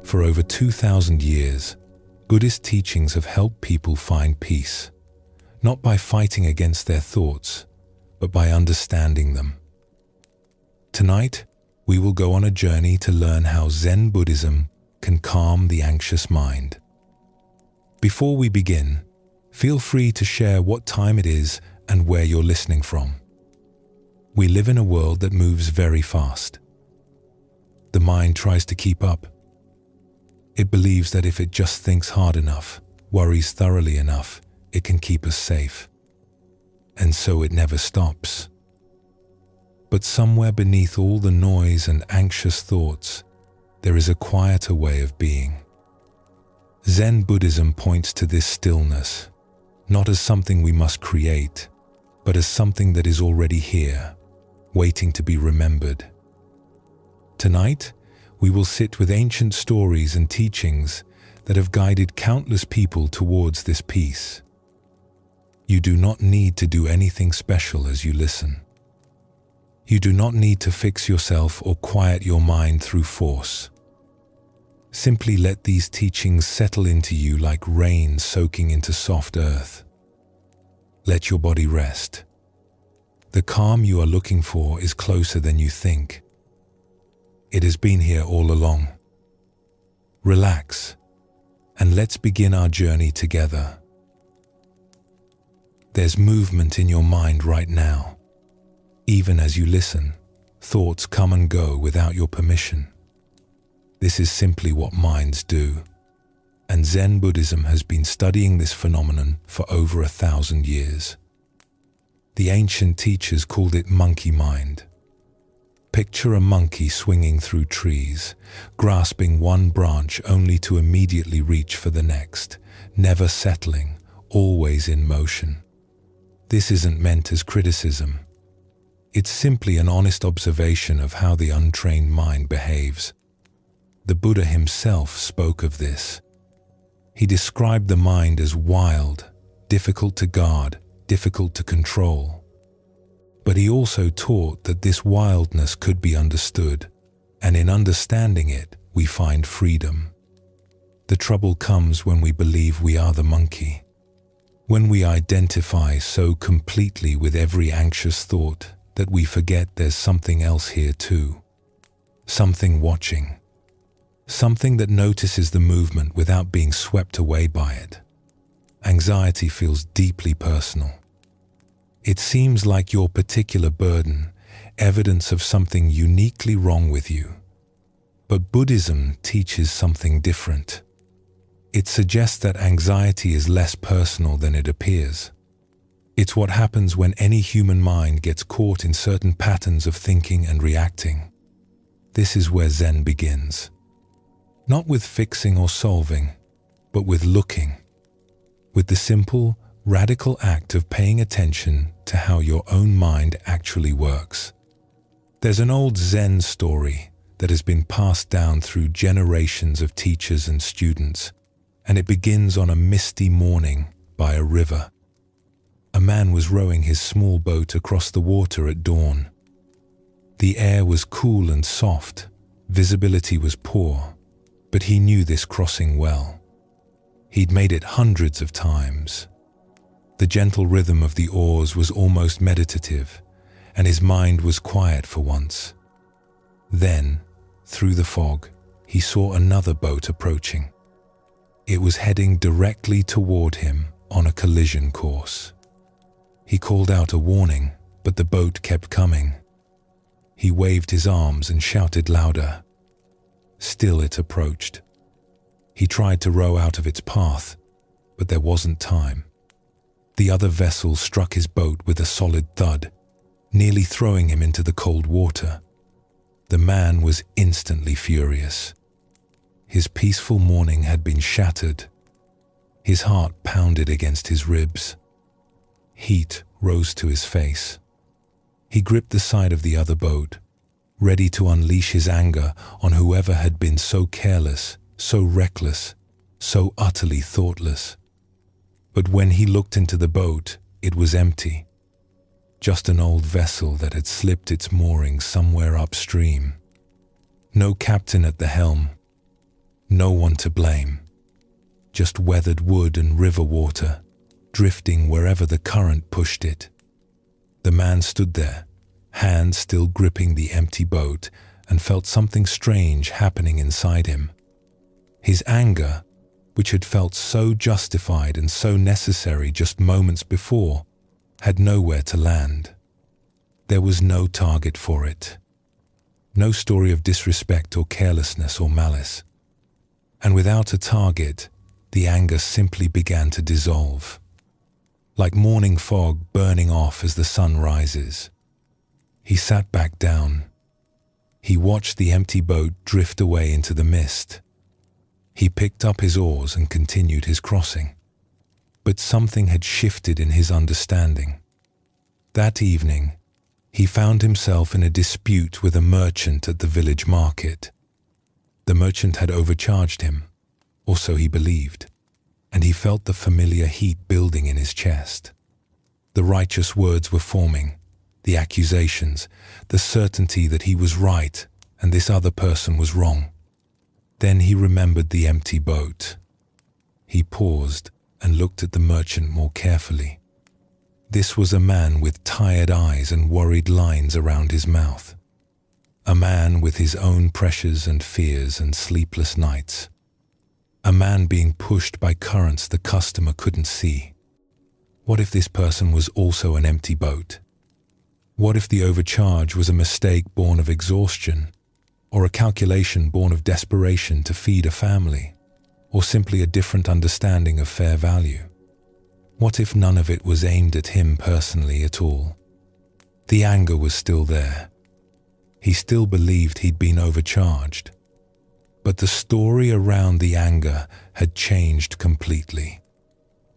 For over 2,000 years, Buddhist teachings have helped people find peace, not by fighting against their thoughts, but by understanding them. Tonight, we will go on a journey to learn how Zen Buddhism can calm the anxious mind. Before we begin, feel free to share what time it is and where you're listening from. We live in a world that moves very fast. The mind tries to keep up. It believes that if it just thinks hard enough, worries thoroughly enough, it can keep us safe. And so it never stops. But somewhere beneath all the noise and anxious thoughts, there is a quieter way of being. Zen Buddhism points to this stillness, not as something we must create, but as something that is already here, waiting to be remembered. Tonight, we will sit with ancient stories and teachings that have guided countless people towards this peace. You do not need to do anything special as you listen. You do not need to fix yourself or quiet your mind through force. Simply let these teachings settle into you like rain soaking into soft earth. Let your body rest. The calm you are looking for is closer than you think. It has been here all along. Relax, and let's begin our journey together. There's movement in your mind right now. Even as you listen, thoughts come and go without your permission. This is simply what minds do, and Zen Buddhism has been studying this phenomenon for over 1,000 years. The ancient teachers called it monkey mind. Picture a monkey swinging through trees, grasping one branch only to immediately reach for the next, never settling, always in motion. This isn't meant as criticism. It's simply an honest observation of how the untrained mind behaves. The Buddha himself spoke of this. He described the mind as wild, difficult to guard, difficult to control. But he also taught that this wildness could be understood, and in understanding it, we find freedom. The trouble comes when we believe we are the monkey, when we identify so completely with every anxious thought that we forget there's something else here too, something watching, something that notices the movement without being swept away by it. Anxiety feels deeply personal. It seems like your particular burden, evidence of something uniquely wrong with you. But Buddhism teaches something different. It suggests that anxiety is less personal than it appears. It's what happens when any human mind gets caught in certain patterns of thinking and reacting. This is where Zen begins. Not with fixing or solving, but with looking. With the simple, radical act of paying attention to how your own mind actually works. There's an old Zen story that has been passed down through generations of teachers and students, and it begins on a misty morning by a river. A man was rowing his small boat across the water at dawn. The air was cool and soft, visibility was poor, but he knew this crossing well. He'd made it hundreds of times. The gentle rhythm of the oars was almost meditative, and his mind was quiet for once. Then, through the fog, he saw another boat approaching. It was heading directly toward him on a collision course. He called out a warning, but the boat kept coming. He waved his arms and shouted louder. Still it approached. He tried to row out of its path, but there wasn't time. The other vessel struck his boat with a solid thud, nearly throwing him into the cold water. The man was instantly furious. His peaceful morning had been shattered. His heart pounded against his ribs. Heat rose to his face. He gripped the side of the other boat, ready to unleash his anger on whoever had been so careless, so reckless, so utterly thoughtless. But when he looked into the boat, it was empty. Just an old vessel that had slipped its moorings somewhere upstream. No captain at the helm. No one to blame. Just weathered wood and river water, drifting wherever the current pushed it. The man stood there, hands still gripping the empty boat, and felt something strange happening inside him. His anger, which had felt so justified and so necessary just moments before, had nowhere to land. There was no target for it. No story of disrespect or carelessness or malice. And without a target, the anger simply began to dissolve. Like morning fog burning off as the sun rises. He sat back down. He watched the empty boat drift away into the mist. He picked up his oars and continued his crossing. But something had shifted in his understanding. That evening, he found himself in a dispute with a merchant at the village market. The merchant had overcharged him, or so he believed, and he felt the familiar heat building in his chest. The righteous words were forming, the accusations, the certainty that he was right and this other person was wrong. Then he remembered the empty boat. He paused and looked at the merchant more carefully. This was a man with tired eyes and worried lines around his mouth. A man with his own pressures and fears and sleepless nights. A man being pushed by currents the customer couldn't see. What if this person was also an empty boat? What if the overcharge was a mistake born of exhaustion, or a calculation born of desperation to feed a family, or simply a different understanding of fair value? What if none of it was aimed at him personally at all? The anger was still there. He still believed he'd been overcharged. But the story around the anger had changed completely.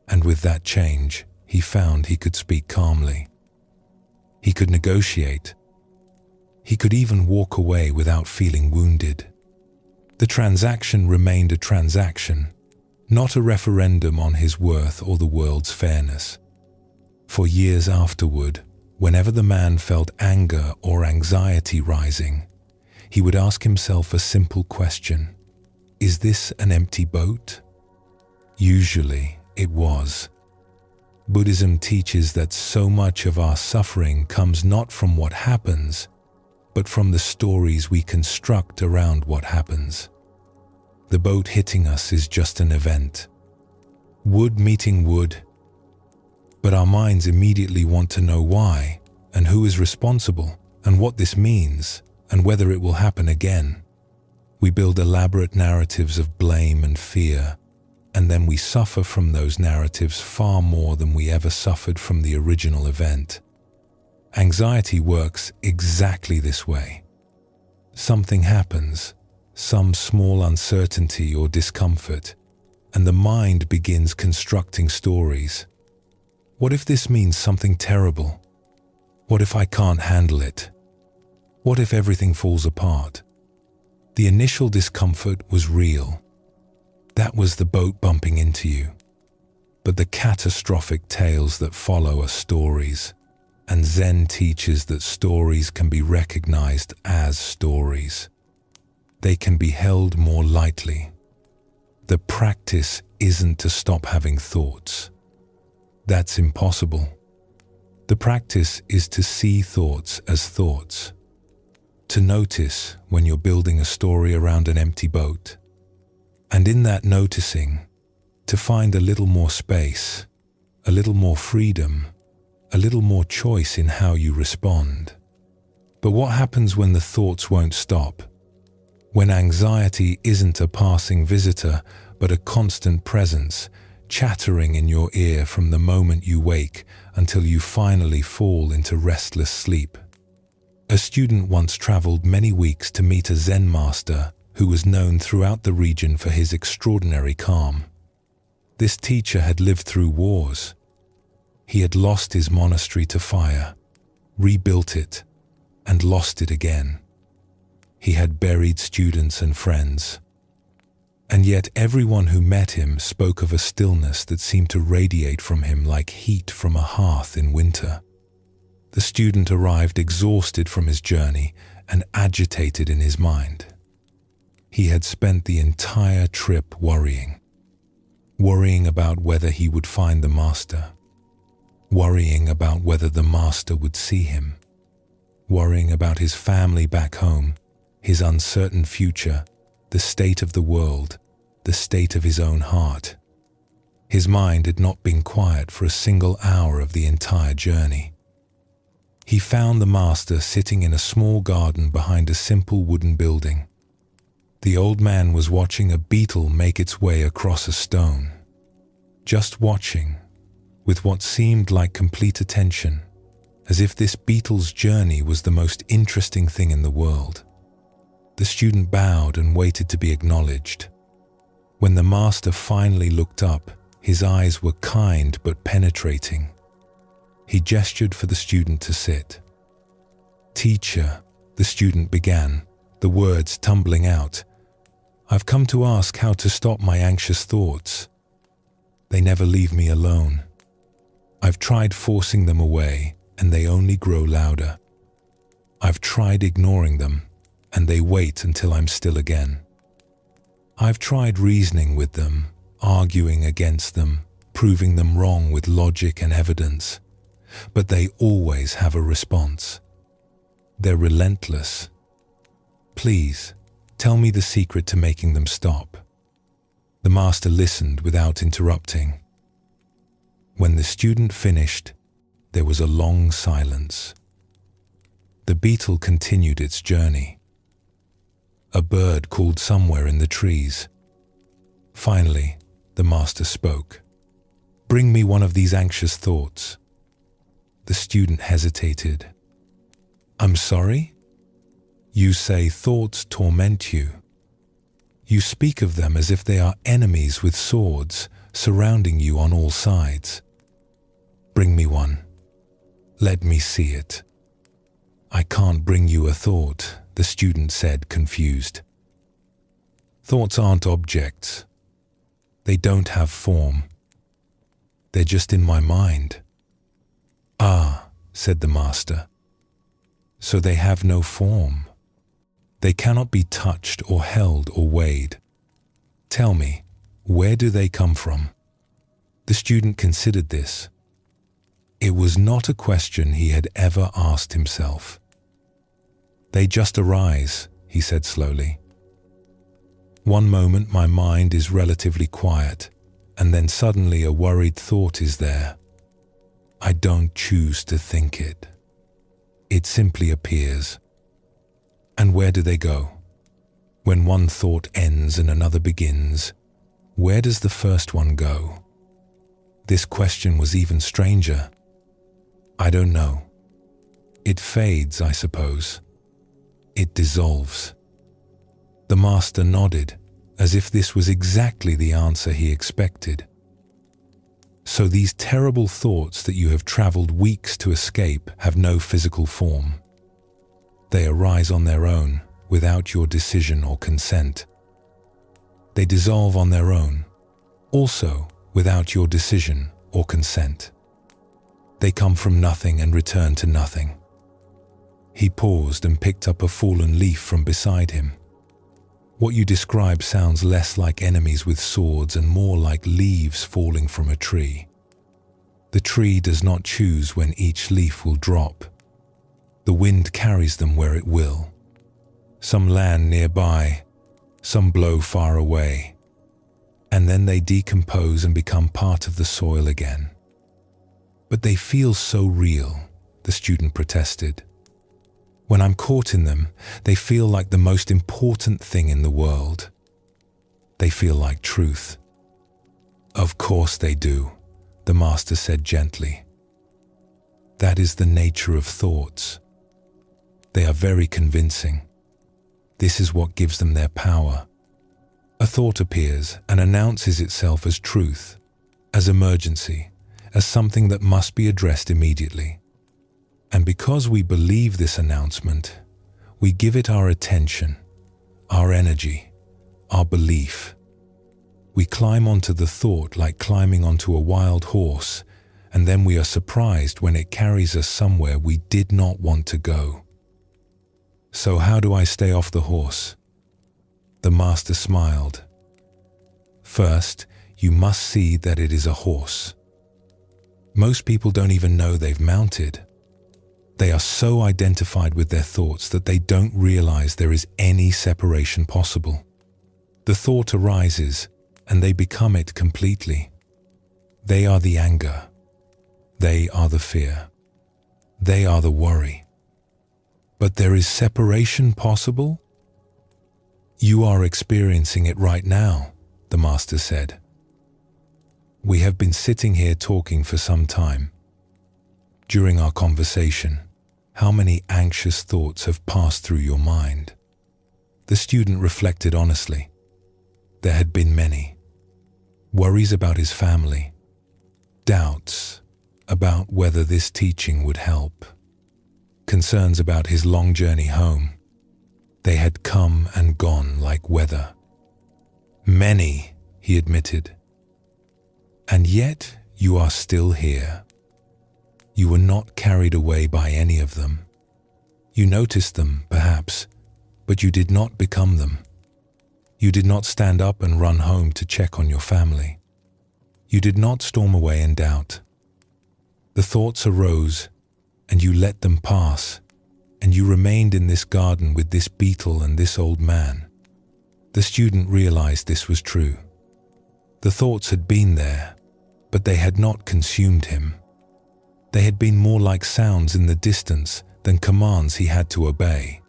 And with that change, he found he could speak calmly. He could negotiate. He could even walk away without feeling wounded. The transaction remained a transaction, not a referendum on his worth or the world's fairness. For years afterward, whenever the man felt anger or anxiety rising, he would ask himself a simple question: is this an empty boat? Usually it was. Buddhism teaches that so much of our suffering comes not from what happens, but from the stories we construct around what happens. The boat hitting us is just an event. Wood meeting wood. But our minds immediately want to know why, and who is responsible, and what this means, and whether it will happen again. We build elaborate narratives of blame and fear, and then we suffer from those narratives far more than we ever suffered from the original event. Anxiety works exactly this way. Something happens, some small uncertainty or discomfort, and the mind begins constructing stories. What if this means something terrible? What if I can't handle it? What if everything falls apart? The initial discomfort was real. That was the boat bumping into you. But the catastrophic tales that follow are stories, and Zen teaches that stories can be recognized as stories. They can be held more lightly. The practice isn't to stop having thoughts. That's impossible. The practice is to see thoughts as thoughts. To notice when you're building a story around an empty boat. And in that noticing, to find a little more space, a little more freedom, a little more choice in how you respond. But what happens when the thoughts won't stop? When anxiety isn't a passing visitor, but a constant presence, chattering in your ear from the moment you wake until you finally fall into restless sleep. A student once traveled many weeks to meet a Zen master who was known throughout the region for his extraordinary calm. This teacher had lived through wars. He had lost his monastery to fire, rebuilt it, and lost it again. He had buried students and friends. And yet everyone who met him spoke of a stillness that seemed to radiate from him like heat from a hearth in winter. The student arrived exhausted from his journey and agitated in his mind. He had spent the entire trip worrying about whether he would find the master, worrying about whether the master would see him, worrying about his family back home, his uncertain future, the state of the world, the state of his own heart. His mind had not been quiet for a single hour of the entire journey. He found the master sitting in a small garden behind a simple wooden building. The old man was watching a beetle make its way across a stone. Just watching, with what seemed like complete attention, as if this beetle's journey was the most interesting thing in the world. The student bowed and waited to be acknowledged. When the master finally looked up, his eyes were kind but penetrating. He gestured for the student to sit. "Teacher," the student began, the words tumbling out, "I've come to ask how to stop my anxious thoughts. They never leave me alone. I've tried forcing them away, and they only grow louder. I've tried ignoring them, and they wait until I'm still again. I've tried reasoning with them, arguing against them, proving them wrong with logic and evidence, but they always have a response. They're relentless. Please, tell me the secret to making them stop." The master listened without interrupting. When the student finished, there was a long silence. The beetle continued its journey. A bird called somewhere in the trees. Finally, the master spoke. "Bring me one of these anxious thoughts." The student hesitated. "I'm sorry? You say thoughts torment you. You speak of them as if they are enemies with swords surrounding you on all sides. Bring me one. Let me see it." "I can't bring you a thought," the student said, confused. "Thoughts aren't objects. They don't have form. They're just in my mind." "Ah," said the master. "So they have no form. They cannot be touched or held or weighed. Tell me, where do they come from?" The student considered this. It was not a question he had ever asked himself. "They just arise," he said slowly. "One moment my mind is relatively quiet, and then suddenly a worried thought is there. I don't choose to think it. It simply appears. And where do they go? When one thought ends and another begins, where does the first one go?" This question was even stranger. "I don't know. It fades, I suppose. It dissolves." The master nodded, as if this was exactly the answer he expected. "So these terrible thoughts that you have traveled weeks to escape have no physical form. They arise on their own, without your decision or consent. They dissolve on their own, also without your decision or consent. They come from nothing and return to nothing." He paused and picked up a fallen leaf from beside him. "What you describe sounds less like enemies with swords and more like leaves falling from a tree. The tree does not choose when each leaf will drop. The wind carries them where it will. Some land nearby, some blow far away, and then they decompose and become part of the soil again." "But they feel so real," the student protested. "When I'm caught in them, they feel like the most important thing in the world. They feel like truth." "Of course they do," the master said gently. "That is the nature of thoughts. They are very convincing. This is what gives them their power. A thought appears and announces itself as truth, as emergency, as something that must be addressed immediately. And because we believe this announcement, we give it our attention, our energy, our belief. We climb onto the thought like climbing onto a wild horse, and then we are surprised when it carries us somewhere we did not want to go. So how do I stay off the horse? The master smiled. First, you must see that it is a horse. Most people don't even know they've mounted. They are so identified with their thoughts that they don't realize there is any separation possible. The thought arises, and they become it completely. They are the anger. They are the fear. They are the worry. But there is separation possible? You are experiencing it right now, the master said. We have been sitting here talking for some time. During our conversation, how many anxious thoughts have passed through your mind? The student reflected honestly. There had been many. Worries about his family. Doubts about whether this teaching would help. Concerns about his long journey home. They had come and gone like weather. Many, he admitted. And yet you are still here. You were not carried away by any of them. You noticed them, perhaps, but you did not become them. You did not stand up and run home to check on your family. You did not storm away in doubt. The thoughts arose, and you let them pass, and you remained in this garden with this beetle and this old man. The student realized this was true. The thoughts had been there, but they had not consumed him. They had been more like sounds in the distance than commands he had to obey.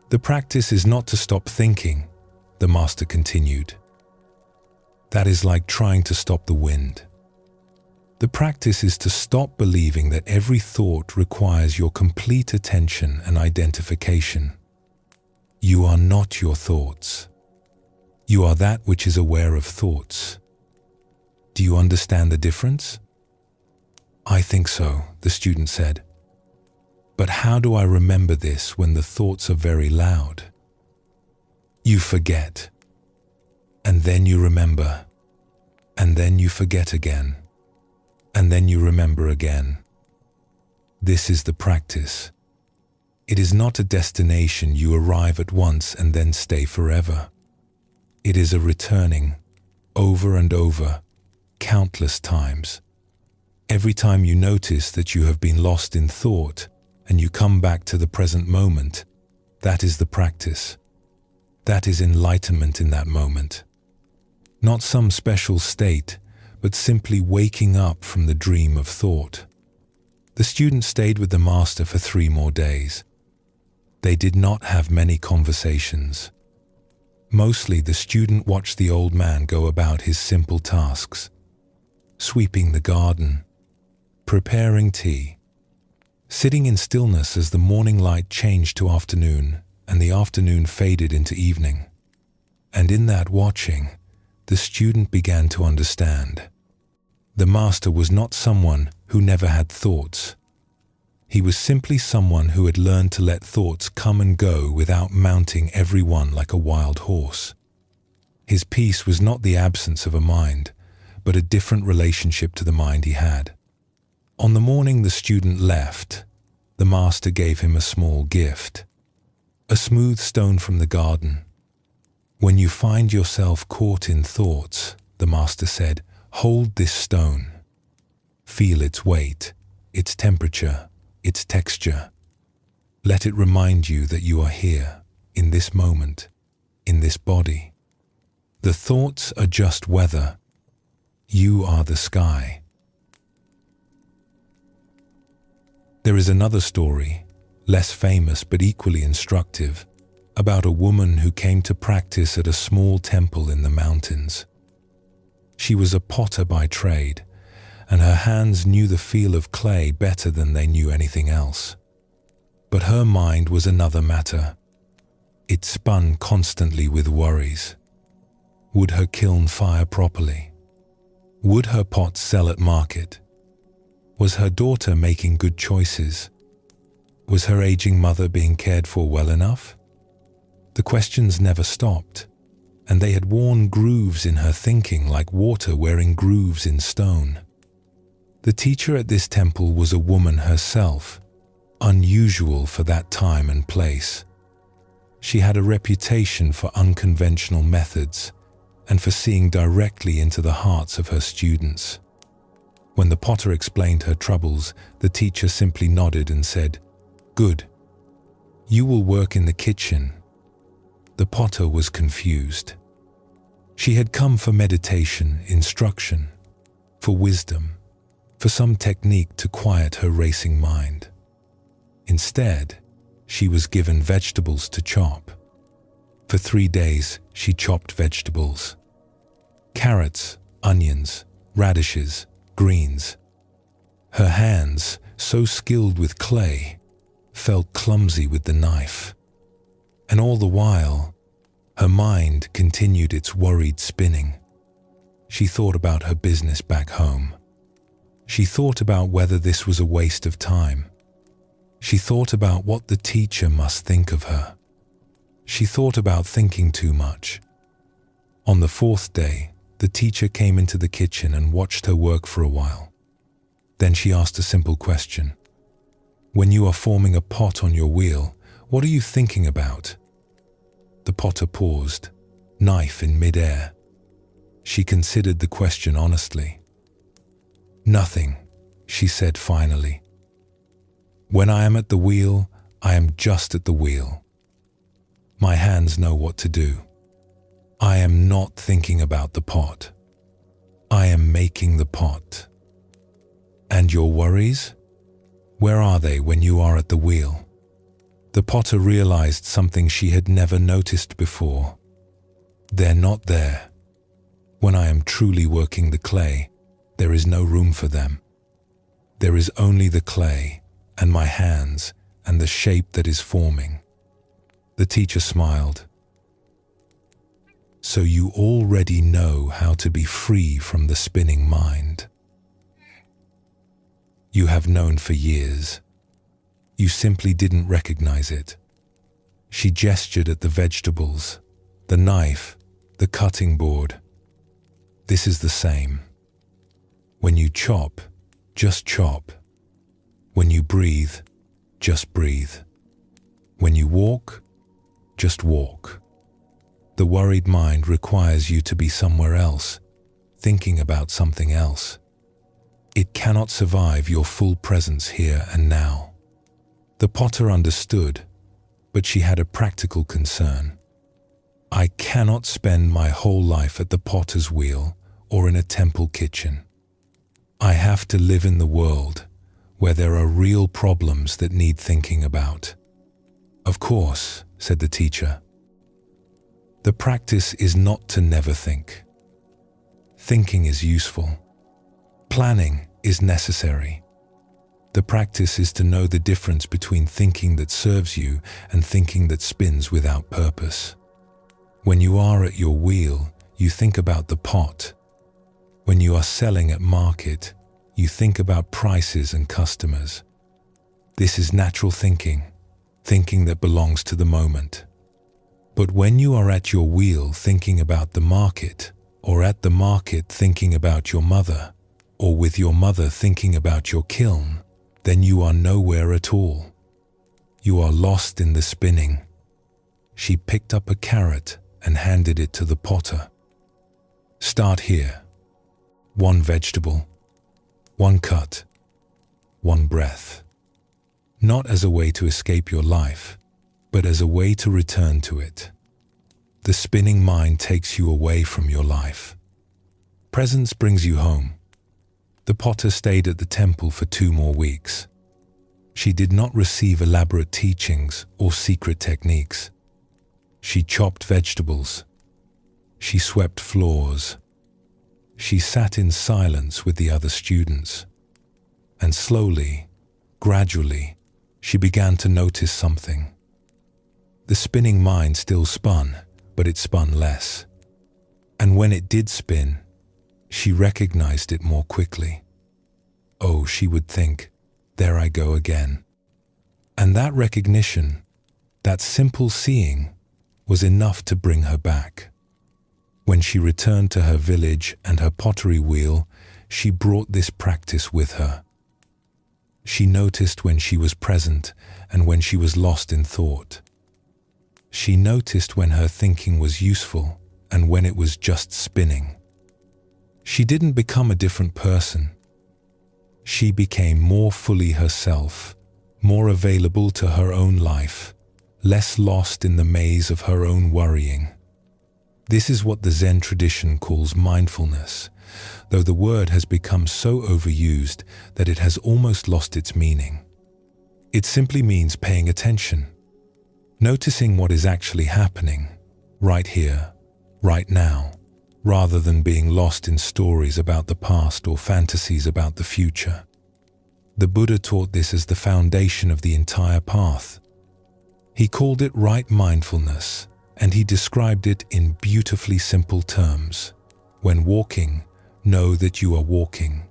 The practice is not to stop thinking, the master continued. That is like trying to stop the wind. The practice is to stop believing that every thought requires your complete attention and identification. You are not your thoughts. You are that which is aware of thoughts. Do you understand the difference? I think so, the student said. But how do I remember this when the thoughts are very loud? You forget. And then you remember. And then you forget again. And then you remember again. This is the practice. It is not a destination you arrive at once and then stay forever. It is a returning, over and over, countless times. Every time you notice that you have been lost in thought and you come back to the present moment, that is the practice. That is enlightenment in that moment. Not some special state, but simply waking up from the dream of thought. The student stayed with the master for 3 more days. They did not have many conversations. Mostly the student watched the old man go about his simple tasks, sweeping the garden, preparing tea, sitting in stillness as the morning light changed to afternoon and the afternoon faded into evening. And in that watching, the student began to understand. The master was not someone who never had thoughts. He was simply someone who had learned to let thoughts come and go without mounting every one like a wild horse. His peace was not the absence of a mind, but a different relationship to the mind he had. On the morning the student left, the master gave him a small gift, a smooth stone from the garden. When you find yourself caught in thoughts, the master said, hold this stone. Feel its weight, its temperature, its texture. Let it remind you that you are here, in this moment, in this body. The thoughts are just weather. You are the sky. There is another story, less famous but equally instructive, about a woman who came to practice at a small temple in the mountains. She was a potter by trade, and her hands knew the feel of clay better than they knew anything else. But her mind was another matter. It spun constantly with worries. Would her kiln fire properly? Would her pots sell at market? Was her daughter making good choices? Was her aging mother being cared for well enough? The questions never stopped, and they had worn grooves in her thinking like water wearing grooves in stone. The teacher at this temple was a woman herself, unusual for that time and place. She had a reputation for unconventional methods and for seeing directly into the hearts of her students. When the potter explained her troubles, the teacher simply nodded and said, "Good. You will work in the kitchen." The potter was confused. She had come for meditation, instruction, for wisdom, for some technique to quiet her racing mind. Instead, she was given vegetables to chop. For 3 days, she chopped vegetables. Carrots, onions, radishes, greens. Her hands, so skilled with clay, felt clumsy with the knife. And all the while, her mind continued its worried spinning. She thought about her business back home. She thought about whether this was a waste of time. She thought about what the teacher must think of her. She thought about thinking too much. On the 4th day, the teacher came into the kitchen and watched her work for a while. Then she asked a simple question. "When you are forming a pot on your wheel, what are you thinking about?" The potter paused, knife in mid-air. She considered the question honestly. "Nothing," she said finally. "When I am at the wheel, I am just at the wheel. My hands know what to do. I am not thinking about the pot. I am making the pot. And your worries? Where are they when you are at the wheel?" The potter realized something she had never noticed before. They're not there. When I am truly working the clay, there is no room for them. There is only the clay and my hands and the shape that is forming. The teacher smiled. "So you already know how to be free from the spinning mind. You have known for years. You simply didn't recognize it." She gestured at the vegetables, the knife, the cutting board. "This is the same. When you chop, just chop. When you breathe, just breathe. When you walk, just walk." The worried mind requires you to be somewhere else, thinking about something else. It cannot survive your full presence here and now. The potter understood, but she had a practical concern. "I cannot spend my whole life at the potter's wheel or in a temple kitchen. I have to live in the world where there are real problems that need thinking about." "Of course," said the teacher. "The practice is not to never think. Thinking is useful. Planning is necessary. The practice is to know the difference between thinking that serves you and thinking that spins without purpose. When you are at your wheel, you think about the pot. When you are selling at market, you think about prices and customers. This is natural thinking, thinking that belongs to the moment. But when you are at your wheel thinking about the market, or at the market thinking about your mother, or with your mother thinking about your kiln, then you are nowhere at all. You are lost in the spinning." She picked up a carrot and handed it to the potter. "Start here. 1 vegetable, 1 cut, 1 breath. Not as a way to escape your life, but as a way to return to it. The spinning mind takes you away from your life. Presence brings you home." The potter stayed at the temple for 2 more weeks. She did not receive elaborate teachings or secret techniques. She chopped vegetables. She swept floors. She sat in silence with the other students. And slowly, gradually, she began to notice something. The spinning mind still spun, but it spun less. And when it did spin, she recognized it more quickly. Oh, she would think, "There I go again." And that recognition, that simple seeing, was enough to bring her back. When she returned to her village and her pottery wheel, she brought this practice with her. She noticed when she was present and when she was lost in thought. She noticed when her thinking was useful and when it was just spinning. She didn't become a different person. She became more fully herself, more available to her own life, less lost in the maze of her own worrying. This is what the Zen tradition calls mindfulness, though the word has become so overused that it has almost lost its meaning. It simply means paying attention, noticing what is actually happening, right here, right now, rather than being lost in stories about the past or fantasies about the future. The Buddha taught this as the foundation of the entire path. He called it right mindfulness, and he described it in beautifully simple terms. When walking, know that you are walking.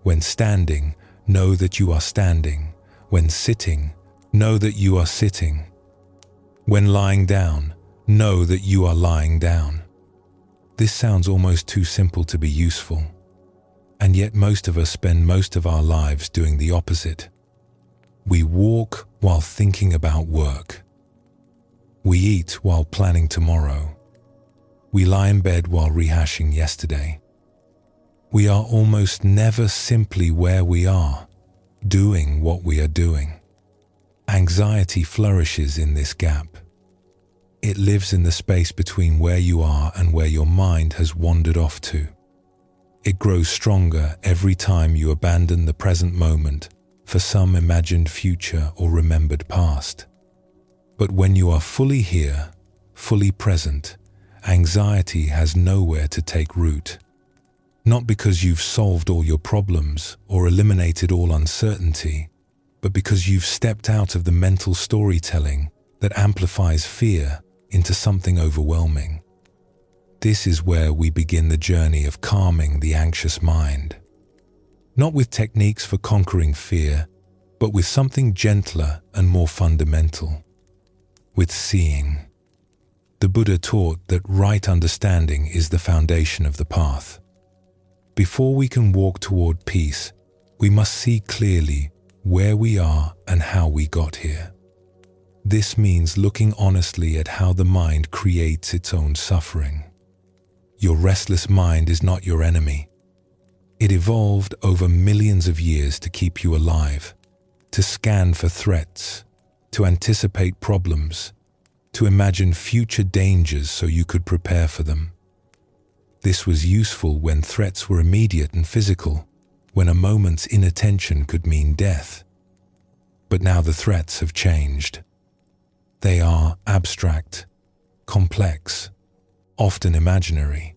When standing, know that you are standing. When sitting, know that you are sitting. When lying down, know that you are lying down. This sounds almost too simple to be useful, and yet most of us spend most of our lives doing the opposite. We walk while thinking about work. We eat while planning tomorrow. We lie in bed while rehashing yesterday. We are almost never simply where we are, doing what we are doing. Anxiety flourishes in this gap. It lives in the space between where you are and where your mind has wandered off to. It grows stronger every time you abandon the present moment for some imagined future or remembered past. But when you are fully here, fully present, anxiety has nowhere to take root. Not because you've solved all your problems or eliminated all uncertainty, but because you've stepped out of the mental storytelling that amplifies fear into something overwhelming. This is where we begin the journey of calming the anxious mind. Not with techniques for conquering fear, but with something gentler and more fundamental. With seeing. The Buddha taught that right understanding is the foundation of the path. Before we can walk toward peace, we must see clearly where we are and how we got here. This means looking honestly at how the mind creates its own suffering. Your restless mind is not your enemy. It evolved over millions of years to keep you alive, to scan for threats, to anticipate problems, to imagine future dangers so you could prepare for them. This was useful when threats were immediate and physical, when a moment's inattention could mean death. But now the threats have changed. They are abstract, complex, often imaginary.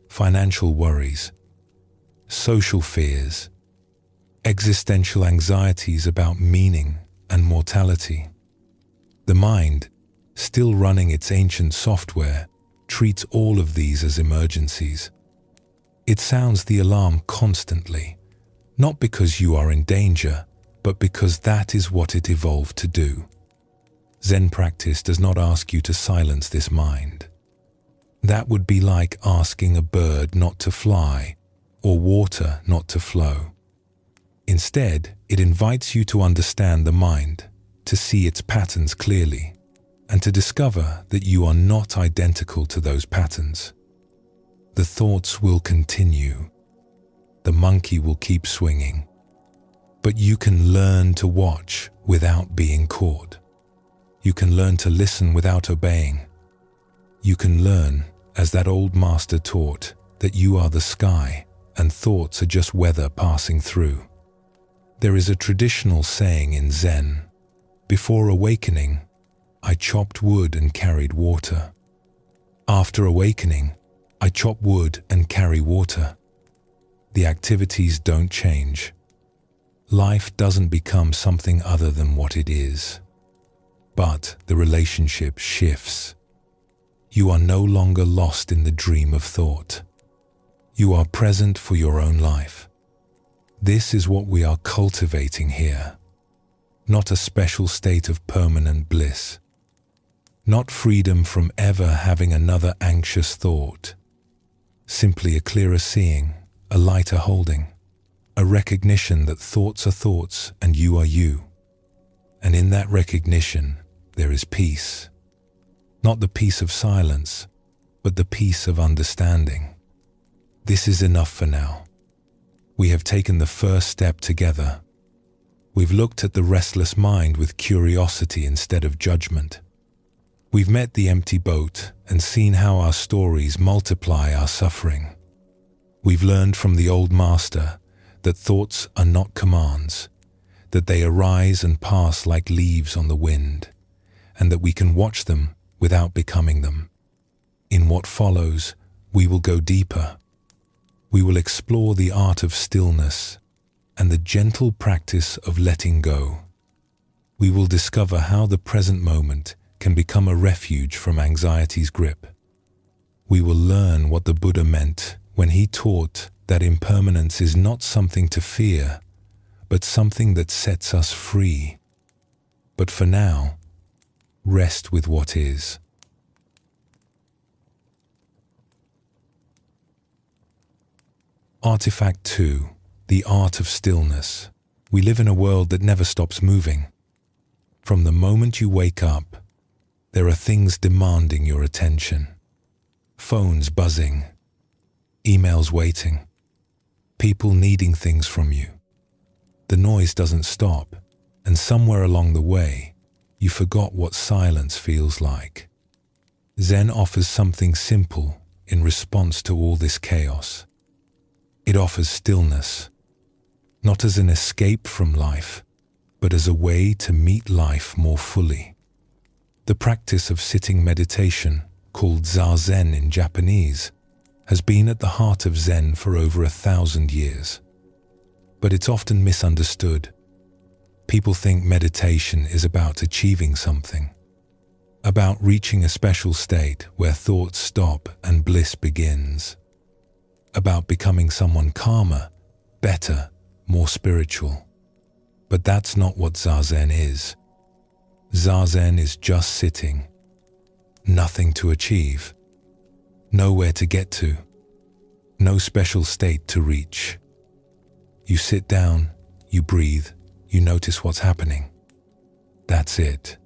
Financial worries, social fears, existential anxieties about meaning and mortality. The mind, still running its ancient software, treats all of these as emergencies. It sounds the alarm constantly, not because you are in danger, but because that is what it evolved to do. Zen practice does not ask you to silence this mind. That would be like asking a bird not to fly or water not to flow. Instead, it invites you to understand the mind, to see its patterns clearly, and to discover that you are not identical to those patterns. The thoughts will continue. The monkey will keep swinging. But you can learn to watch without being caught. You can learn to listen without obeying. You can learn, as that old master taught, that you are the sky and thoughts are just weather passing through. There is a traditional saying in Zen, "Before awakening, I chopped wood and carried water. After awakening, I chop wood and carry water." The activities don't change. Life doesn't become something other than what it is. But the relationship shifts. You are no longer lost in the dream of thought. You are present for your own life. This is what we are cultivating here. Not a special state of permanent bliss. Not freedom from ever having another anxious thought. Simply a clearer seeing, a lighter holding, a recognition that thoughts are thoughts and you are you. And in that recognition, there is peace. Not the peace of silence, but the peace of understanding. This is enough for now. We have taken the first step together. We've looked at the restless mind with curiosity instead of judgment. We've met the empty boat and seen how our stories multiply our suffering. We've learned from the old master that thoughts are not commands, that they arise and pass like leaves on the wind, and that we can watch them without becoming them. In what follows, we will go deeper. We will explore the art of stillness and the gentle practice of letting go. We will discover how the present moment can become a refuge from anxiety's grip. We will learn what the Buddha meant when he taught that impermanence is not something to fear, but something that sets us free. But for now, rest with what is. Artifact 2. The art of stillness. We live in a world that never stops moving. From the moment you wake up, there are things demanding your attention. Phones buzzing, emails waiting, people needing things from you. The noise doesn't stop, and somewhere along the way, you forgot what silence feels like. Zen offers something simple in response to all this chaos. It offers stillness, not as an escape from life, but as a way to meet life more fully. The practice of sitting meditation, called Zazen in Japanese, has been at the heart of Zen for over 1,000 years. But it's often misunderstood. People think meditation is about achieving something, about reaching a special state where thoughts stop and bliss begins, about becoming someone calmer, better, more spiritual. But that's not what Zazen is. Zazen is just sitting, nothing to achieve, nowhere to get to, no special state to reach. You sit down, you breathe, you notice what's happening. That's it.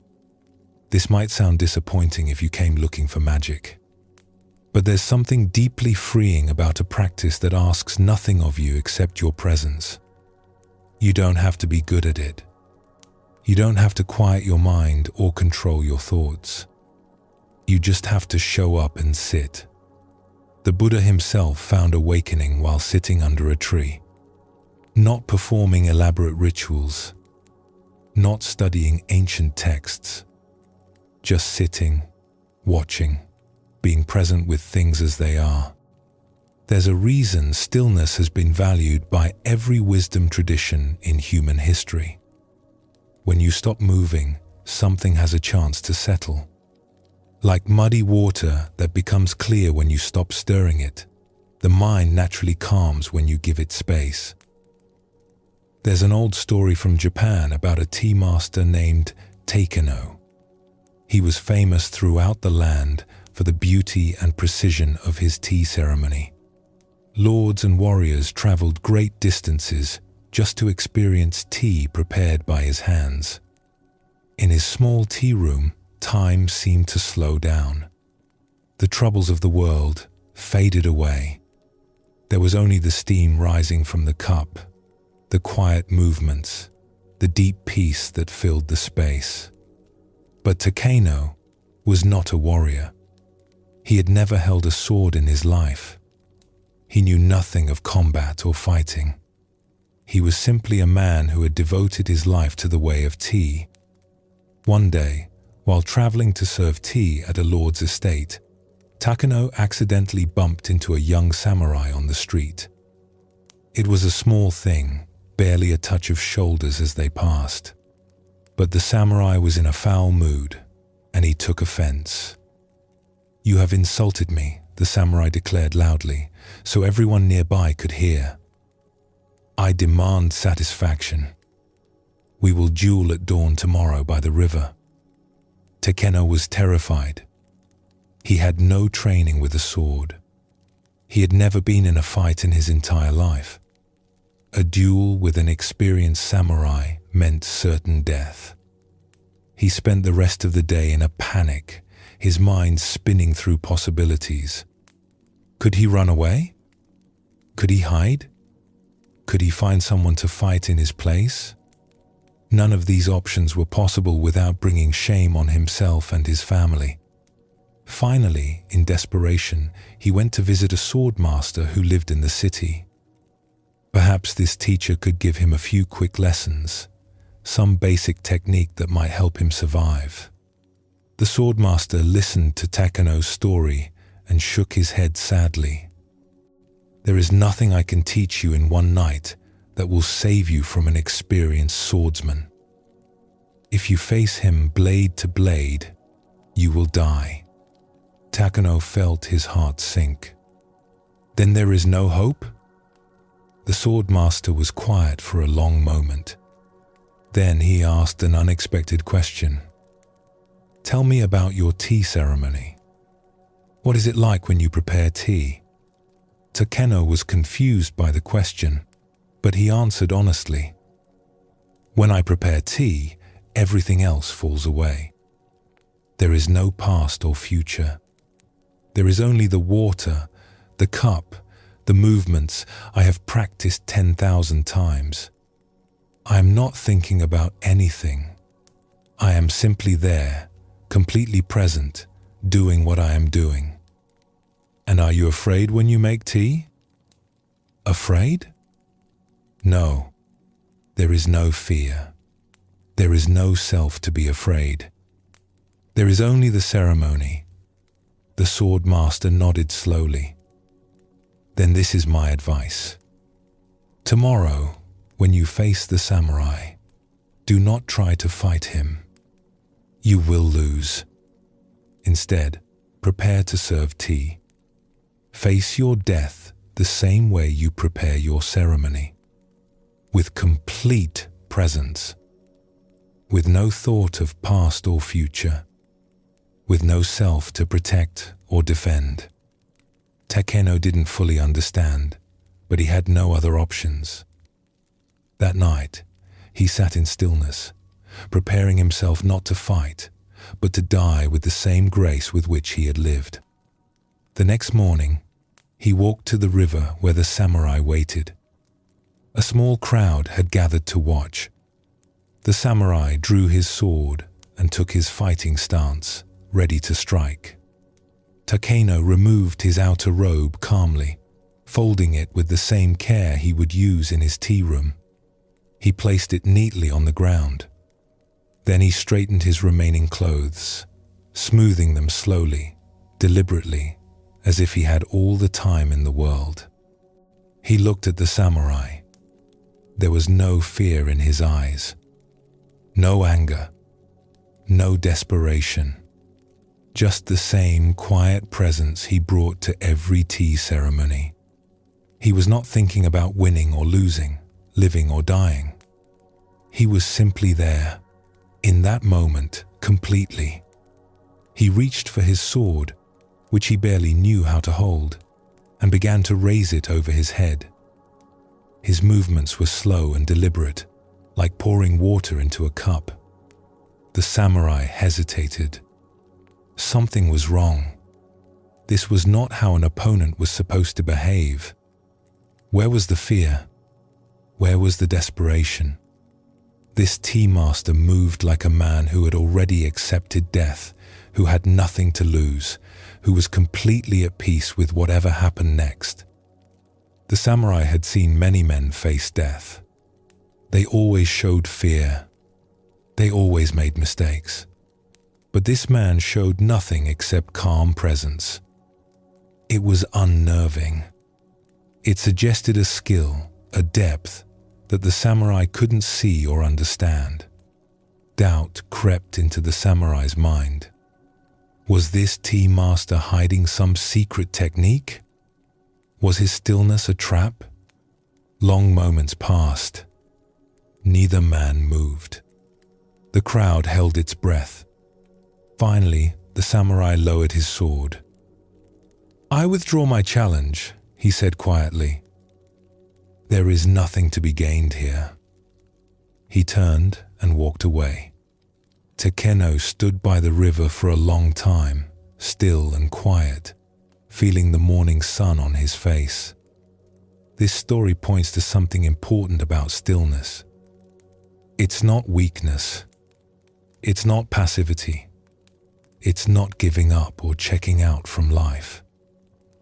This might sound disappointing if you came looking for magic. But there's something deeply freeing about a practice that asks nothing of you except your presence. You don't have to be good at it. You don't have to quiet your mind or control your thoughts. You just have to show up and sit. The Buddha himself found awakening while sitting under a tree, not performing elaborate rituals, not studying ancient texts, just sitting, watching, being present with things as they are. There's a reason stillness has been valued by every wisdom tradition in human history. When you stop moving, something has a chance to settle. Like muddy water that becomes clear when you stop stirring it, the mind naturally calms when you give it space. There's an old story from Japan about a tea master named Takeno. He was famous throughout the land for the beauty and precision of his tea ceremony. Lords and warriors traveled great distances just to experience tea prepared by his hands. In his small tea room, time seemed to slow down. The troubles of the world faded away. There was only the steam rising from the cup, the quiet movements, the deep peace that filled the space. But Takeno was not a warrior. He had never held a sword in his life. He knew nothing of combat or fighting. He was simply a man who had devoted his life to the way of tea. One day, while traveling to serve tea at a lord's estate, Takeno accidentally bumped into a young samurai on the street. It was a small thing, barely a touch of shoulders as they passed. But the samurai was in a foul mood, and he took offense. "You have insulted me," the samurai declared loudly, so everyone nearby could hear. "I demand satisfaction. We will duel at dawn tomorrow by the river." Takeno was terrified. He had no training with a sword. He had never been in a fight in his entire life. A duel with an experienced samurai meant certain death. He spent the rest of the day in a panic, his mind spinning through possibilities. Could he run away? Could he hide? Could he find someone to fight in his place? None of these options were possible without bringing shame on himself and his family. Finally, in desperation, he went to visit a sword master who lived in the city. Perhaps this teacher could give him a few quick lessons, some basic technique that might help him survive. The swordmaster listened to Takeno's story and shook his head sadly. There is nothing I can teach you in one night that will save you from an experienced swordsman. If you face him blade to blade, you will die. Takeno felt his heart sink. Then there is no hope? The swordmaster was quiet for a long moment. Then he asked an unexpected question. Tell me about your tea ceremony. What is it like when you prepare tea? Takeno was confused by the question, but he answered honestly. When I prepare tea, everything else falls away. There is no past or future. There is only the water, the cup, the movements I have practiced 10,000 times. I am not thinking about anything. I am simply there, completely present, doing what I am doing. And are you afraid when you make tea? Afraid? No. There is no fear. There is no self to be afraid. There is only the ceremony. The sword master nodded slowly. Then this is my advice. Tomorrow, when you face the samurai, do not try to fight him. You will lose. Instead, prepare to serve tea. Face your death the same way you prepare your ceremony, with complete presence, with no thought of past or future, with no self to protect or defend. Takeno didn't fully understand, but he had no other options. That night, he sat in stillness, preparing himself not to fight, but to die with the same grace with which he had lived. The next morning, he walked to the river where the samurai waited. A small crowd had gathered to watch. The samurai drew his sword and took his fighting stance, ready to strike. Takeno removed his outer robe calmly, folding it with the same care he would use in his tea room. He placed it neatly on the ground. Then he straightened his remaining clothes, smoothing them slowly, deliberately, as if he had all the time in the world. He looked at the samurai. There was no fear in his eyes, no anger, no desperation, just the same quiet presence he brought to every tea ceremony. He was not thinking about winning or losing, living or dying. He was simply there, in that moment, completely. He reached for his sword, which he barely knew how to hold, and began to raise it over his head. His movements were slow and deliberate, like pouring water into a cup. The samurai hesitated. Something was wrong. This was not how an opponent was supposed to behave. Where was the fear? Where was the desperation? This tea master moved like a man who had already accepted death, who had nothing to lose, who was completely at peace with whatever happened next. The samurai had seen many men face death. They always showed fear. They always made mistakes. But this man showed nothing except calm presence. It was unnerving. It suggested a skill, a depth, that the samurai couldn't see or understand. Doubt crept into the samurai's mind. Was this tea master hiding some secret technique? Was his stillness a trap? Long moments passed. Neither man moved. The crowd held its breath. Finally, the samurai lowered his sword. "I withdraw my challenge," he said quietly. "There is nothing to be gained here." He turned and walked away. Takeno stood by the river for a long time, still and quiet, feeling the morning sun on his face. This story points to something important about stillness. It's not weakness. It's not passivity. It's not giving up or checking out from life.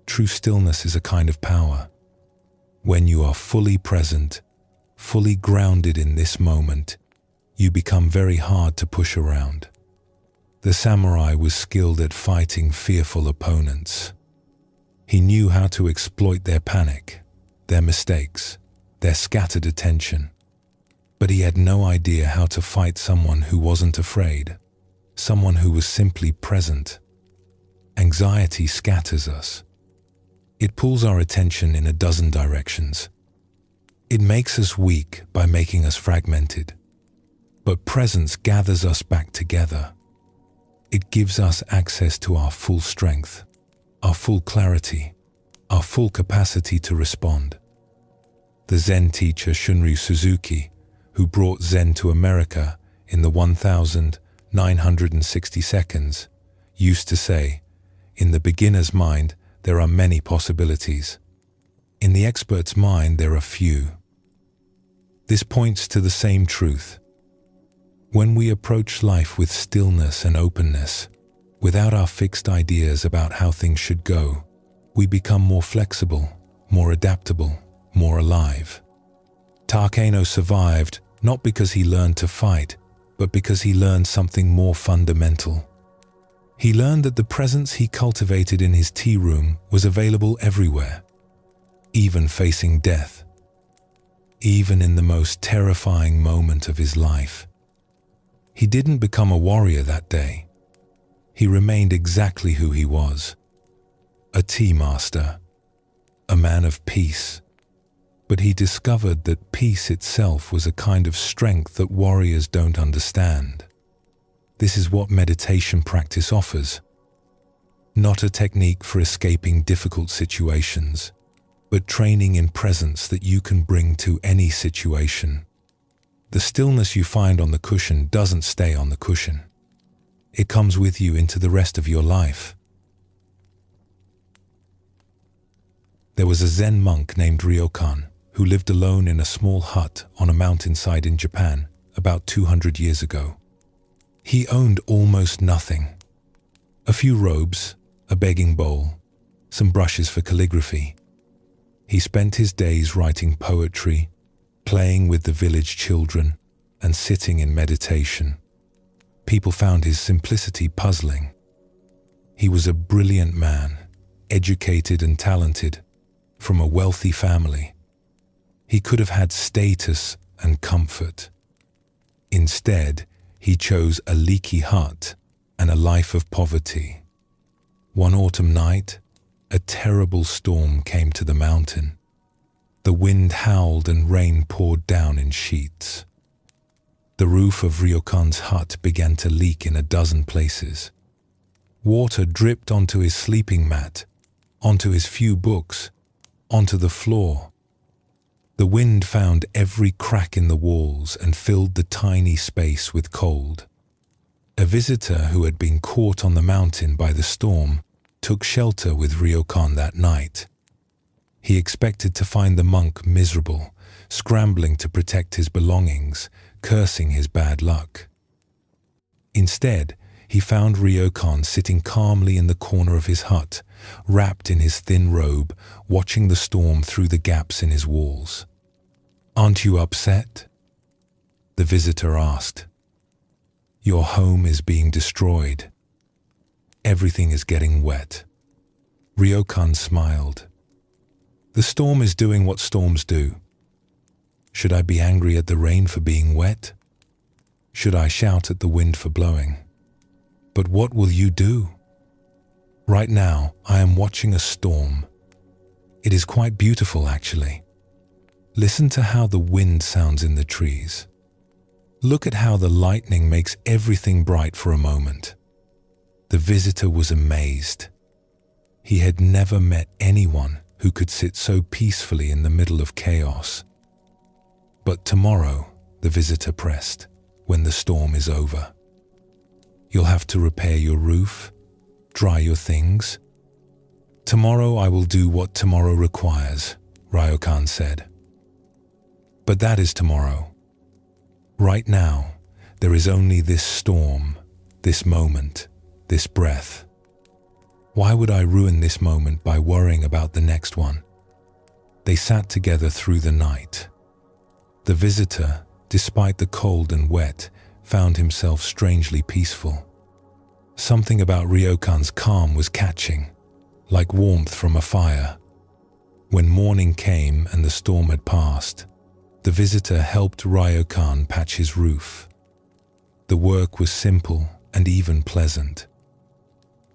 True stillness is a kind of power. When you are fully present, fully grounded in this moment, you become very hard to push around. The samurai was skilled at fighting fearful opponents. He knew how to exploit their panic, their mistakes, their scattered attention. But he had no idea how to fight someone who wasn't afraid, someone who was simply present. Anxiety scatters us. It pulls our attention in a dozen directions. It makes us weak by making us fragmented. But presence gathers us back together. It gives us access to our full strength, our full clarity, our full capacity to respond. The Zen teacher Shunryu Suzuki, who brought Zen to America in the 1960 seconds, used to say, "In the beginner's mind, there are many possibilities. In the expert's mind, there are few." This points to the same truth. When we approach life with stillness and openness, without our fixed ideas about how things should go, we become more flexible, more adaptable, more alive. Takeno survived not because he learned to fight, but because he learned something more fundamental. He learned that the presence he cultivated in his tea room was available everywhere, even facing death, even in the most terrifying moment of his life. He didn't become a warrior that day. He remained exactly who he was, a tea master, a man of peace. But he discovered that peace itself was a kind of strength that warriors don't understand. This is what meditation practice offers. Not a technique for escaping difficult situations, but training in presence that you can bring to any situation. The stillness you find on the cushion doesn't stay on the cushion. It comes with you into the rest of your life. There was a Zen monk named Ryokan who lived alone in a small hut on a mountainside in Japan about 200 years ago. He owned almost nothing. A few robes, a begging bowl, some brushes for calligraphy. He spent his days writing poetry, playing with the village children, and sitting in meditation. People found his simplicity puzzling. He was a brilliant man, educated and talented, from a wealthy family. He could have had status and comfort. Instead, he chose a leaky hut and a life of poverty. One autumn night, a terrible storm came to the mountain. The wind howled and rain poured down in sheets. The roof of Ryokan's hut began to leak in a dozen places. Water dripped onto his sleeping mat, onto his few books, onto the floor. The wind found every crack in the walls and filled the tiny space with cold. A visitor who had been caught on the mountain by the storm took shelter with Ryokan that night. He expected to find the monk miserable, scrambling to protect his belongings, cursing his bad luck. Instead, he found Ryokan sitting calmly in the corner of his hut, wrapped in his thin robe, watching the storm through the gaps in his walls. "Aren't you upset?" the visitor asked. "Your home is being destroyed. Everything is getting wet." Ryokan smiled. "The storm is doing what storms do. Should I be angry at the rain for being wet? Should I shout at the wind for blowing? But what will you do? Right now, I am watching a storm. It is quite beautiful, actually. Listen to how the wind sounds in the trees. Look at how the lightning makes everything bright for a moment." The visitor was amazed. He had never met anyone who could sit so peacefully in the middle of chaos. "But tomorrow," the visitor pressed, "when the storm is over, You'll have to repair your roof, dry your things. Tomorrow I will do what tomorrow requires, Ryokan said. But that is tomorrow. Right now, there is only this storm, this moment, this breath. Why would I ruin this moment by worrying about the next one? They sat together through the night. The visitor, despite the cold and wet, found himself strangely peaceful. Something about Ryokan's calm was catching, like warmth from a fire. When morning came and the storm had passed, the visitor helped Ryokan patch his roof. The work was simple and even pleasant.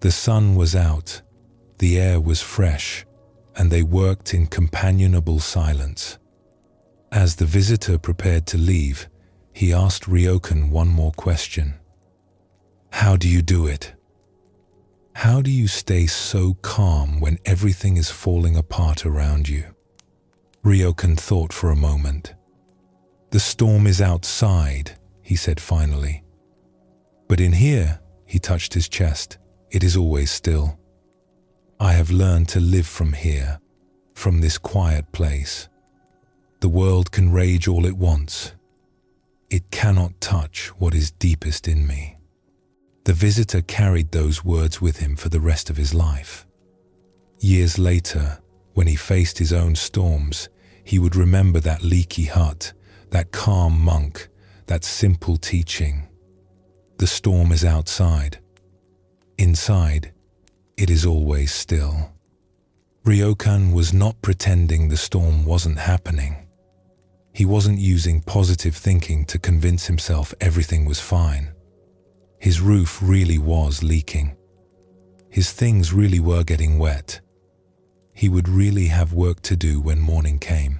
The sun was out, the air was fresh, and they worked in companionable silence. As the visitor prepared to leave, he asked Ryokan one more question. How do you do it? How do you stay so calm when everything is falling apart around you? Ryokan thought for a moment. The storm is outside, he said finally. But in here, he touched his chest, it is always still. I have learned to live from here, from this quiet place. The world can rage all it wants. It cannot touch what is deepest in me. The visitor carried those words with him for the rest of his life. Years later, when he faced his own storms, he would remember that leaky hut, that calm monk, that simple teaching. The storm is outside. Inside, it is always still. Ryokan was not pretending the storm wasn't happening. He wasn't using positive thinking to convince himself everything was fine. His roof really was leaking. His things really were getting wet. He would really have work to do when morning came.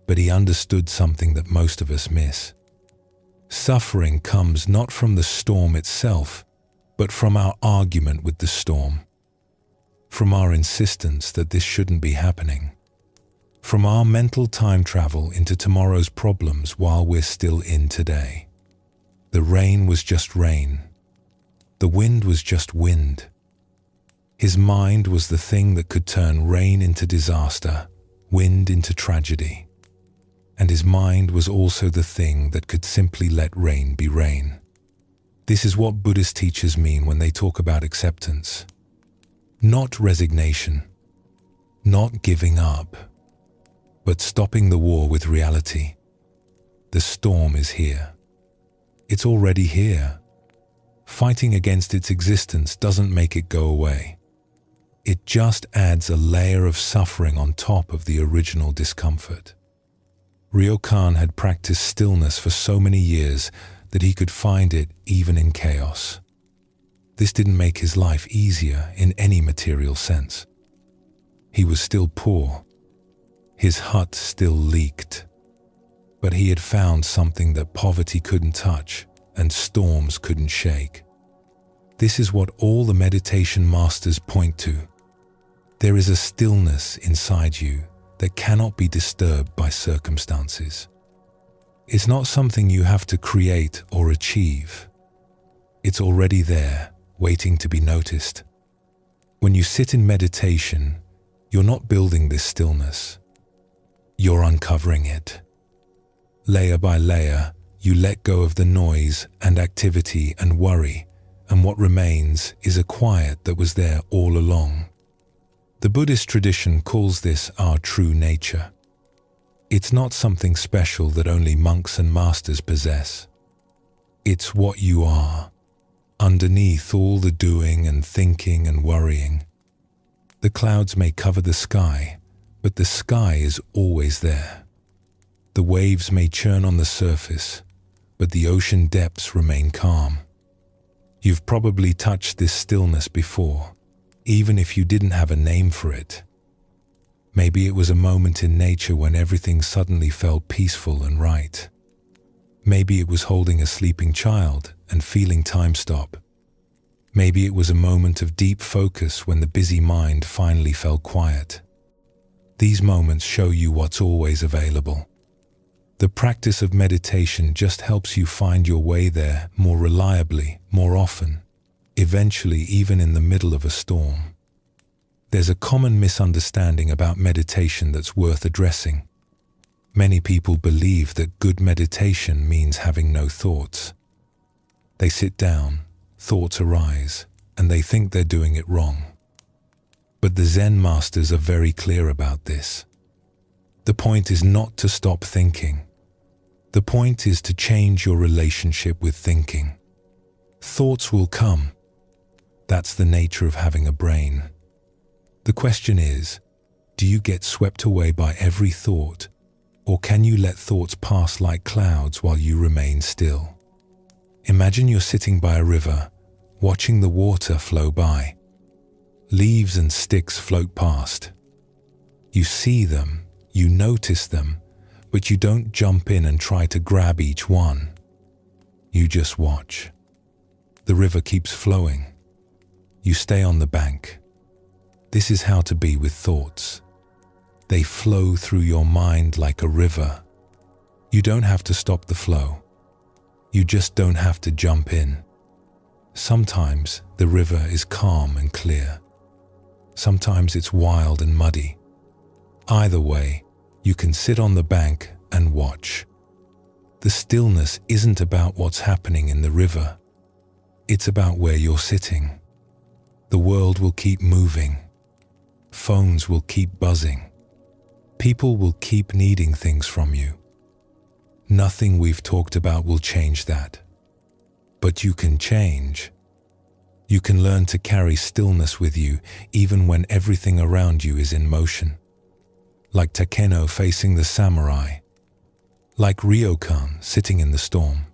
But he understood something that most of us miss. Suffering comes not from the storm itself, but from our argument with the storm. From our insistence that this shouldn't be happening. From our mental time travel into tomorrow's problems while we're still in today. The rain was just rain. The wind was just wind. His mind was the thing that could turn rain into disaster, wind into tragedy. And his mind was also the thing that could simply let rain be rain. This is what Buddhist teachers mean when they talk about acceptance. Not resignation, not giving up, but stopping the war with reality. The storm is here. It's already here. Fighting against its existence doesn't make it go away. It just adds a layer of suffering on top of the original discomfort. Ryokan had practiced stillness for so many years that he could find it even in chaos. This didn't make his life easier in any material sense. He was still poor. His hut still leaked. But he had found something that poverty couldn't touch and storms couldn't shake. This is what all the meditation masters point to. There is a stillness inside you that cannot be disturbed by circumstances. It's not something you have to create or achieve. It's already there, waiting to be noticed. When you sit in meditation, you're not building this stillness. You're uncovering it. Layer by layer, you let go of the noise and activity and worry, and what remains is a quiet that was there all along. The Buddhist tradition calls this our true nature. It's not something special that only monks and masters possess. It's what you are, underneath all the doing and thinking and worrying. The clouds may cover the sky, but the sky is always there. The waves may churn on the surface, but the ocean depths remain calm. You've probably touched this stillness before, even if you didn't have a name for it. Maybe it was a moment in nature when everything suddenly felt peaceful and right. Maybe it was holding a sleeping child and feeling time stop. Maybe it was a moment of deep focus when the busy mind finally fell quiet. These moments show you what's always available. The practice of meditation just helps you find your way there more reliably, more often, eventually even in the middle of a storm. There's a common misunderstanding about meditation that's worth addressing. Many people believe that good meditation means having no thoughts. They sit down, thoughts arise, and they think they're doing it wrong. But the Zen masters are very clear about this. The point is not to stop thinking. The point is to change your relationship with thinking. Thoughts will come. That's the nature of having a brain. The question is, do you get swept away by every thought, or can you let thoughts pass like clouds while you remain still? Imagine you're sitting by a river, watching the water flow by. Leaves and sticks float past. You see them, you notice them, but you don't jump in and try to grab each one. You just watch. The river keeps flowing. You stay on the bank. This is how to be with thoughts. They flow through your mind like a river. You don't have to stop the flow. You just don't have to jump in. Sometimes the river is calm and clear. Sometimes it's wild and muddy. Either way, you can sit on the bank and watch. The stillness isn't about what's happening in the river. It's about where you're sitting. The world will keep moving. Phones will keep buzzing. People will keep needing things from you. Nothing we've talked about will change that. But you can change. You can learn to carry stillness with you even when everything around you is in motion. Like Takeno facing the samurai. Like Ryokan sitting in the storm.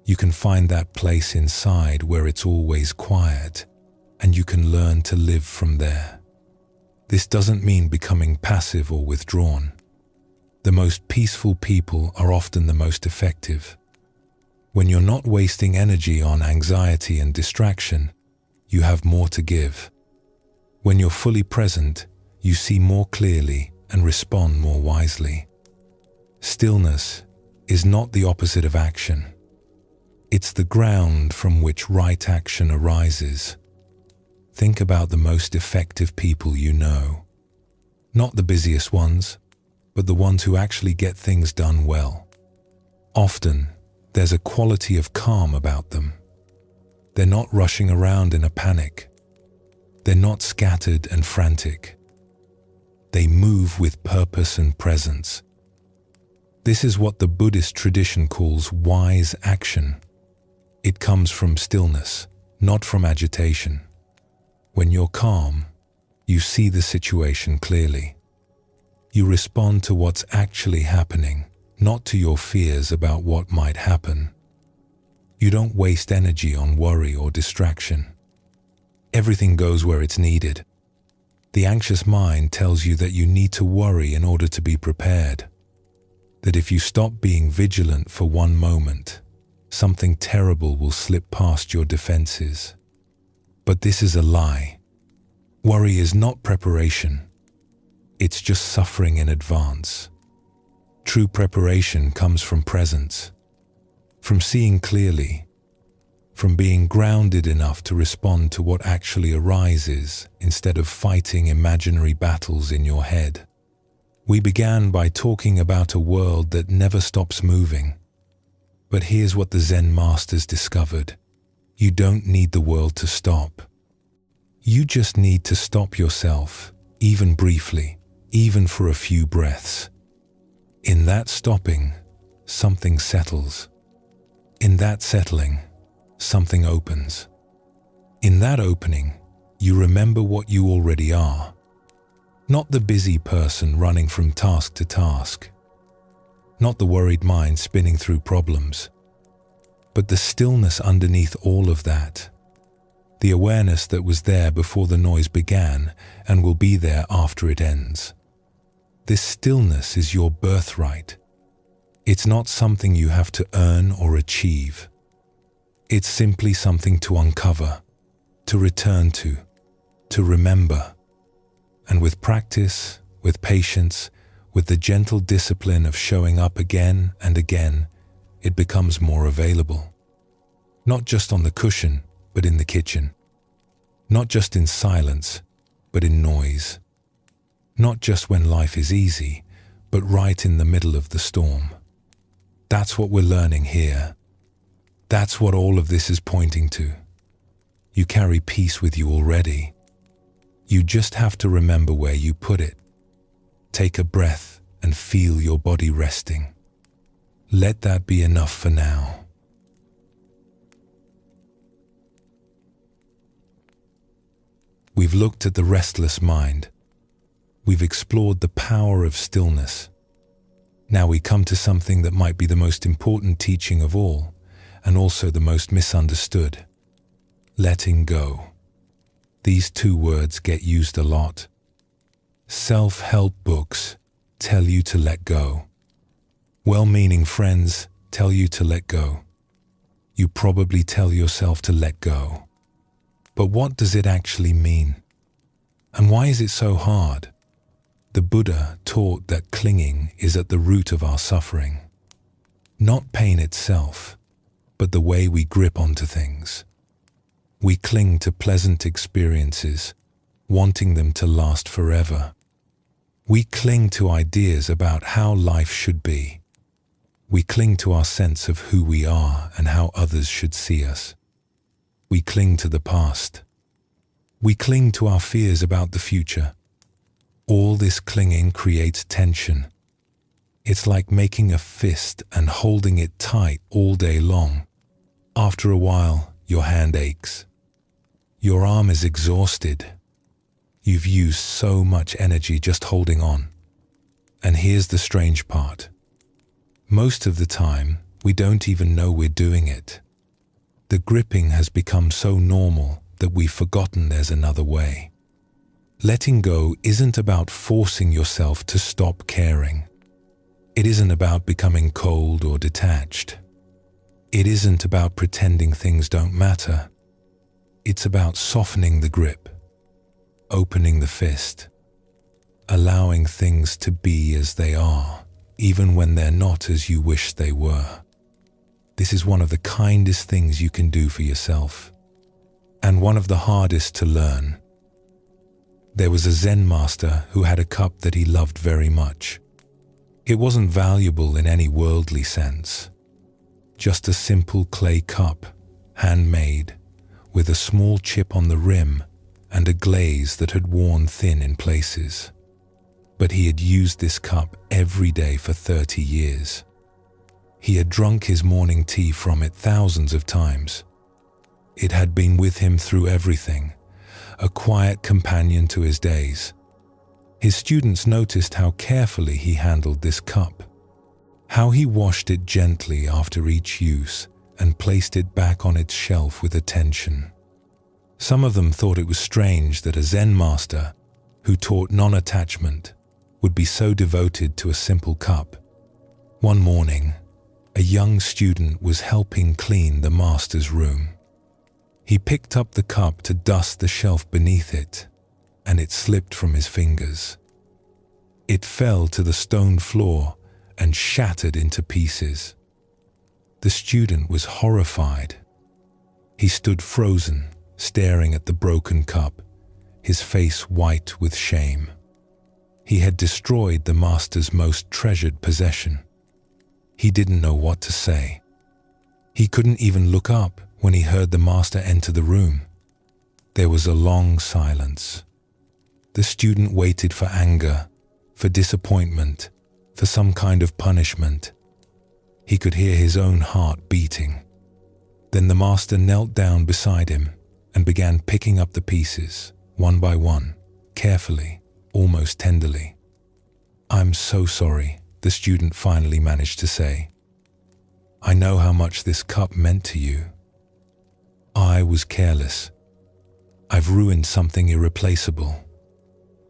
You can find that place inside where it's always quiet, and you can learn to live from there. This doesn't mean becoming passive or withdrawn. The most peaceful people are often the most effective. When you're not wasting energy on anxiety and distraction, you have more to give. When you're fully present, you see more clearly and respond more wisely. Stillness is not the opposite of action. It's the ground from which right action arises. Think about the most effective people you know. Not the busiest ones, but the ones who actually get things done well. Often, there's a quality of calm about them. They're not rushing around in a panic. They're not scattered and frantic. They move with purpose and presence. This is what the Buddhist tradition calls wise action. It comes from stillness, not from agitation. When you're calm, you see the situation clearly. You respond to what's actually happening, not to your fears about what might happen. You don't waste energy on worry or distraction. Everything goes where it's needed. The anxious mind tells you that you need to worry in order to be prepared. That if you stop being vigilant for one moment, something terrible will slip past your defenses. But this is a lie. Worry is not preparation. It's just suffering in advance. True preparation comes from presence, from seeing clearly, from being grounded enough to respond to what actually arises instead of fighting imaginary battles in your head. We began by talking about a world that never stops moving. But here's what the Zen masters discovered. You don't need the world to stop. You just need to stop yourself, even briefly, even for a few breaths. In that stopping, something settles. In that settling, something opens. In that opening, you remember what you already are. Not the busy person running from task to task. Not the worried mind spinning through problems. But the stillness underneath all of that. The awareness that was there before the noise began and will be there after it ends. This stillness is your birthright. It's not something you have to earn or achieve. It's simply something to uncover, to return to remember. And with practice, with patience, With the gentle discipline of showing up again and again, it becomes more available. Not just on the cushion, but in the kitchen. Not just in silence, but in noise. Not just when life is easy, but right in the middle of the storm. That's what we're learning here. That's what all of this is pointing to. You carry peace with you already. You just have to remember where you put it. Take a breath and feel your body resting. Let that be enough for now. We've looked at the restless mind. We've explored the power of stillness. Now we come to something that might be the most important teaching of all, and also the most misunderstood. Letting go. These two words get used a lot. Self-help books tell you to let go. Well-meaning friends tell you to let go. You probably tell yourself to let go. But what does it actually mean? And why is it so hard? The Buddha taught that clinging is at the root of our suffering. Not pain itself, but the way we grip onto things. We cling to pleasant experiences, wanting them to last forever. We cling to ideas about how life should be. We cling to our sense of who we are and how others should see us. We cling to the past. We cling to our fears about the future. All this clinging creates tension. It's like making a fist and holding it tight all day long. After a while, your hand aches. Your arm is exhausted. You've used so much energy just holding on. And here's the strange part. Most of the time, we don't even know we're doing it. The gripping has become so normal that we've forgotten there's another way. Letting go isn't about forcing yourself to stop caring. It isn't about becoming cold or detached. It isn't about pretending things don't matter. It's about softening the grip, opening the fist, allowing things to be as they are, even when they're not as you wish they were. This is one of the kindest things you can do for yourself, and one of the hardest to learn. There was a Zen master who had a cup that he loved very much. It wasn't valuable in any worldly sense. Just a simple clay cup, handmade, with a small chip on the rim and a glaze that had worn thin in places. But he had used this cup every day for 30 years. He had drunk his morning tea from it thousands of times. It had been with him through everything, a quiet companion to his days. His students noticed how carefully he handled this cup, how he washed it gently after each use and placed it back on its shelf with attention. Some of them thought it was strange that a Zen master, who taught non-attachment, would be so devoted to a simple cup. One morning, a young student was helping clean the master's room. He picked up the cup to dust the shelf beneath it, and it slipped from his fingers. It fell to the stone floor and shattered into pieces. The student was horrified. He stood frozen, staring at the broken cup, his face white with shame. He had destroyed the master's most treasured possession. He didn't know what to say. He couldn't even look up when he heard the master enter the room. There was a long silence. The student waited for anger, for disappointment, for some kind of punishment. He could hear his own heart beating. Then the master knelt down beside him and began picking up the pieces, one by one, carefully, almost tenderly. "I'm so sorry," the student finally managed to say. "I know how much this cup meant to you. I was careless. I've ruined something irreplaceable."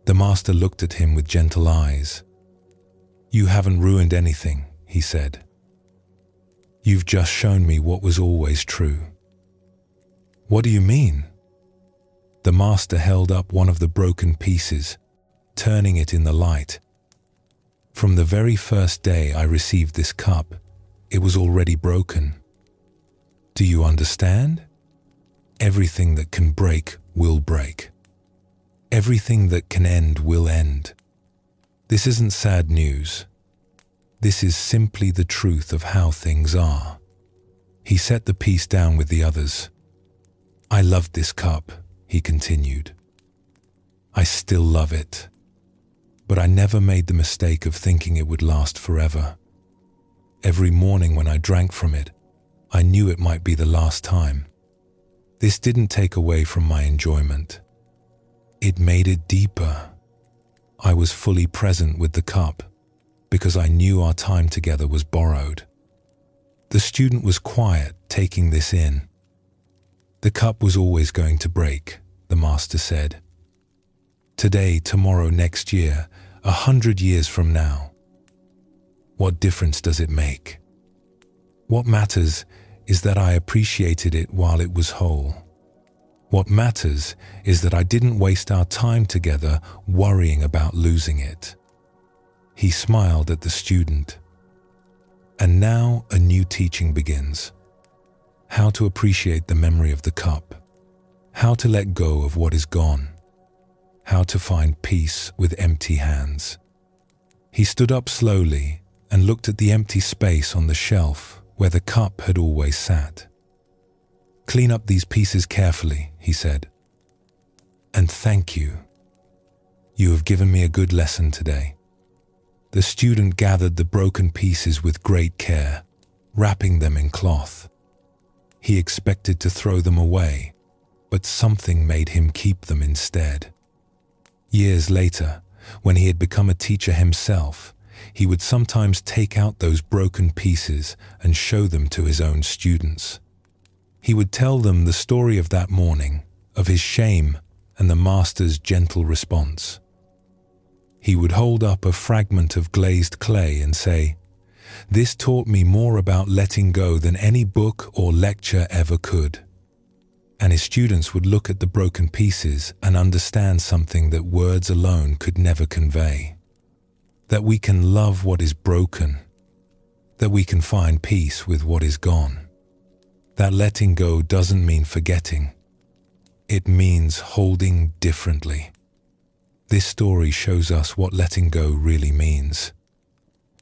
The master looked at him with gentle eyes. "You haven't ruined anything," he said. "You've just shown me what was always true." "What do you mean?" The master held up one of the broken pieces, turning it in the light. From the very first day I received this cup, it was already broken. Do you understand? Everything that can break will break. Everything that can end will end. This isn't sad news. This is simply the truth of how things are. He set the piece down with the others. I loved this cup, he continued. I still love it. But I never made the mistake of thinking it would last forever. Every morning when I drank from it, I knew it might be the last time. This didn't take away from my enjoyment. It made it deeper. I was fully present with the cup because I knew our time together was borrowed. The student was quiet, taking this in. The cup was always going to break, the master said. Today, tomorrow, next year, 100 years from now. What difference does it make? What matters is that I appreciated it while it was whole. What matters is that I didn't waste our time together worrying about losing it. He smiled at the student. And now a new teaching begins. How to appreciate the memory of the cup. How to let go of what is gone. How to find peace with empty hands. He stood up slowly and looked at the empty space on the shelf where the cup had always sat. Clean up these pieces carefully, he said. And thank you. You have given me a good lesson today. The student gathered the broken pieces with great care, wrapping them in cloth. He expected to throw them away, but something made him keep them instead. Years later, when he had become a teacher himself, he would sometimes take out those broken pieces and show them to his own students. He would tell them the story of that morning, of his shame and the master's gentle response. He would hold up a fragment of glazed clay and say, "This taught me more about letting go than any book or lecture ever could." And his students would look at the broken pieces and understand something that words alone could never convey. That we can love what is broken. That we can find peace with what is gone. That letting go doesn't mean forgetting. It means holding differently. This story shows us what letting go really means.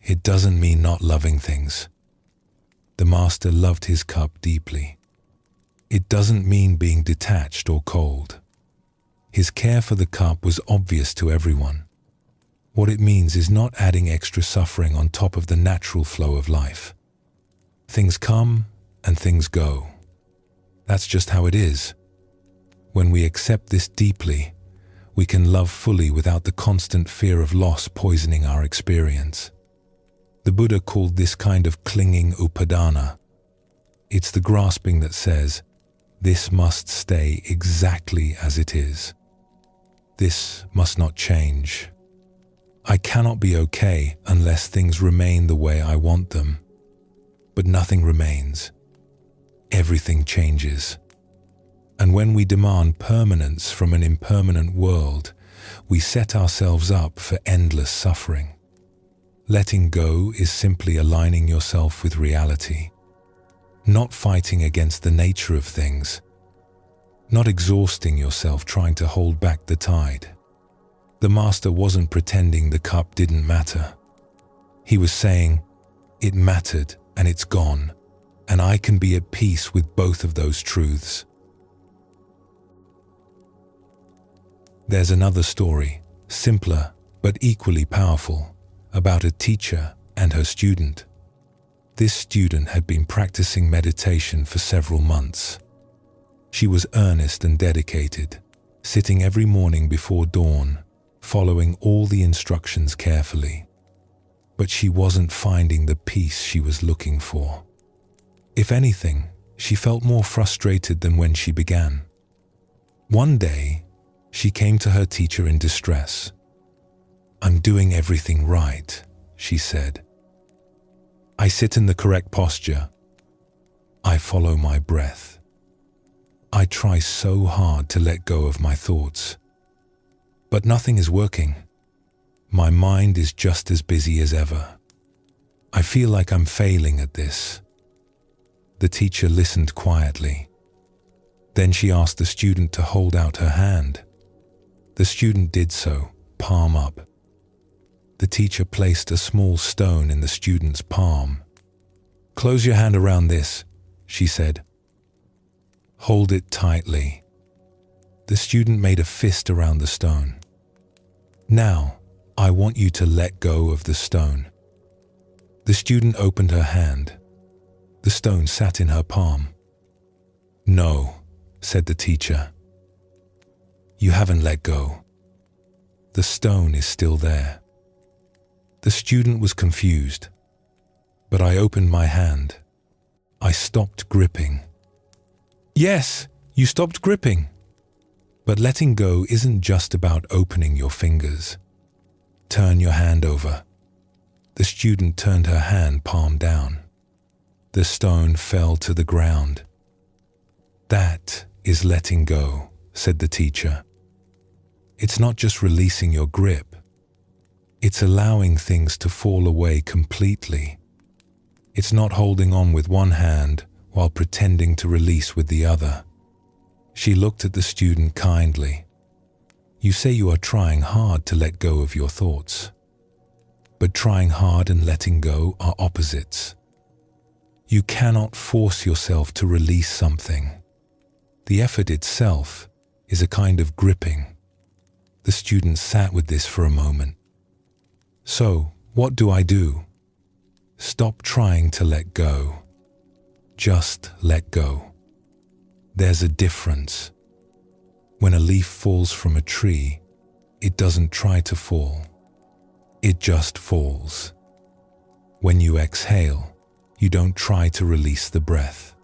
It doesn't mean not loving things. The master loved his cup deeply. It doesn't mean being detached or cold. His care for the cup was obvious to everyone. What it means is not adding extra suffering on top of the natural flow of life. Things come and things go. That's just how it is. When we accept this deeply, we can love fully without the constant fear of loss poisoning our experience. The Buddha called this kind of clinging upadana. It's the grasping that says, this must stay exactly as it is. This must not change. I cannot be okay unless things remain the way I want them. But nothing remains. Everything changes. And when we demand permanence from an impermanent world, we set ourselves up for endless suffering. Letting go is simply aligning yourself with reality. Not fighting against the nature of things. Not exhausting yourself trying to hold back the tide. The master wasn't pretending the cup didn't matter. He was saying, it mattered and it's gone, and I can be at peace with both of those truths. There's another story, simpler but equally powerful, about a teacher and her student. This student had been practicing meditation for several months. She was earnest and dedicated, sitting every morning before dawn, following all the instructions carefully. But she wasn't finding the peace she was looking for. If anything, she felt more frustrated than when she began. One day, she came to her teacher in distress. "I'm doing everything right," she said. "I sit in the correct posture. I follow my breath. I try so hard to let go of my thoughts. But nothing is working. My mind is just as busy as ever. I feel like I'm failing at this." The teacher listened quietly. Then she asked the student to hold out her hand. The student did so, palm up. The teacher placed a small stone in the student's palm. "Close your hand around this," she said. "Hold it tightly." The student made a fist around the stone. "Now, I want you to let go of the stone." The student opened her hand. The stone sat in her palm. "No," said the teacher. "You haven't let go. The stone is still there." The student was confused, but I opened my hand. I stopped gripping. "Yes, you stopped gripping." But letting go isn't just about opening your fingers. Turn your hand over. The student turned her hand palm down. The stone fell to the ground. "That is letting go," said the teacher. "It's not just releasing your grip. It's allowing things to fall away completely. It's not holding on with one hand while pretending to release with the other." She looked at the student kindly. "You say you are trying hard to let go of your thoughts. But trying hard and letting go are opposites. You cannot force yourself to release something. The effort itself is a kind of gripping." The student sat with this for a moment. "So, what do I do?" "Stop trying to let go. Just let go. There's a difference. When a leaf falls from a tree, it doesn't try to fall. It just falls. When you exhale, you don't try to release the breath.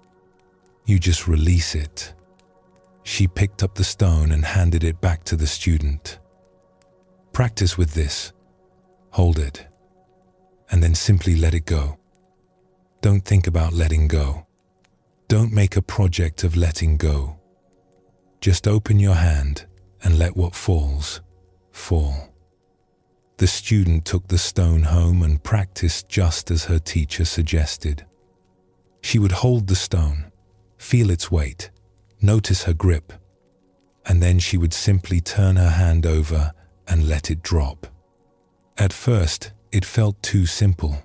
You just release it." She picked up the stone and handed it back to the student. "Practice with this. Hold it. And then simply let it go. Don't think about letting go. Don't make a project of letting go. Just open your hand and let what falls, fall." The student took the stone home and practiced just as her teacher suggested. She would hold the stone, feel its weight, notice her grip, and then she would simply turn her hand over and let it drop. At first, it felt too simple.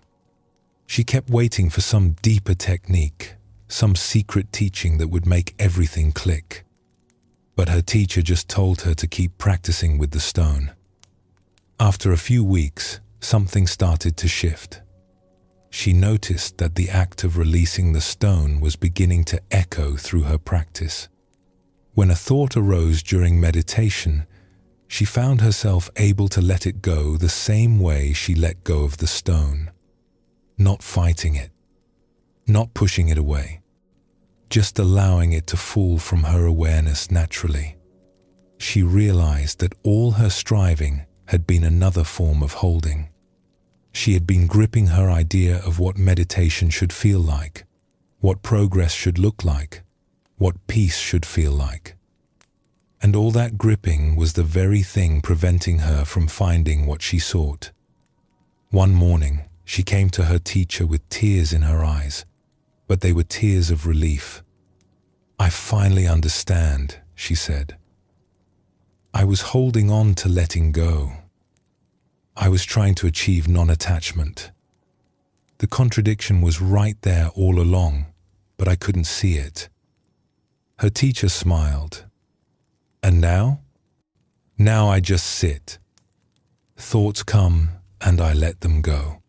She kept waiting for some deeper technique, some secret teaching that would make everything click. But her teacher just told her to keep practicing with the stone. After a few weeks, something started to shift. She noticed that the act of releasing the stone was beginning to echo through her practice. When a thought arose during meditation, she found herself able to let it go the same way she let go of the stone. Not fighting it, not pushing it away, just allowing it to fall from her awareness naturally. She realized that all her striving had been another form of holding. She had been gripping her idea of what meditation should feel like, what progress should look like, what peace should feel like. And all that gripping was the very thing preventing her from finding what she sought. One morning, she came to her teacher with tears in her eyes, but they were tears of relief. "I finally understand," she said. "I was holding on to letting go. I was trying to achieve non-attachment. The contradiction was right there all along, but I couldn't see it." Her teacher smiled. "And now? Now I just sit. Thoughts come and I let them go.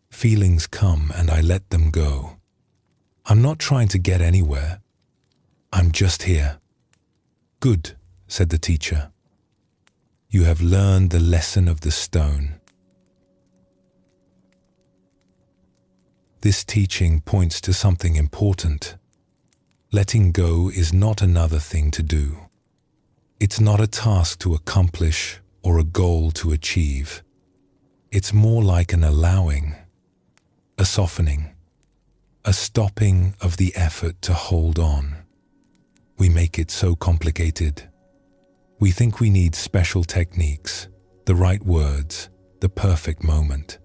Feelings come and I let them go. I'm not trying to get anywhere. I'm just here." "Good," said the teacher. "You have learned the lesson of the stone." This teaching points to something important. Letting go is not another thing to do. It's not a task to accomplish or a goal to achieve. It's more like an allowing, a softening, a stopping of the effort to hold on. We make it so complicated. We think we need special techniques, the right words, the perfect moment.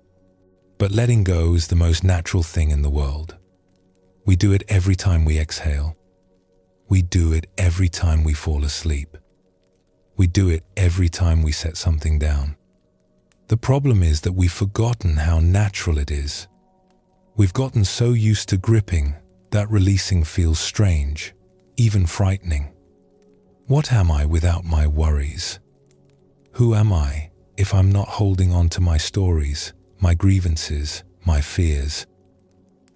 But letting go is the most natural thing in the world. We do it every time we exhale. We do it every time we fall asleep. We do it every time we set something down. The problem is that we've forgotten how natural it is. We've gotten so used to gripping that releasing feels strange, even frightening. What am I without my worries? Who am I if I'm not holding on to my stories, my grievances, my fears?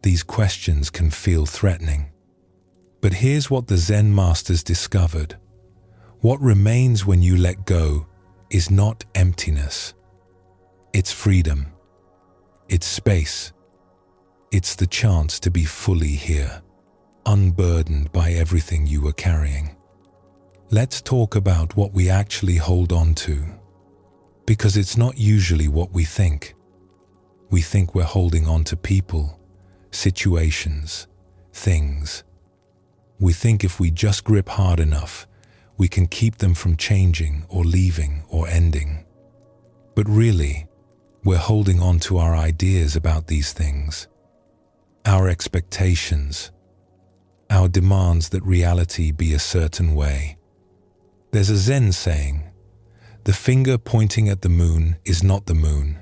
These questions can feel threatening. But here's what the Zen masters discovered. What remains when you let go is not emptiness. It's freedom. It's space. It's the chance to be fully here, unburdened by everything you were carrying. Let's talk about what we actually hold on to, because it's not usually what we think. We think we're holding on to people, situations, things. We think if we just grip hard enough, we can keep them from changing or leaving or ending. But really, we're holding on to our ideas about these things, our expectations, our demands that reality be a certain way. There's a Zen saying, "The finger pointing at the moon is not the moon."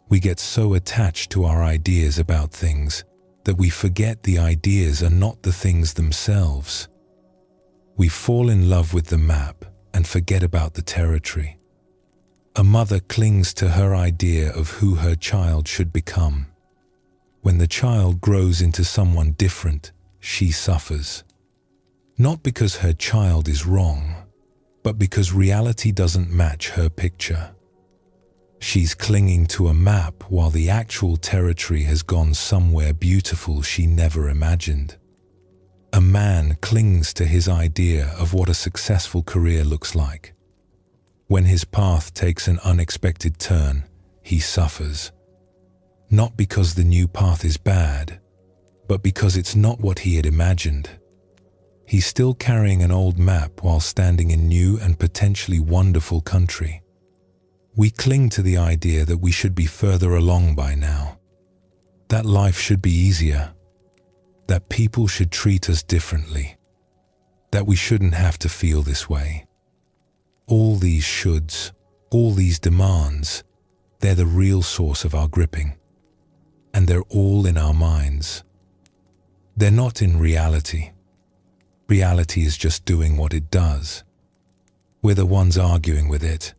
We get so attached to our ideas about things that we forget the ideas are not the things themselves. We fall in love with the map and forget about the territory. A mother clings to her idea of who her child should become. When the child grows into someone different, she suffers. Not because her child is wrong, but because reality doesn't match her picture. She's clinging to a map while the actual territory has gone somewhere beautiful she never imagined. A man clings to his idea of what a successful career looks like. When his path takes an unexpected turn, he suffers. Not because the new path is bad, but because it's not what he had imagined. He's still carrying an old map while standing in new and potentially wonderful country. We cling to the idea that we should be further along by now, that life should be easier, that people should treat us differently, that we shouldn't have to feel this way. All these shoulds, all these demands, they're the real source of our gripping. And they're all in our minds. They're not in reality. Reality is just doing what it does. We're the ones arguing with it.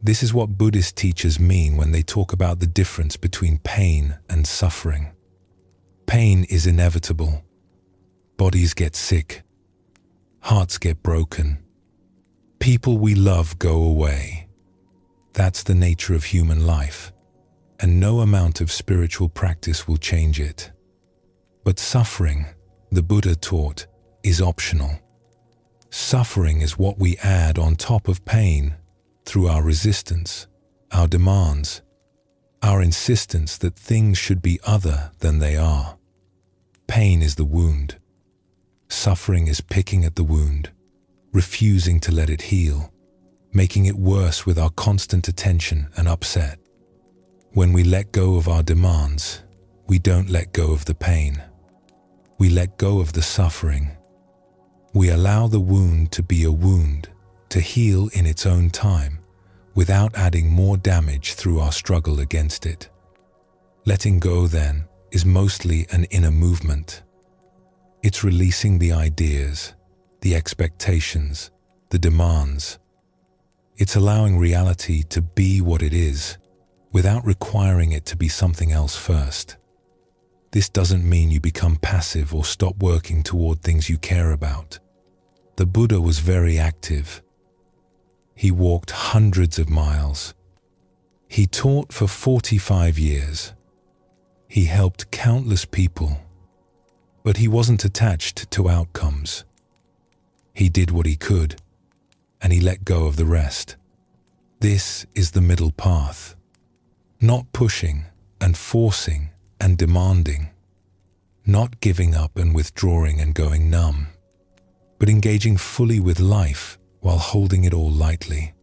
This is what Buddhist teachers mean when they talk about the difference between pain and suffering. Pain is inevitable. Bodies get sick. Hearts get broken. People we love go away. That's the nature of human life, and no amount of spiritual practice will change it. But suffering, the Buddha taught, is optional. Suffering is what we add on top of pain through our resistance, our demands, our insistence that things should be other than they are. Pain is the wound. Suffering is picking at the wound, refusing to let it heal, making it worse with our constant attention and upset. When we let go of our demands, we don't let go of the pain. We let go of the suffering. We allow the wound to be a wound, to heal in its own time, without adding more damage through our struggle against it. Letting go, then, is mostly an inner movement. It's releasing the ideas, the expectations, the demands. It's allowing reality to be what it is, without requiring it to be something else first. This doesn't mean you become passive or stop working toward things you care about. The Buddha was very active. He walked hundreds of miles. He taught for 45 years. He helped countless people. But he wasn't attached to outcomes. He did what he could, and he let go of the rest. This is the middle path. Not pushing and forcing and demanding. Not giving up and withdrawing and going numb, but engaging fully with life while holding it all lightly.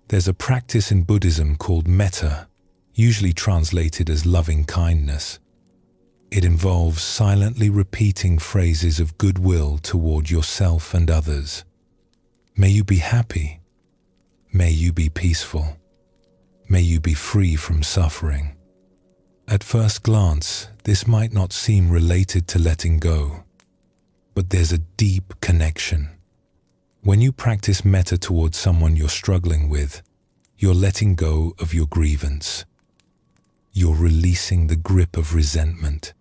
There's a practice in Buddhism called metta, usually translated as loving kindness. It involves silently repeating phrases of goodwill toward yourself and others. May you be happy. May you be peaceful. May you be free from suffering. At first glance, this might not seem related to letting go, but there's a deep connection. When you practice metta towards someone you're struggling with, you're letting go of your grievance. You're releasing the grip of resentment.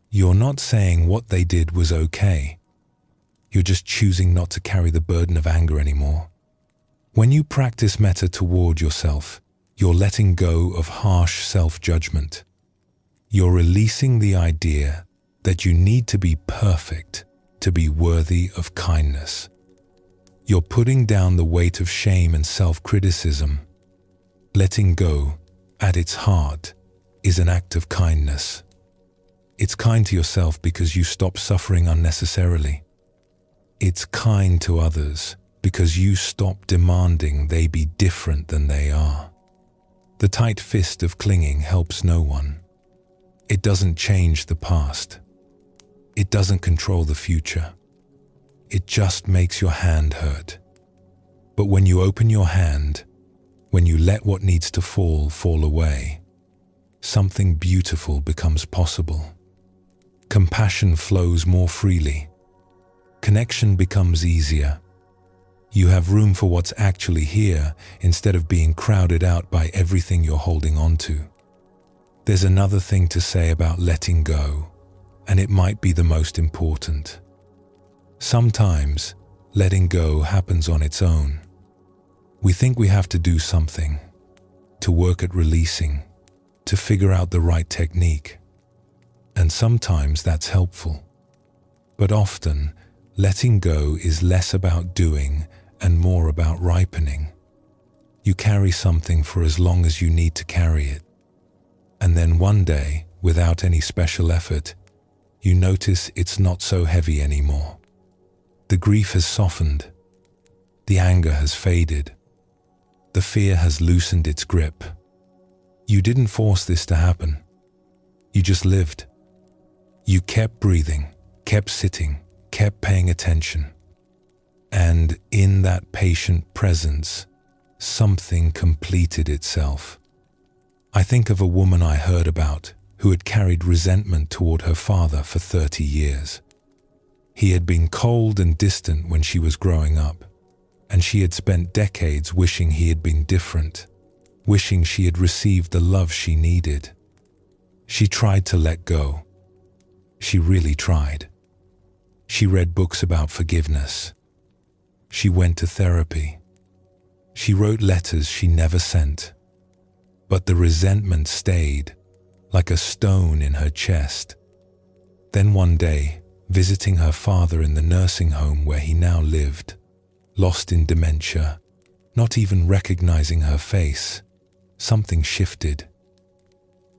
You're not saying what they did was okay. You're just choosing not to carry the burden of anger anymore. When you practice metta toward yourself, you're letting go of harsh self-judgment. You're releasing the idea that you need to be perfect to be worthy of kindness. You're putting down the weight of shame and self-criticism. Letting go, at its heart, is an act of kindness. It's kind to yourself because you stop suffering unnecessarily. It's kind to others because you stop demanding they be different than they are. The tight fist of clinging helps no one. It doesn't change the past. It doesn't control the future. It just makes your hand hurt. But when you open your hand, when you let what needs to fall away, something beautiful becomes possible. Compassion flows more freely. Connection becomes easier. You have room for what's actually here instead of being crowded out by everything you're holding on to. There's another thing to say about letting go, and it might be the most important. Sometimes, letting go happens on its own. We think we have to do something, to work at releasing, to figure out the right technique. And sometimes that's helpful. But often, letting go is less about doing and more about ripening. You carry something for as long as you need to carry it. And then one day, without any special effort, you notice it's not so heavy anymore. The grief has softened. The anger has faded. The fear has loosened its grip. You didn't force this to happen. You just lived. You kept breathing, kept sitting, kept paying attention. And in that patient presence, something completed itself. I think of a woman I heard about who had carried resentment toward her father for 30 years. He had been cold and distant when she was growing up, and she had spent decades wishing he had been different, wishing she had received the love she needed. She tried to let go. She really tried. She read books about forgiveness. She went to therapy. She wrote letters she never sent. But the resentment stayed, like a stone in her chest. Then one day, visiting her father in the nursing home where he now lived, lost in dementia, not even recognizing her face, something shifted.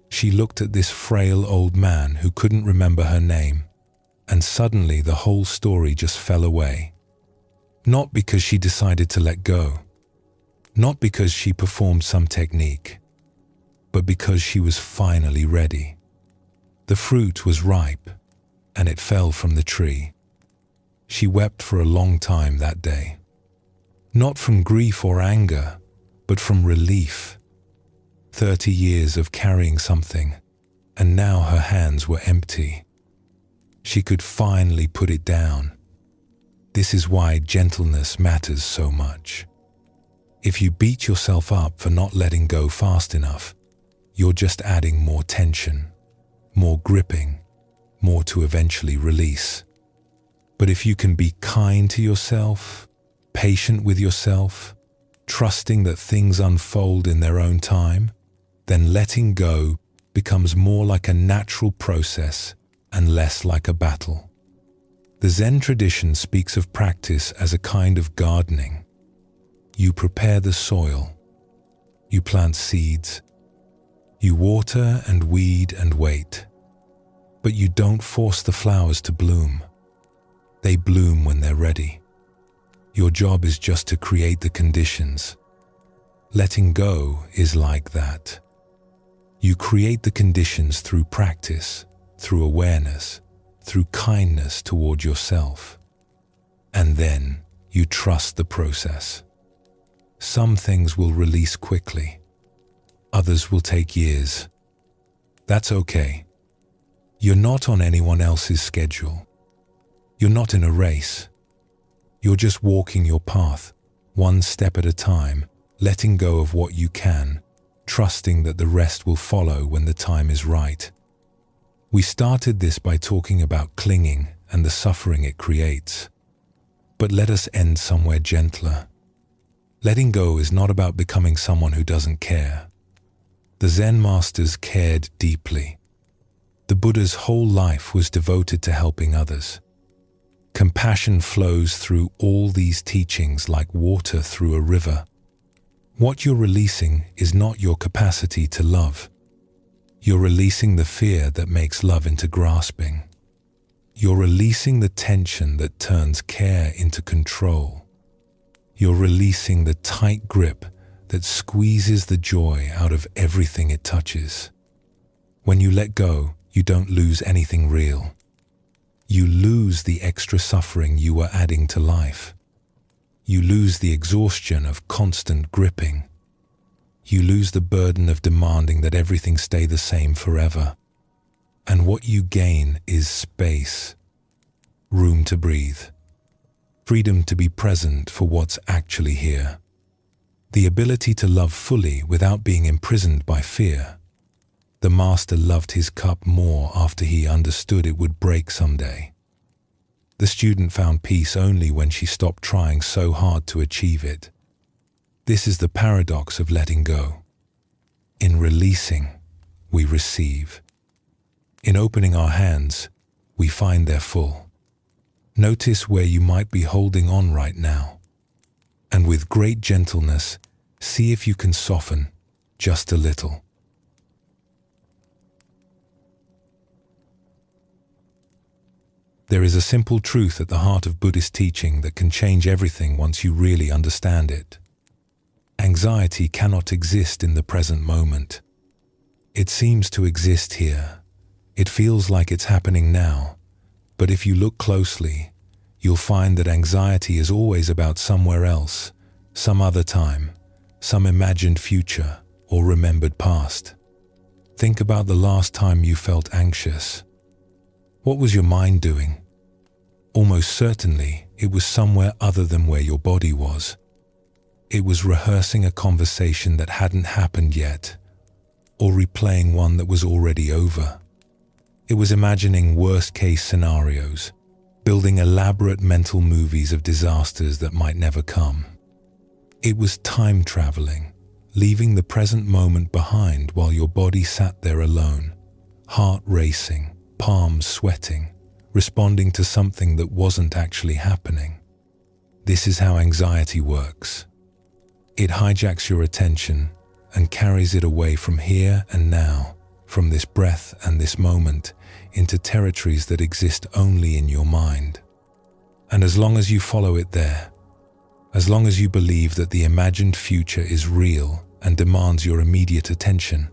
She looked at this frail old man who couldn't remember her name, and suddenly the whole story just fell away. Not because she decided to let go, not because she performed some technique, but because she was finally ready. The fruit was ripe, and it fell from the tree. She wept for a long time that day. Not from grief or anger, but from relief. 30 years of carrying something, and now her hands were empty. She could finally put it down. This is why gentleness matters so much. If you beat yourself up for not letting go fast enough, you're just adding more tension, more gripping, more to eventually release. But if you can be kind to yourself, patient with yourself, trusting that things unfold in their own time, then letting go becomes more like a natural process and less like a battle. The Zen tradition speaks of practice as a kind of gardening. You prepare the soil, you plant seeds, you water and weed and wait, but you don't force the flowers to bloom. They bloom when they're ready. Your job is just to create the conditions. Letting go is like that. You create the conditions through practice, through awareness, through kindness toward yourself. And then you trust the process. Some things will release quickly. Others will take years. That's okay. You're not on anyone else's schedule. You're not in a race. You're just walking your path, one step at a time, letting go of what you can, trusting that the rest will follow when the time is right. We started this by talking about clinging and the suffering it creates. But let us end somewhere gentler. Letting go is not about becoming someone who doesn't care. The Zen masters cared deeply. The Buddha's whole life was devoted to helping others. Compassion flows through all these teachings like water through a river. What you're releasing is not your capacity to love. You're releasing the fear that makes love into grasping. You're releasing the tension that turns care into control. You're releasing the tight grip that squeezes the joy out of everything it touches. When you let go, you don't lose anything real. You lose the extra suffering you were adding to life. You lose the exhaustion of constant gripping. You lose the burden of demanding that everything stay the same forever. And what you gain is space, room to breathe, freedom to be present for what's actually here, the ability to love fully without being imprisoned by fear. The master loved his cup more after he understood it would break someday. The student found peace only when she stopped trying so hard to achieve it. This is the paradox of letting go. In releasing, we receive. In opening our hands, we find they're full. Notice where you might be holding on right now. And with great gentleness, see if you can soften just a little. There is a simple truth at the heart of Buddhist teaching that can change everything once you really understand it. Anxiety cannot exist in the present moment. It seems to exist here. It feels like it's happening now. But if you look closely, you'll find that anxiety is always about somewhere else, some other time, some imagined future or remembered past. Think about the last time you felt anxious. What was your mind doing? Almost certainly, it was somewhere other than where your body was. It was rehearsing a conversation that hadn't happened yet, or replaying one that was already over. It was imagining worst-case scenarios, building elaborate mental movies of disasters that might never come. It was time traveling, leaving the present moment behind while your body sat there alone, heart racing, palms sweating, responding to something that wasn't actually happening. This is how anxiety works. It hijacks your attention and carries it away from here and now, from this breath and this moment, into territories that exist only in your mind. And as long as you follow it there, as long as you believe that the imagined future is real and demands your immediate attention,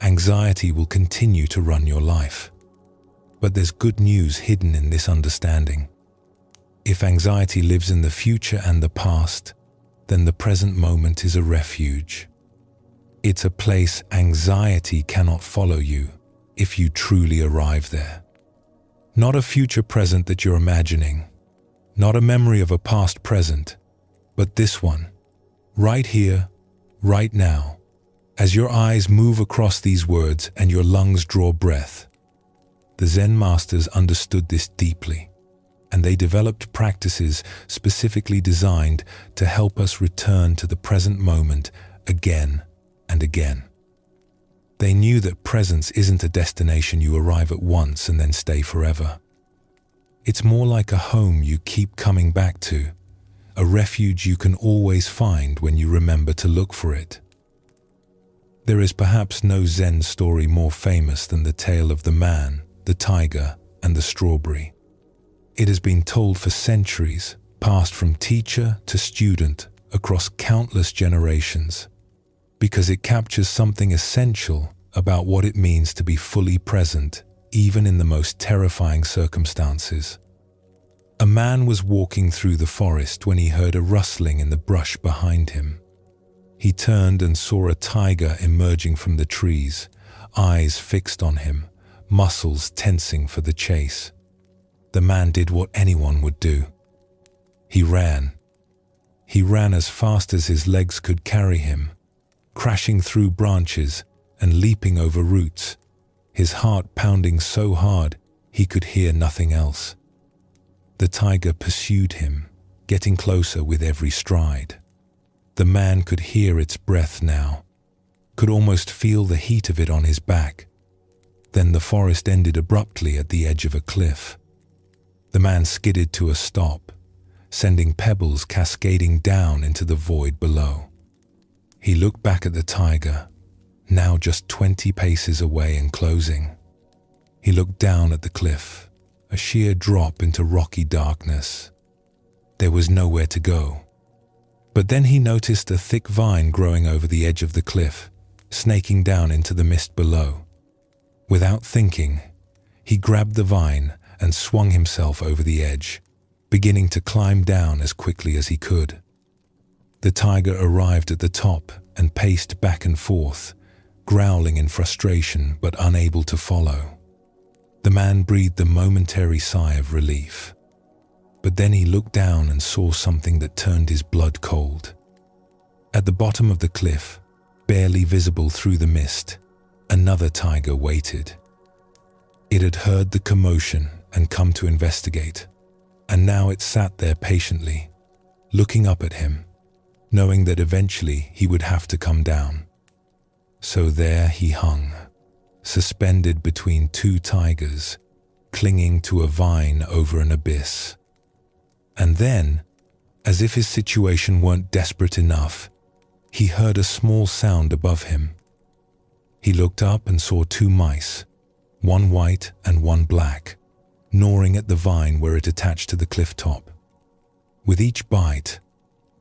anxiety will continue to run your life. But there's good news hidden in this understanding. If anxiety lives in the future and the past, then the present moment is a refuge. It's a place anxiety cannot follow you if you truly arrive there. Not a future present that you're imagining, not a memory of a past present, but this one, right here, right now, as your eyes move across these words and your lungs draw breath. The Zen masters understood this deeply, and they developed practices specifically designed to help us return to the present moment again and again. They knew that presence isn't a destination you arrive at once and then stay forever. It's more like a home you keep coming back to, a refuge you can always find when you remember to look for it. There is perhaps no Zen story more famous than the tale of the man, the tiger, and the strawberry. It has been told for centuries, passed from teacher to student, across countless generations, because it captures something essential about what it means to be fully present, even in the most terrifying circumstances. A man was walking through the forest when he heard a rustling in the brush behind him. He turned and saw a tiger emerging from the trees, eyes fixed on him, muscles tensing for the chase. The man did what anyone would do. He ran. He ran as fast as his legs could carry him, crashing through branches and leaping over roots, his heart pounding so hard he could hear nothing else. The tiger pursued him, getting closer with every stride. The man could hear its breath now, could almost feel the heat of it on his back. Then the forest ended abruptly at the edge of a cliff. The man skidded to a stop, sending pebbles cascading down into the void below. He looked back at the tiger, now just 20 paces away and closing. He looked down at the cliff, a sheer drop into rocky darkness. There was nowhere to go. But then he noticed a thick vine growing over the edge of the cliff, snaking down into the mist below. Without thinking, he grabbed the vine and swung himself over the edge, beginning to climb down as quickly as he could. The tiger arrived at the top and paced back and forth, growling in frustration but unable to follow. The man breathed a momentary sigh of relief. But then he looked down and saw something that turned his blood cold. At the bottom of the cliff, barely visible through the mist, another tiger waited. It had heard the commotion and come to investigate, and now it sat there patiently, looking up at him, knowing that eventually he would have to come down. So there he hung, suspended between two tigers, clinging to a vine over an abyss. And then, as if his situation weren't desperate enough, he heard a small sound above him. He looked up and saw two mice, one white and one black, gnawing at the vine where it attached to the cliff top. With each bite,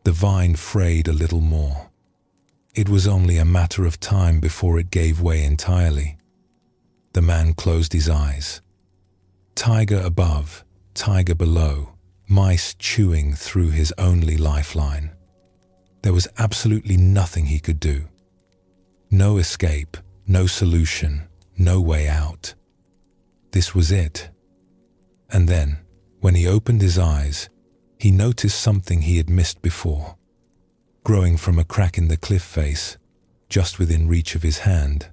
the vine frayed a little more. It was only a matter of time before it gave way entirely. The man closed his eyes. Tiger above, tiger below, mice chewing through his only lifeline. There was absolutely nothing he could do. No escape, no solution, no way out. This was it. And then, when he opened his eyes, he noticed something he had missed before. Growing from a crack in the cliff face, just within reach of his hand,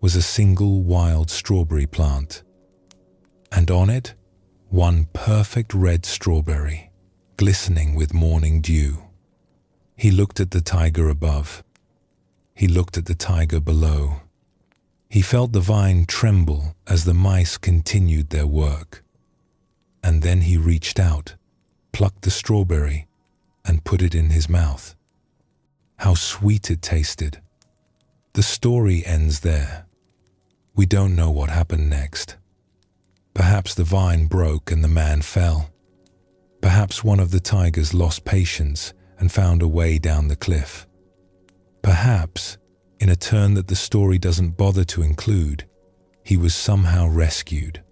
was a single wild strawberry plant. And on it, one perfect red strawberry, glistening with morning dew. He looked at the tiger above. He looked at the tiger below. He felt the vine tremble as the mice continued their work. And then he reached out, plucked the strawberry, and put it in his mouth. How sweet it tasted. The story ends there. We don't know what happened next. Perhaps the vine broke and the man fell. Perhaps one of the tigers lost patience and found a way down the cliff. Perhaps, in a turn that the story doesn't bother to include, he was somehow rescued.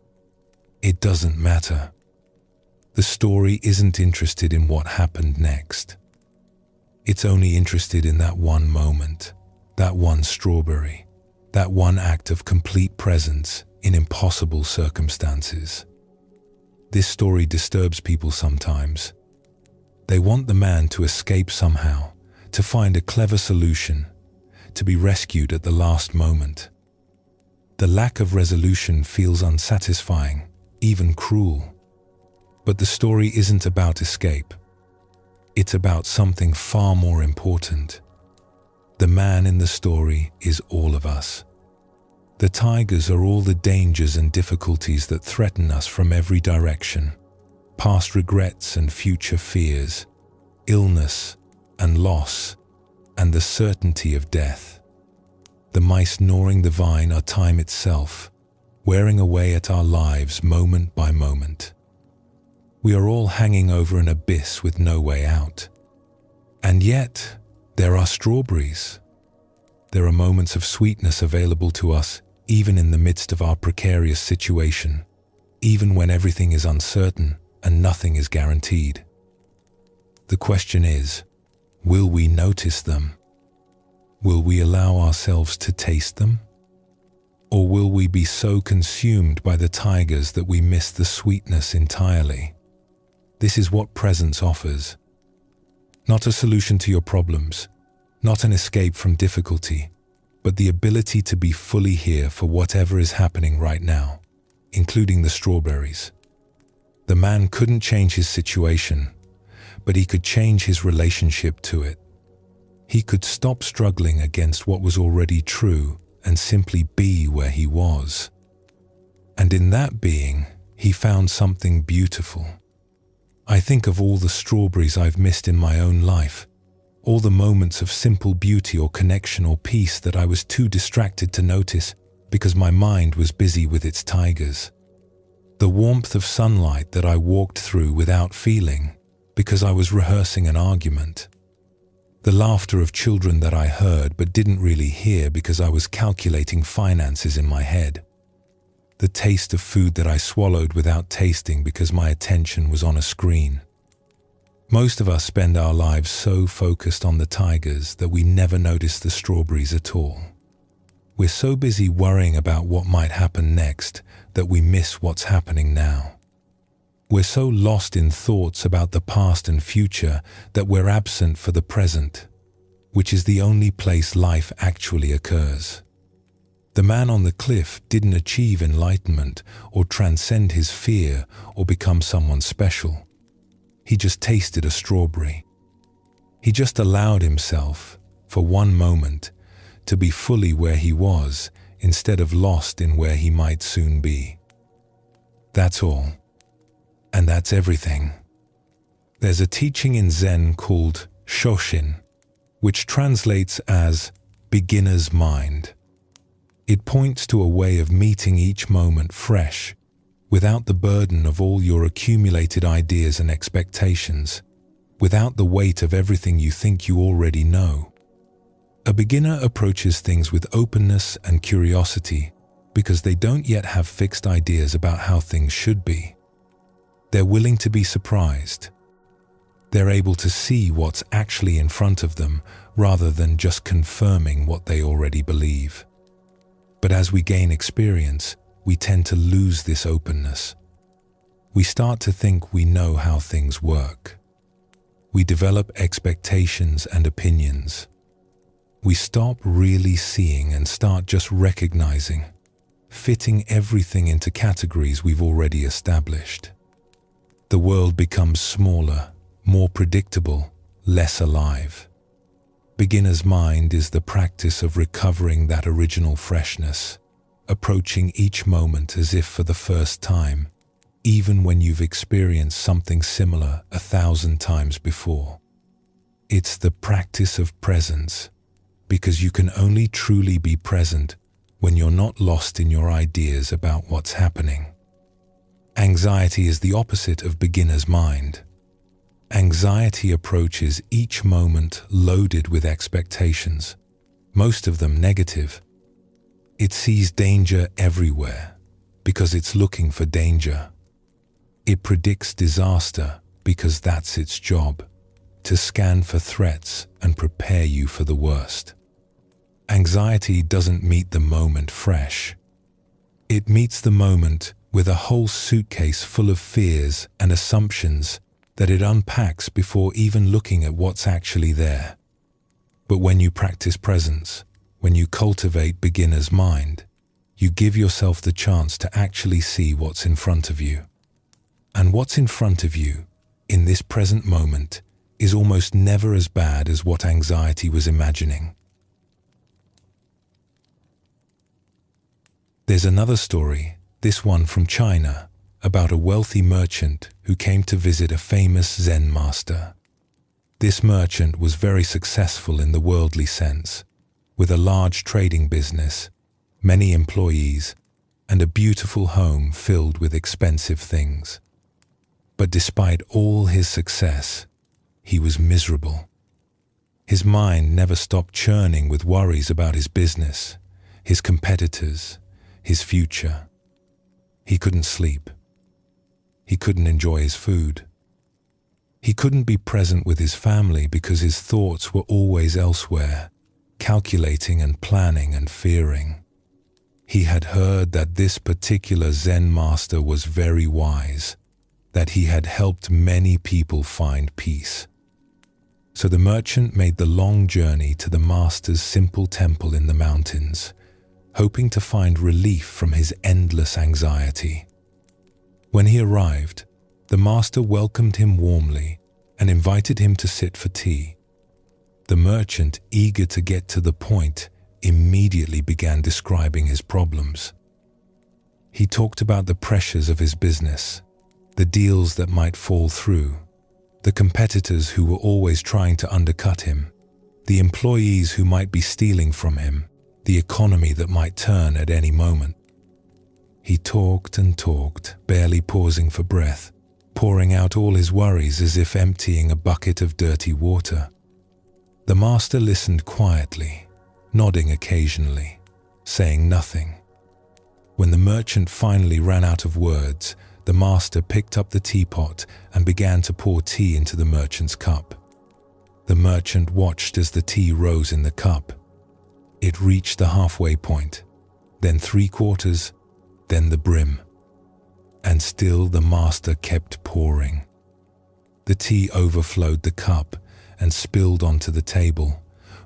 It doesn't matter. The story isn't interested in what happened next. It's only interested in that one moment, that one strawberry, that one act of complete presence in impossible circumstances. This story disturbs people sometimes. They want the man to escape somehow, to find a clever solution, to be rescued at the last moment. The lack of resolution feels unsatisfying, even cruel. But the story isn't about escape. It's about something far more important. The man in the story is all of us. The tigers are all the dangers and difficulties that threaten us from every direction. Past regrets and future fears, illness and loss, and the certainty of death. The mice gnawing the vine are time itself, wearing away at our lives moment by moment. We are all hanging over an abyss with no way out. And yet, there are strawberries. There are moments of sweetness available to us even in the midst of our precarious situation, even when everything is uncertain and nothing is guaranteed. The question is, will we notice them? Will we allow ourselves to taste them? Or will we be so consumed by the tigers that we miss the sweetness entirely? This is what presence offers. Not a solution to your problems, not an escape from difficulty, but the ability to be fully here for whatever is happening right now, including the strawberries. The man couldn't change his situation, but he could change his relationship to it. He could stop struggling against what was already true and simply be where he was. And in that being, he found something beautiful. I think of all the strawberries I've missed in my own life, all the moments of simple beauty or connection or peace that I was too distracted to notice because my mind was busy with its tigers. The warmth of sunlight that I walked through without feeling because I was rehearsing an argument. The laughter of children that I heard but didn't really hear because I was calculating finances in my head. The taste of food that I swallowed without tasting because my attention was on a screen. Most of us spend our lives so focused on the tigers that we never notice the strawberries at all. We're so busy worrying about what might happen next that we miss what's happening now. We're so lost in thoughts about the past and future that we're absent for the present, which is the only place life actually occurs. The man on the cliff didn't achieve enlightenment or transcend his fear or become someone special. He just tasted a strawberry. He just allowed himself, for one moment, to be fully where he was instead of lost in where he might soon be. That's all. And that's everything. There's a teaching in Zen called Shoshin, which translates as beginner's mind. It points to a way of meeting each moment fresh, without the burden of all your accumulated ideas and expectations, without the weight of everything you think you already know. A beginner approaches things with openness and curiosity because they don't yet have fixed ideas about how things should be. They're willing to be surprised. They're able to see what's actually in front of them rather than just confirming what they already believe. But as we gain experience, we tend to lose this openness. We start to think we know how things work. We develop expectations and opinions. We stop really seeing and start just recognizing, fitting everything into categories we've already established. The world becomes smaller, more predictable, less alive. Beginner's mind is the practice of recovering that original freshness, approaching each moment as if for the first time, even when you've experienced something similar 1,000 times before. It's the practice of presence, because you can only truly be present when you're not lost in your ideas about what's happening. Anxiety is the opposite of beginner's mind. Anxiety approaches each moment loaded with expectations, most of them negative. It sees danger everywhere because it's looking for danger. It predicts disaster because that's its job, to scan for threats and prepare you for the worst. Anxiety doesn't meet the moment fresh. It meets the moment with a whole suitcase full of fears and assumptions that it unpacks before even looking at what's actually there. But when you practice presence, when you cultivate beginner's mind, you give yourself the chance to actually see what's in front of you. And what's in front of you, in this present moment, is almost never as bad as what anxiety was imagining. There's another story, this one from China, about a wealthy merchant who came to visit a famous Zen master. This merchant was very successful in the worldly sense, with a large trading business, many employees, and a beautiful home filled with expensive things. But despite all his success, he was miserable. His mind never stopped churning with worries about his business, his competitors, his future. He couldn't sleep. He couldn't enjoy his food. He couldn't be present with his family because his thoughts were always elsewhere, calculating and planning and fearing. He had heard that this particular Zen master was very wise, that he had helped many people find peace. So the merchant made the long journey to the master's simple temple in the mountains, hoping to find relief from his endless anxiety. When he arrived, the master welcomed him warmly and invited him to sit for tea. The merchant, eager to get to the point, immediately began describing his problems. He talked about the pressures of his business, the deals that might fall through, the competitors who were always trying to undercut him, the employees who might be stealing from him, the economy that might turn at any moment. He talked and talked, barely pausing for breath, pouring out all his worries as if emptying a bucket of dirty water. The master listened quietly, nodding occasionally, saying nothing. When the merchant finally ran out of words, the master picked up the teapot and began to pour tea into the merchant's cup. The merchant watched as the tea rose in the cup. It reached the halfway point, then 3/4, then the brim. And still the master kept pouring. The tea overflowed the cup and spilled onto the table,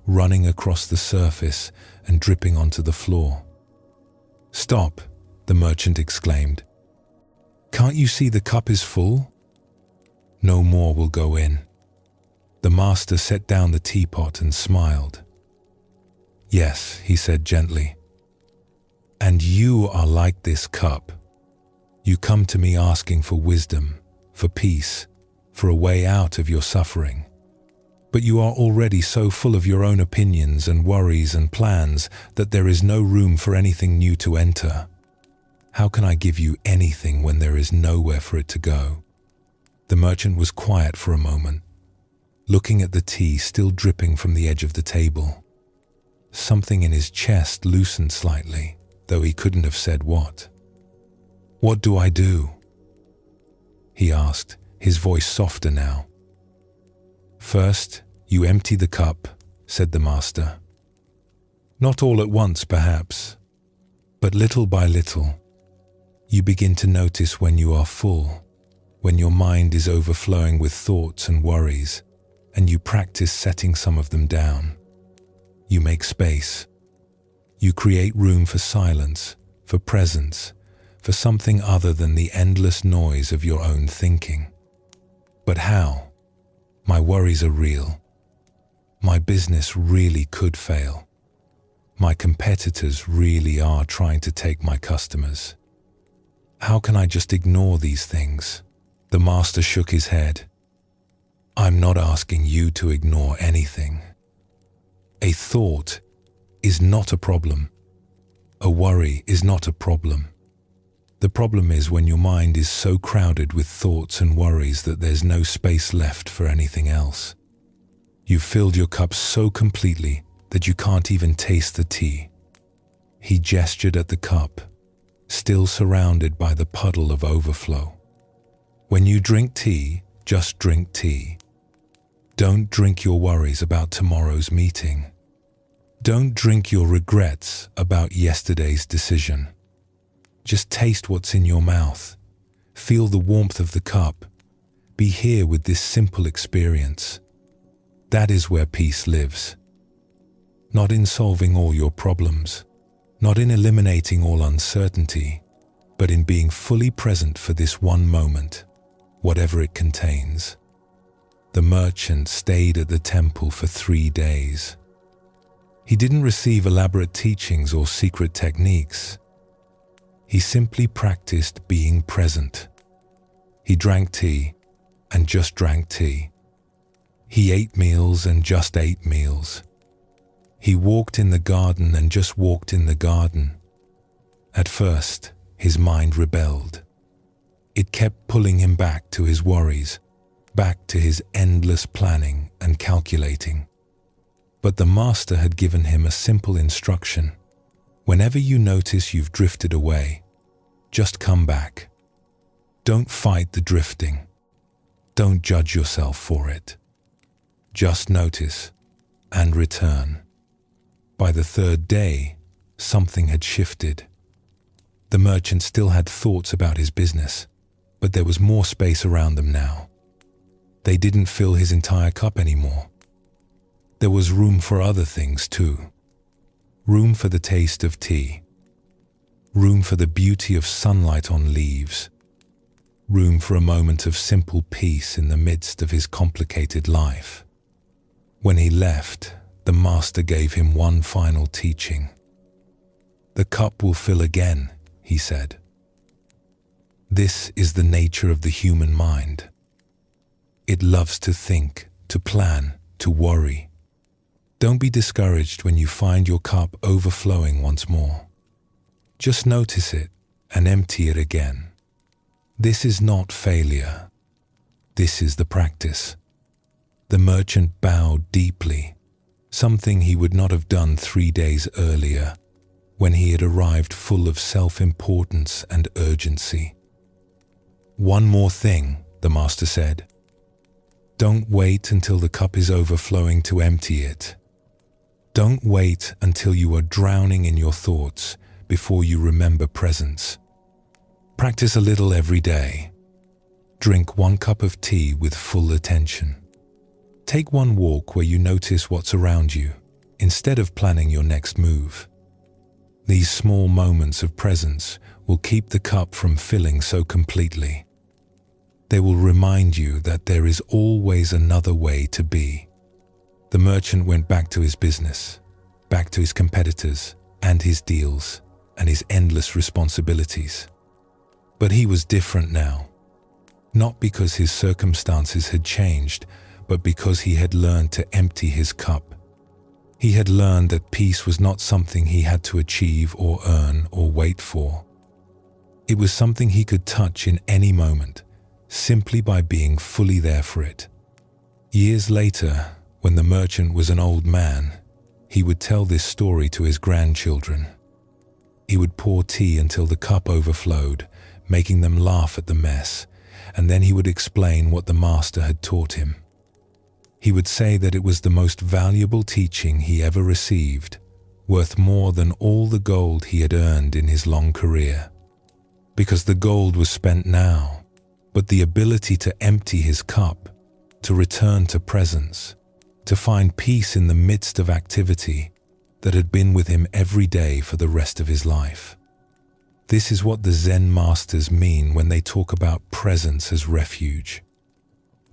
running across the surface and dripping onto the floor. "Stop," the merchant exclaimed. "Can't you see the cup is full? No more will go in." The master set down the teapot and smiled. "Yes," he said gently. "And you are like this cup. You come to me asking for wisdom, for peace, for a way out of your suffering. But you are already so full of your own opinions and worries and plans that there is no room for anything new to enter. How can I give you anything when there is nowhere for it to go?" The merchant was quiet for a moment, looking at the tea still dripping from the edge of the table. Something in his chest loosened slightly, though he couldn't have said what. "What do I do?" he asked, his voice softer now. "First, you empty the cup," said the master. "Not all at once, perhaps, but little by little. You begin to notice when you are full, when your mind is overflowing with thoughts and worries, and you practice setting some of them down. You make space. You create room for silence, for presence, for something other than the endless noise of your own thinking. But how? My worries are real. My business really could fail. My competitors really are trying to take my customers. How can I just ignore these things?" The master shook his head. "I'm not asking you to ignore anything. A thought is not a problem. A worry is not a problem. The problem is when your mind is so crowded with thoughts and worries that there's no space left for anything else. You've filled your cup so completely that you can't even taste the tea." He gestured at the cup, still surrounded by the puddle of overflow. "When you drink tea, just drink tea. Don't drink your worries about tomorrow's meeting. Don't drink your regrets about yesterday's decision. Just taste what's in your mouth. Feel the warmth of the cup. Be here with this simple experience. That is where peace lives. Not in solving all your problems, not in eliminating all uncertainty, but in being fully present for this one moment, whatever it contains." The merchant stayed at the temple for 3 days. He didn't receive elaborate teachings or secret techniques. He simply practiced being present. He drank tea and just drank tea. He ate meals and just ate meals. He walked in the garden and just walked in the garden. At first, his mind rebelled. It kept pulling him back to his worries, back to his endless planning and calculating. But the master had given him a simple instruction. Whenever you notice you've drifted away, just come back. Don't fight the drifting. Don't judge yourself for it. Just notice and return. By the third day, something had shifted. The merchant still had thoughts about his business, but there was more space around them now. They didn't fill his entire cup anymore. There was room for other things too. Room for the taste of tea. Room for the beauty of sunlight on leaves. Room for a moment of simple peace in the midst of his complicated life. When he left, the master gave him one final teaching. "The cup will fill again," he said. This is the nature of the human mind. It loves to think, to plan, to worry. Don't be discouraged when you find your cup overflowing once more. Just notice it and empty it again. This is not failure. This is the practice. The merchant bowed deeply, something he would not have done 3 days earlier, when he had arrived full of self-importance and urgency. "One more thing," the master said. "Don't wait until the cup is overflowing to empty it. Don't wait until you are drowning in your thoughts before you remember presence. Practice a little every day. Drink 1 cup of tea with full attention. Take 1 walk where you notice what's around you, instead of planning your next move. These small moments of presence will keep the cup from filling so completely. They will remind you that there is always another way to be." The merchant went back to his business, back to his competitors and his deals and his endless responsibilities. But he was different now, not because his circumstances had changed, but because he had learned to empty his cup. He had learned that peace was not something he had to achieve or earn or wait for. It was something he could touch in any moment, simply by being fully there for it. Years later, when the merchant was an old man, he would tell this story to his grandchildren. He would pour tea until the cup overflowed, making them laugh at the mess, and then he would explain what the master had taught him. He would say that it was the most valuable teaching he ever received, worth more than all the gold he had earned in his long career. Because the gold was spent now, but the ability to empty his cup, to return to presence, to find peace in the midst of activity that had been with him every day for the rest of his life. This is what the Zen masters mean when they talk about presence as refuge.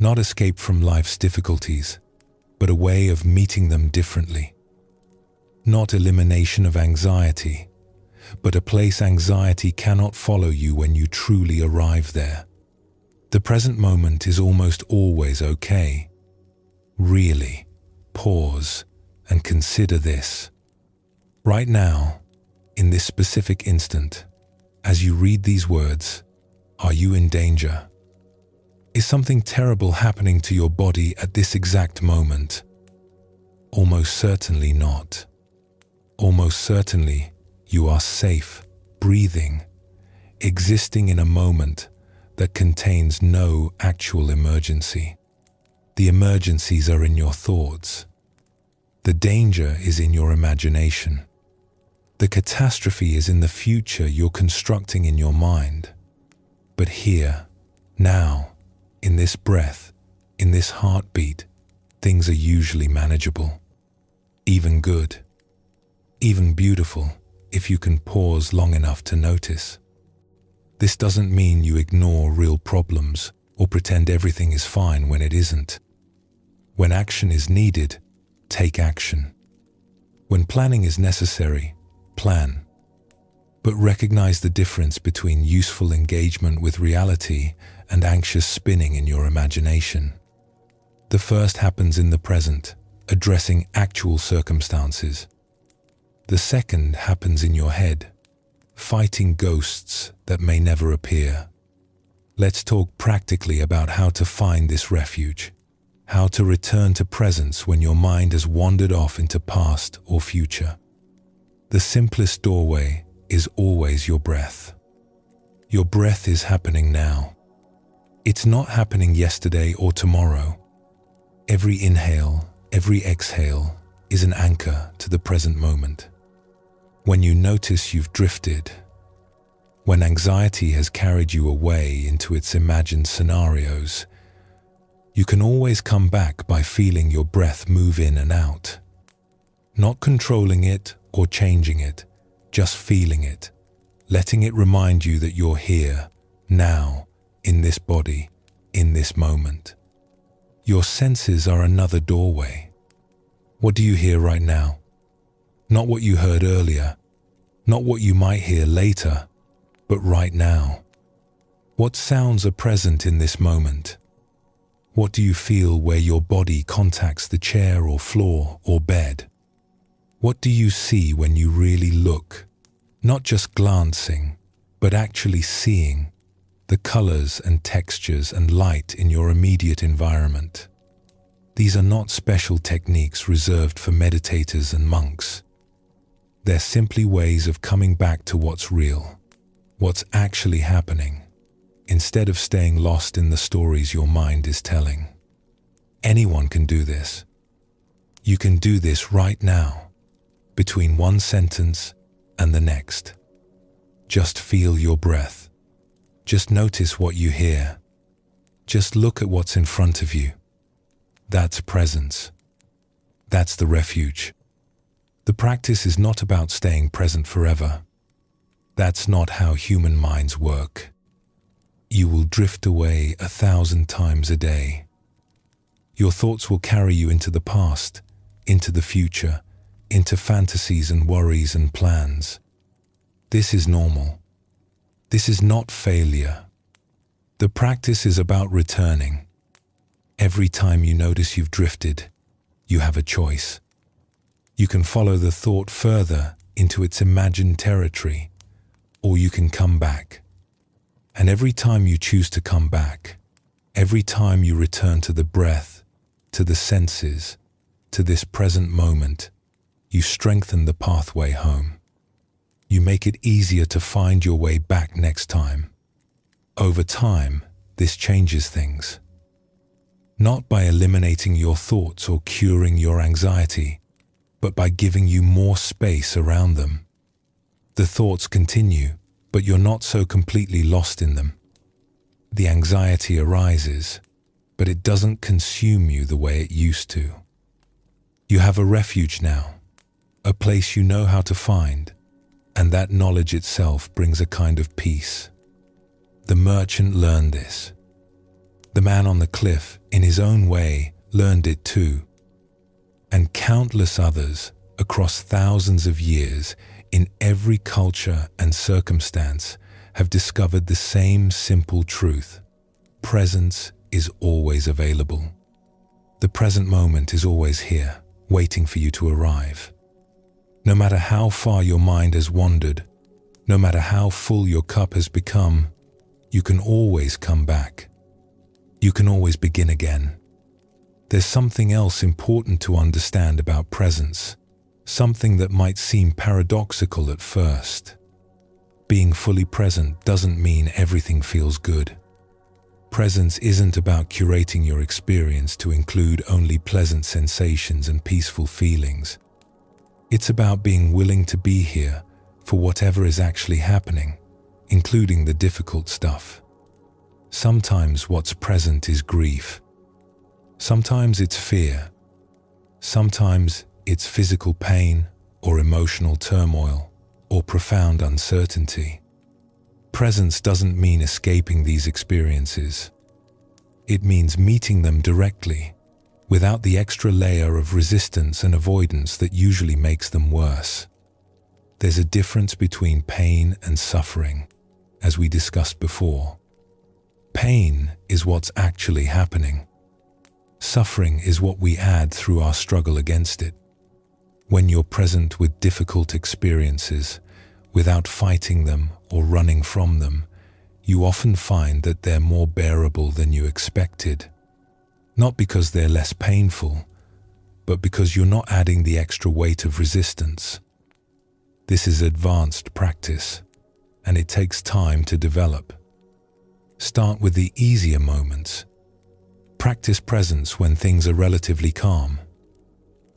Not escape from life's difficulties, but a way of meeting them differently. Not elimination of anxiety, but a place anxiety cannot follow you when you truly arrive there. The present moment is almost always okay. Really, pause and consider this. Right now, in this specific instant, as you read these words, are you in danger? Is something terrible happening to your body at this exact moment? Almost certainly not. Almost certainly, you are safe, breathing, existing in a moment that contains no actual emergency. The emergencies are in your thoughts. The danger is in your imagination. The catastrophe is in the future you're constructing in your mind. But here, now, in this breath, in this heartbeat, things are usually manageable. Even good. Even beautiful, if you can pause long enough to notice. This doesn't mean you ignore real problems or pretend everything is fine when it isn't. When action is needed, take action. When planning is necessary, plan. But recognize the difference between useful engagement with reality and anxious spinning in your imagination. The first happens in the present, addressing actual circumstances. The second happens in your head, fighting ghosts that may never appear. Let's talk practically about how to find this refuge, how to return to presence when your mind has wandered off into past or future. The simplest doorway is always your breath. Your breath is happening now. It's not happening yesterday or tomorrow. Every inhale, every exhale is an anchor to the present moment. When you notice you've drifted, when anxiety has carried you away into its imagined scenarios, you can always come back by feeling your breath move in and out. Not controlling it or changing it, just feeling it, letting it remind you that you're here, now, in this body, in this moment. Your senses are another doorway. What do you hear right now? Not what you heard earlier, not what you might hear later, but right now. What sounds are present in this moment? What do you feel where your body contacts the chair or floor or bed? What do you see when you really look? Not just glancing, but actually seeing the colors and textures and light in your immediate environment. These are not special techniques reserved for meditators and monks. They're simply ways of coming back to what's real, what's actually happening, instead of staying lost in the stories your mind is telling. Anyone can do this. You can do this right now, between one sentence and the next. Just feel your breath. Just notice what you hear. Just look at what's in front of you. That's presence. That's the refuge. The practice is not about staying present forever. That's not how human minds work. You will drift away 1,000 times a day. Your thoughts will carry you into the past, into the future, into fantasies and worries and plans. This is normal. This is not failure. The practice is about returning. Every time you notice you've drifted, you have a choice. You can follow the thought further into its imagined territory, or you can come back. And every time you choose to come back, every time you return to the breath, to the senses, to this present moment, you strengthen the pathway home. You make it easier to find your way back next time. Over time, this changes things. Not by eliminating your thoughts or curing your anxiety, but by giving you more space around them. The thoughts continue, but you're not so completely lost in them. The anxiety arises, but it doesn't consume you the way it used to. You have a refuge now, a place you know how to find, and that knowledge itself brings a kind of peace. The merchant learned this. The man on the cliff, in his own way, learned it too. And countless others, across thousands of years, in every culture and circumstance, have discovered the same simple truth. Presence is always available. The present moment is always here, waiting for you to arrive. No matter how far your mind has wandered, no matter how full your cup has become, you can always come back. You can always begin again. There's something else important to understand about presence, something that might seem paradoxical at first. Being fully present doesn't mean everything feels good. Presence isn't about curating your experience to include only pleasant sensations and peaceful feelings. It's about being willing to be here for whatever is actually happening, including the difficult stuff. Sometimes what's present is grief. Sometimes it's fear. Sometimes it's physical pain or emotional turmoil or profound uncertainty. Presence doesn't mean escaping these experiences. It means meeting them directly, without the extra layer of resistance and avoidance that usually makes them worse. There's a difference between pain and suffering, as we discussed before. Pain is what's actually happening. Suffering is what we add through our struggle against it. When you're present with difficult experiences, without fighting them or running from them, you often find that they're more bearable than you expected. Not because they're less painful, but because you're not adding the extra weight of resistance. This is advanced practice, and it takes time to develop. Start with the easier moments. Practice presence when things are relatively calm.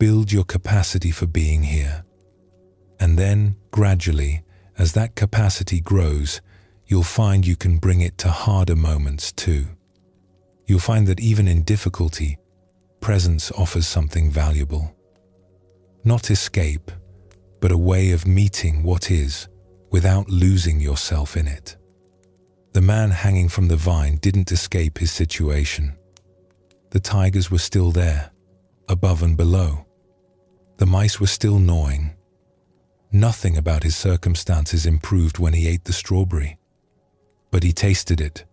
Build your capacity for being here. And then, gradually, as that capacity grows, you'll find you can bring it to harder moments too. You'll find that even in difficulty, presence offers something valuable. Not escape, but a way of meeting what is without losing yourself in it. The man hanging from the vine didn't escape his situation. The tigers were still there, above and below. The mice were still gnawing. Nothing about his circumstances improved when he ate the strawberry. But he tasted it.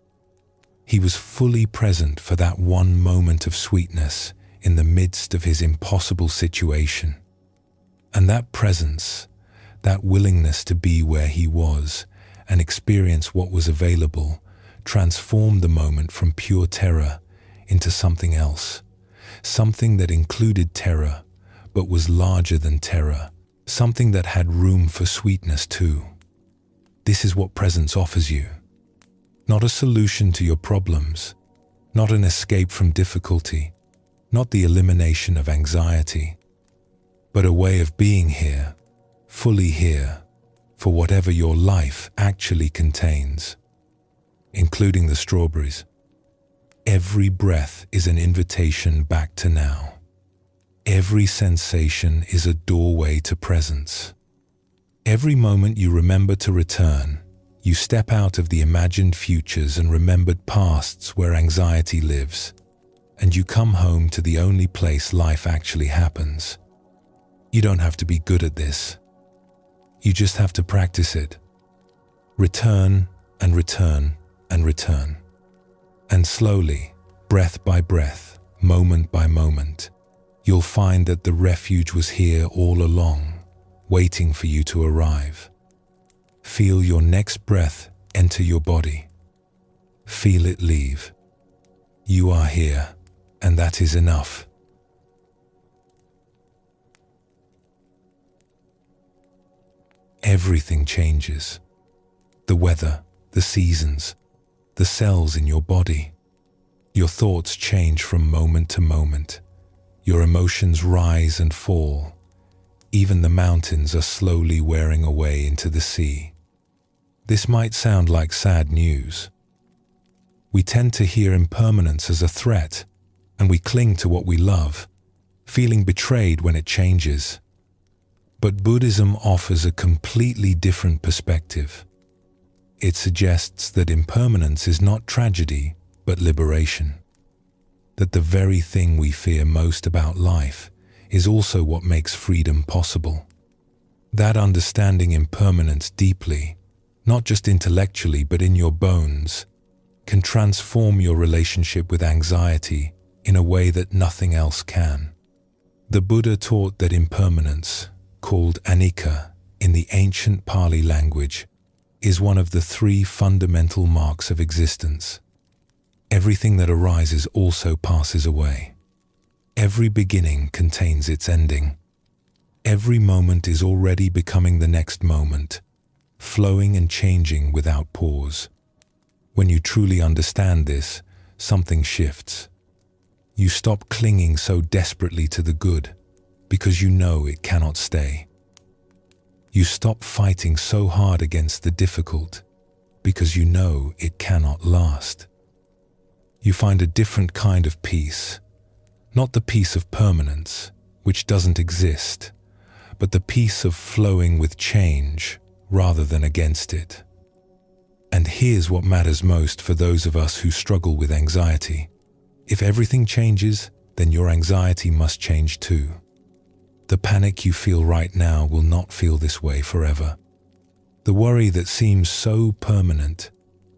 He was fully present for that one moment of sweetness in the midst of his impossible situation. And that presence, that willingness to be where he was and experience what was available, transformed the moment from pure terror into something else, something that included terror but was larger than terror, something that had room for sweetness too. This is what presence offers you. Not a solution to your problems, not an escape from difficulty, not the elimination of anxiety, but a way of being here, fully here, for whatever your life actually contains, including the strawberries. Every breath is an invitation back to now. Every sensation is a doorway to presence. Every moment you remember to return, you step out of the imagined futures and remembered pasts where anxiety lives, and you come home to the only place life actually happens. You don't have to be good at this. You just have to practice it. Return and return and return. And slowly, breath by breath, moment by moment, you'll find that the refuge was here all along, waiting for you to arrive. Feel your next breath enter your body. Feel it leave. You are here, and that is enough. Everything changes. The weather, the seasons, the cells in your body. Your thoughts change from moment to moment. Your emotions rise and fall. Even the mountains are slowly wearing away into the sea. This might sound like sad news. We tend to hear impermanence as a threat, and we cling to what we love, feeling betrayed when it changes. But Buddhism offers a completely different perspective. It suggests that impermanence is not tragedy, but liberation. That the very thing we fear most about life is also what makes freedom possible. That understanding impermanence deeply, not just intellectually but in your bones, can transform your relationship with anxiety in a way that nothing else can. The Buddha taught that impermanence, called anicca in the ancient Pali language, is one of the three fundamental marks of existence. Everything that arises also passes away. Every beginning contains its ending. Every moment is already becoming the next moment, flowing and changing without pause. When you truly understand this, something shifts. You stop clinging so desperately to the good because you know it cannot stay. You stop fighting so hard against the difficult because you know it cannot last. You find a different kind of peace, not the peace of permanence, which doesn't exist, but the peace of flowing with change rather than against it. And here's what matters most for those of us who struggle with anxiety. If everything changes, then your anxiety must change too. The panic you feel right now will not feel this way forever. The worry that seems so permanent,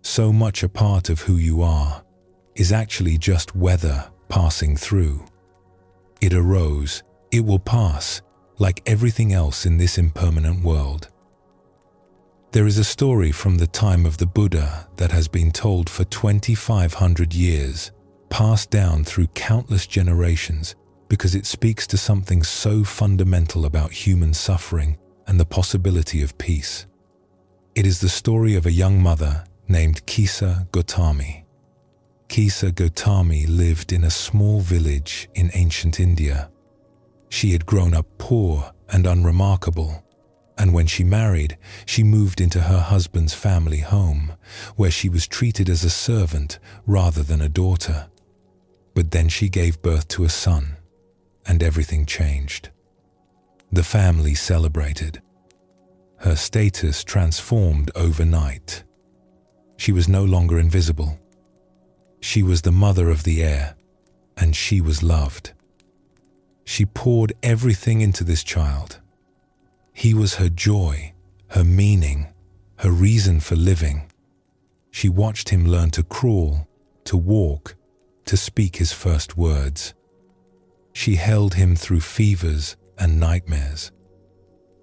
so much a part of who you are, is actually just weather passing through. It arose, it will pass, like everything else in this impermanent world. There is a story from the time of the Buddha that has been told for 2,500 years passed down through countless generations because it speaks to something so fundamental about human suffering and the possibility of peace. It is the story of a young mother named Kisa Gotami. Kisa Gotami lived in a small village in ancient India. She had grown up poor and unremarkable, and when she married, she moved into her husband's family home, where she was treated as a servant rather than a daughter. But then she gave birth to a son, and everything changed. The family celebrated. Her status transformed overnight. She was no longer invisible. She was the mother of the heir, and she was loved. She poured everything into this child. He was her joy, her meaning, her reason for living. She watched him learn to crawl, to walk, to speak his first words. She held him through fevers and nightmares.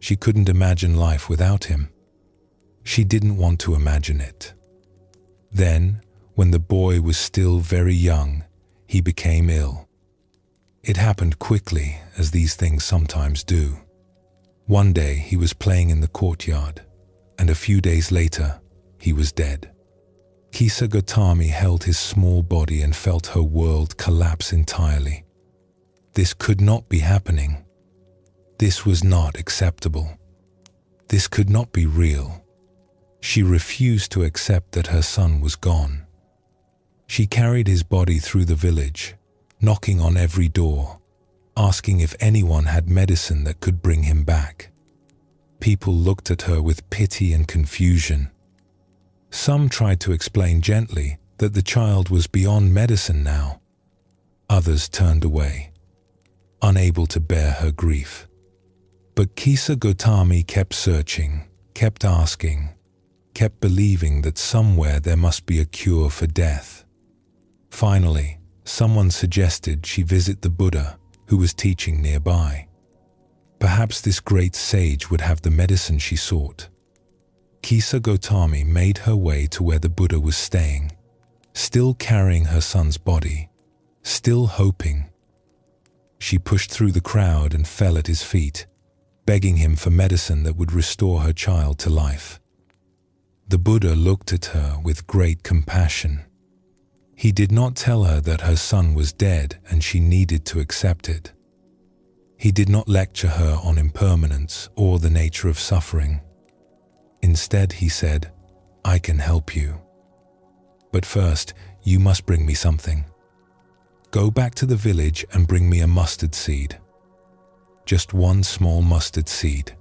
She couldn't imagine life without him. She didn't want to imagine it. Then, when the boy was still very young, he became ill. It happened quickly, as these things sometimes do. One day he was playing in the courtyard, and a few days later, he was dead. Kisa Gotami held his small body and felt her world collapse entirely. This could not be happening. This was not acceptable. This could not be real. She refused to accept that her son was gone. She carried his body through the village, knocking on every door, asking if anyone had medicine that could bring him back. People looked at her with pity and confusion. Some tried to explain gently that the child was beyond medicine now. Others turned away, unable to bear her grief. But Kisa Gotami kept searching, kept asking, kept believing that somewhere there must be a cure for death. Finally, someone suggested she visit the Buddha, who was teaching nearby. Perhaps this great sage would have the medicine she sought. Kisa Gotami made her way to where the Buddha was staying, still carrying her son's body, still hoping. She pushed through the crowd and fell at his feet, begging him for medicine that would restore her child to life. The Buddha looked at her with great compassion. He did not tell her that her son was dead and she needed to accept it. He did not lecture her on impermanence or the nature of suffering. Instead, he said, "I can help you. But first, you must bring me something. Go back to the village and bring me a mustard seed. Just one small mustard seed.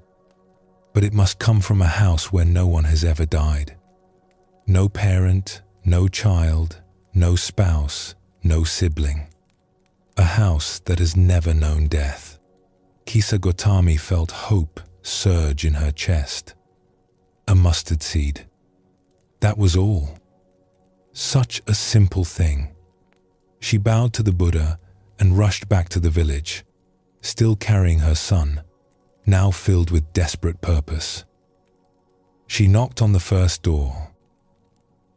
But it must come from a house where no one has ever died. No parent, no child, no spouse, no sibling. A house that has never known death." Kisa Gotami felt hope surge in her chest. A mustard seed. That was all. Such a simple thing. She bowed to the Buddha and rushed back to the village, still carrying her son, now filled with desperate purpose. She knocked on the first door.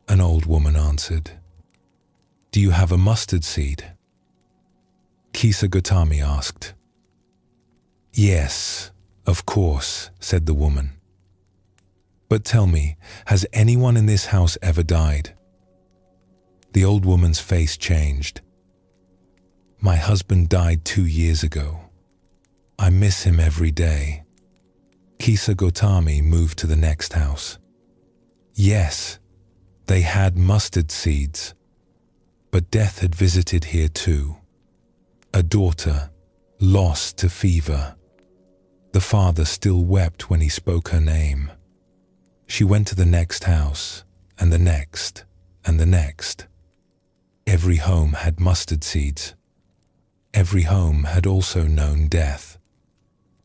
An old woman answered. "Do you have a mustard seed?" Kisa Gotami asked. "Yes, of course," said the woman. "But tell me, has anyone in this house ever died?" The old woman's face changed. "My husband died 2 years ago. I miss him every day." Kisa Gotami moved to the next house. Yes, they had mustard seeds. But death had visited here too. A daughter, lost to fever. The father still wept when he spoke her name. She went to the next house, and the next, and the next. Every home had mustard seeds. Every home had also known death.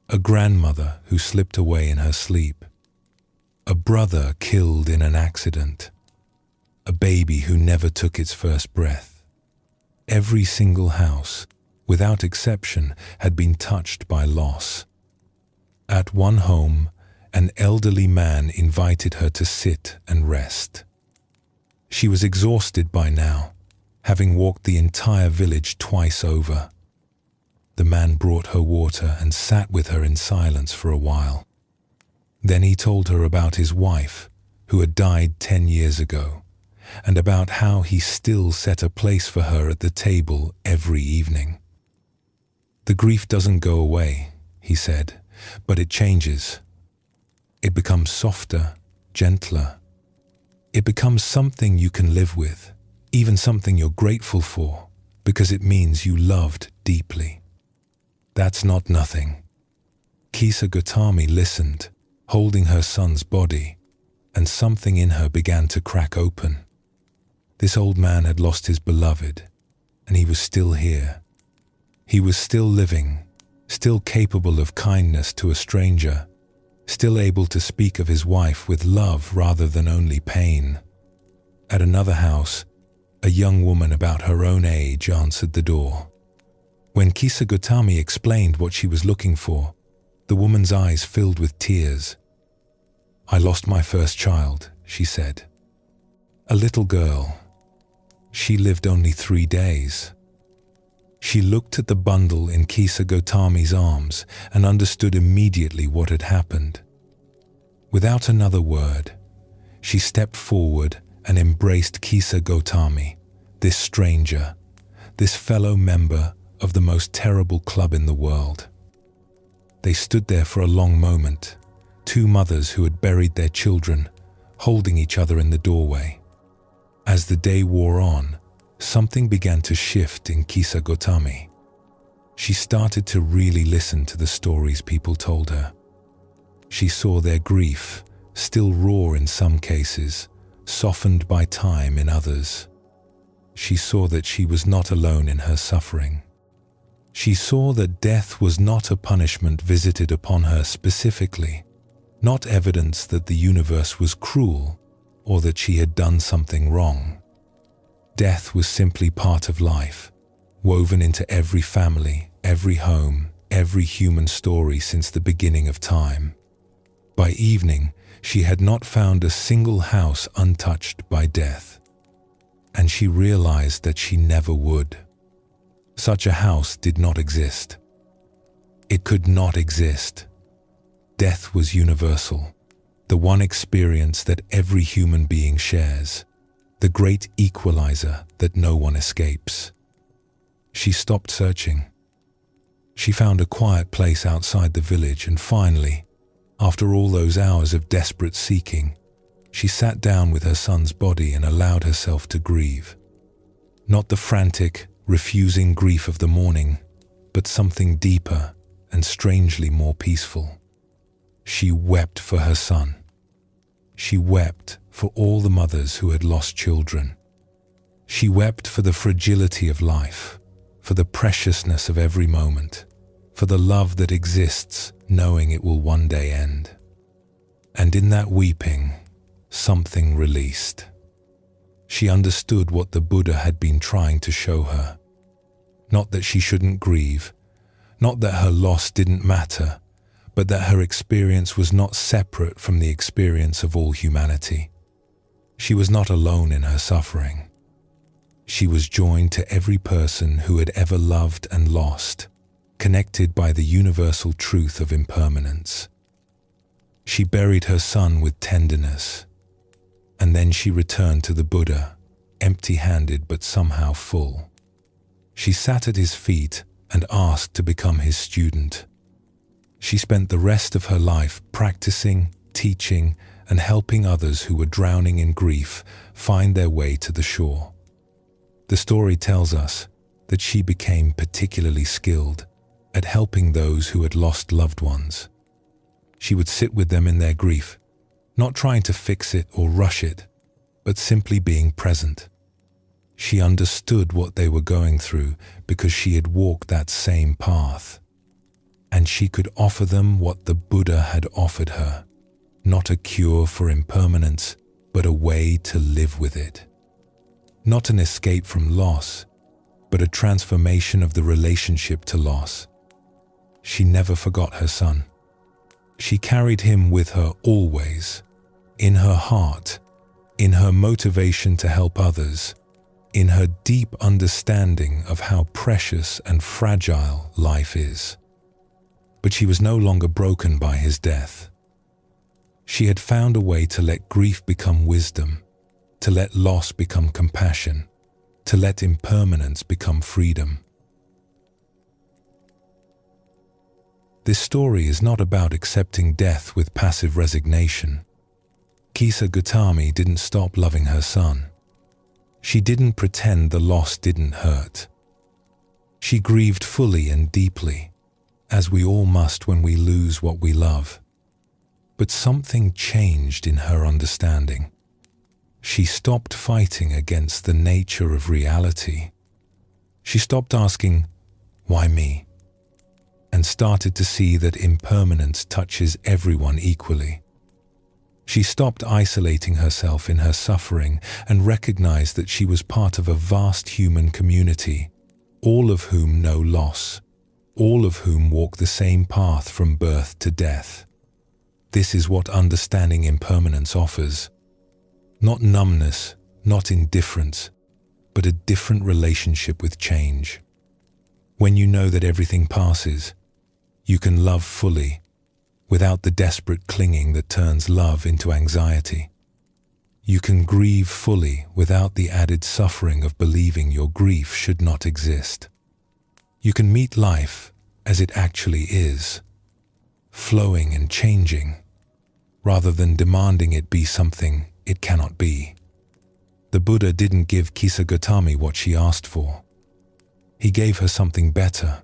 A grandmother who slipped away in her sleep. A brother killed in an accident. A baby who never took its first breath. Every single house, without exception, had been touched by loss. At one home, an elderly man invited her to sit and rest. She was exhausted by now, having walked the entire village twice over. The man brought her water and sat with her in silence for a while. Then he told her about his wife, who had died 10 years ago, and about how he still set a place for her at the table every evening. "The grief doesn't go away," he said, "but it changes. It becomes softer, gentler. It becomes something you can live with, even something you're grateful for, because it means you loved deeply. That's not nothing." Kisa Gautami listened, holding her son's body, and something in her began to crack open. This old man had lost his beloved, and he was still here. He was still living, still capable of kindness to a stranger, still able to speak of his wife with love rather than only pain. At another house, a young woman about her own age answered the door. When Kisa Gautami explained what she was looking for, the woman's eyes filled with tears. "I lost my first child," she said. "A little girl. She lived only 3 days." She looked at the bundle in Kisa Gautami's arms and understood immediately what had happened. Without another word, she stepped forward and embraced Kisa Gautami, this stranger, this fellow member of the most terrible club in the world. They stood there for a long moment, two mothers who had buried their children, holding each other in the doorway. As the day wore on, something began to shift in Kisa Gautami. She started to really listen to the stories people told her. She saw their grief, still raw in some cases, softened by time in others. She saw that she was not alone in her suffering. She saw that death was not a punishment visited upon her specifically, not evidence that the universe was cruel or that she had done something wrong. Death was simply part of life, woven into every family, every home, every human story since the beginning of time. By evening, she had not found a single house untouched by death, and she realized that she never would. Such a house did not exist. It could not exist. Death was universal, the one experience that every human being shares, the great equalizer that no one escapes. She stopped searching. She found a quiet place outside the village, and finally, after all those hours of desperate seeking, she sat down with her son's body and allowed herself to grieve. Not the frantic, refusing grief of the morning, but something deeper and strangely more peaceful. She wept for her son. She wept for all the mothers who had lost children. She wept for the fragility of life, for the preciousness of every moment, for the love that exists knowing it will one day end. And in that weeping, something released. She understood what the Buddha had been trying to show her. Not that she shouldn't grieve, not that her loss didn't matter, but that her experience was not separate from the experience of all humanity. She was not alone in her suffering. She was joined to every person who had ever loved and lost, connected by the universal truth of impermanence. She buried her son with tenderness, and then she returned to the Buddha, empty-handed but somehow full. She sat at his feet and asked to become his student. She spent the rest of her life practicing, teaching, and helping others who were drowning in grief find their way to the shore. The story tells us that she became particularly skilled at helping those who had lost loved ones. She would sit with them in their grief, not trying to fix it or rush it, but simply being present. She understood what they were going through because she had walked that same path. And she could offer them what the Buddha had offered her, not a cure for impermanence, but a way to live with it. Not an escape from loss, but a transformation of the relationship to loss. She never forgot her son. She carried him with her always, in her heart, in her motivation to help others, in her deep understanding of how precious and fragile life is. But she was no longer broken by his death. She had found a way to let grief become wisdom, to let loss become compassion, to let impermanence become freedom. This story is not about accepting death with passive resignation. Kisa Gautami didn't stop loving her son. She didn't pretend the loss didn't hurt. She grieved fully and deeply, as we all must when we lose what we love. But something changed in her understanding. She stopped fighting against the nature of reality. She stopped asking, "Why me?" and started to see that impermanence touches everyone equally. She stopped isolating herself in her suffering and recognized that she was part of a vast human community, all of whom know loss, all of whom walk the same path from birth to death. This is what understanding impermanence offers. Not numbness, not indifference, but a different relationship with change. When you know that everything passes, you can love fully, without the desperate clinging that turns love into anxiety. You can grieve fully without the added suffering of believing your grief should not exist. You can meet life as it actually is, flowing and changing, rather than demanding it be something it cannot be. The Buddha didn't give Kisa Gautami what she asked for. He gave her something better.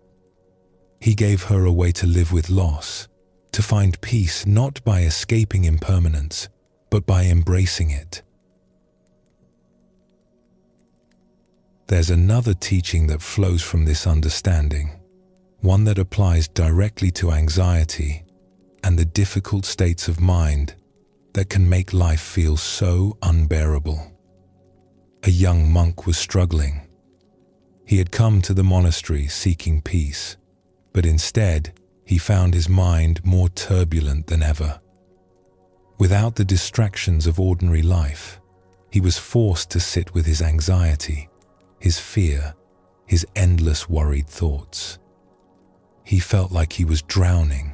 He gave her a way to live with loss, to find peace not by escaping impermanence, but by embracing it. There's another teaching that flows from this understanding, one that applies directly to anxiety and the difficult states of mind that can make life feel so unbearable. A young monk was struggling. He had come to the monastery seeking peace, but instead he found his mind more turbulent than ever. Without the distractions of ordinary life, he was forced to sit with his anxiety, his fear, his endless worried thoughts. He felt like he was drowning.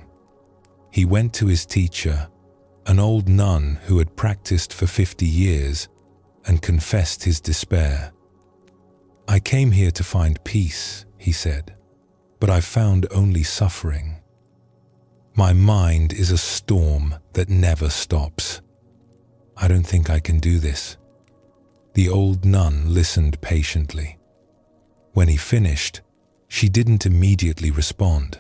He went to his teacher, an old nun who had practiced for 50 years, and confessed his despair. "I came here to find peace," he said, "but I found only suffering. My mind is a storm that never stops. I don't think I can do this." The old nun listened patiently. When he finished, she didn't immediately respond.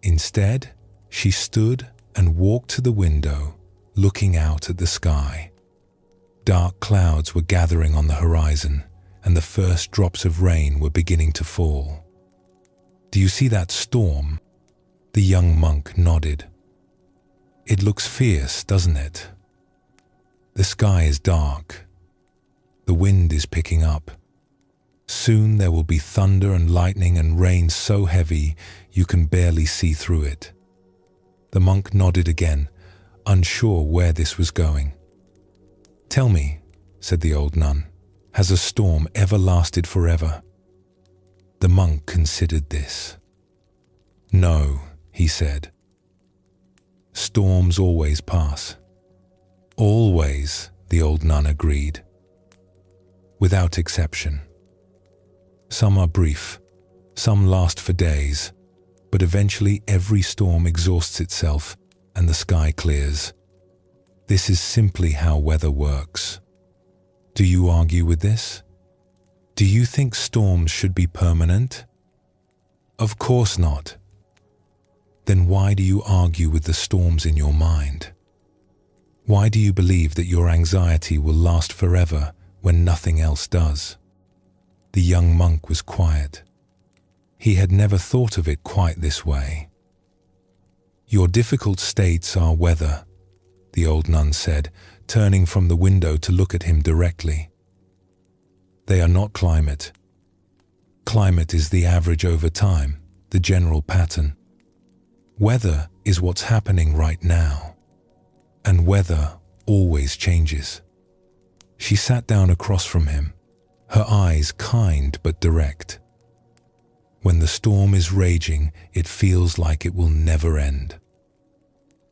Instead, she stood and walked to the window, looking out at the sky. Dark clouds were gathering on the horizon, and the first drops of rain were beginning to fall. "Do you see that storm?" The young monk nodded. "It looks fierce, doesn't it? The sky is dark. The wind is picking up. Soon there will be thunder and lightning and rain so heavy you can barely see through it." The monk nodded again, unsure where this was going. "Tell me," said the old nun, "has a storm ever lasted forever?" The monk considered this. "No," he said. "Storms always pass." "Always," the old nun agreed. "Without exception. Some are brief, some last for days, but eventually every storm exhausts itself and the sky clears. This is simply how weather works. Do you argue with this? Do you think storms should be permanent? Of course not. Then why do you argue with the storms in your mind? Why do you believe that your anxiety will last forever when nothing else does?" The young monk was quiet. He had never thought of it quite this way. "Your difficult states are weather," the old nun said, turning from the window to look at him directly. "They are not climate. Climate is the average over time, the general pattern. Weather is what's happening right now, and weather always changes." She sat down across from him, her eyes kind but direct. When the storm is raging, it feels like it will never end.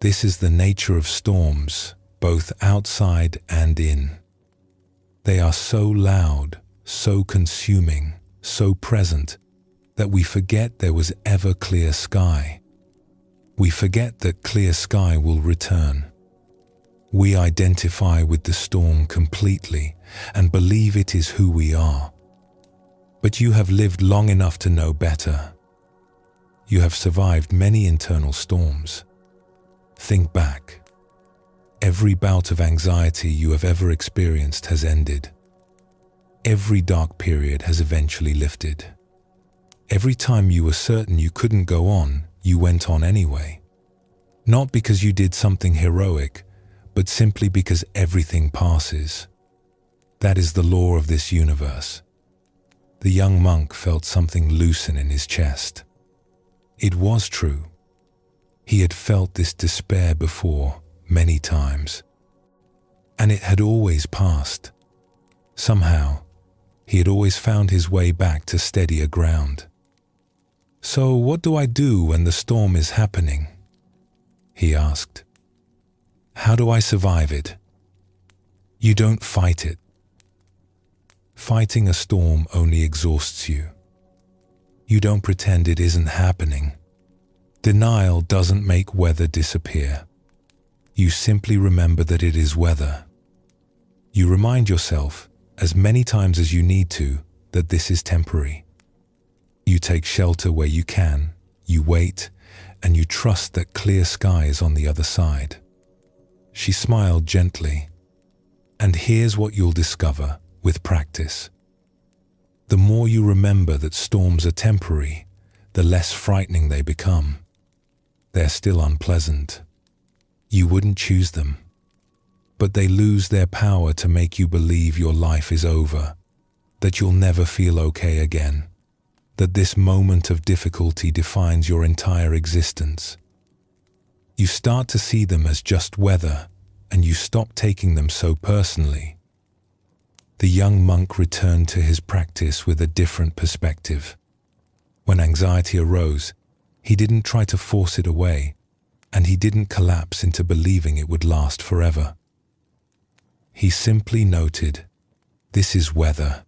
This is the nature of storms, both outside and in. They are so loud, so consuming, so present, that we forget there was ever clear sky. We forget that clear sky will return. We identify with the storm completely and believe it is who we are. But you have lived long enough to know better. You have survived many internal storms. Think back. Every bout of anxiety you have ever experienced has ended. Every dark period has eventually lifted. Every time you were certain you couldn't go on, you went on anyway. Not because you did something heroic, but simply because everything passes. That is the law of this universe. The young monk felt something loosen in his chest. It was true. He had felt this despair before, many times. And it had always passed. Somehow, he had always found his way back to steadier ground. "So what do I do when the storm is happening?" he asked. "How do I survive it?" You don't fight it. Fighting a storm only exhausts you. You don't pretend it isn't happening. Denial doesn't make weather disappear. You simply remember that it is weather. You remind yourself, as many times as you need to, that this is temporary. You take shelter where you can, you wait, and you trust that clear sky is on the other side. She smiled gently. And here's what you'll discover with practice. The more you remember that storms are temporary, the less frightening they become. They're still unpleasant. You wouldn't choose them. But they lose their power to make you believe your life is over, that you'll never feel okay again, that this moment of difficulty defines your entire existence. You start to see them as just weather, and you stop taking them so personally. The young monk returned to his practice with a different perspective. When anxiety arose, he didn't try to force it away, and he didn't collapse into believing it would last forever. He simply noted, "This is weather.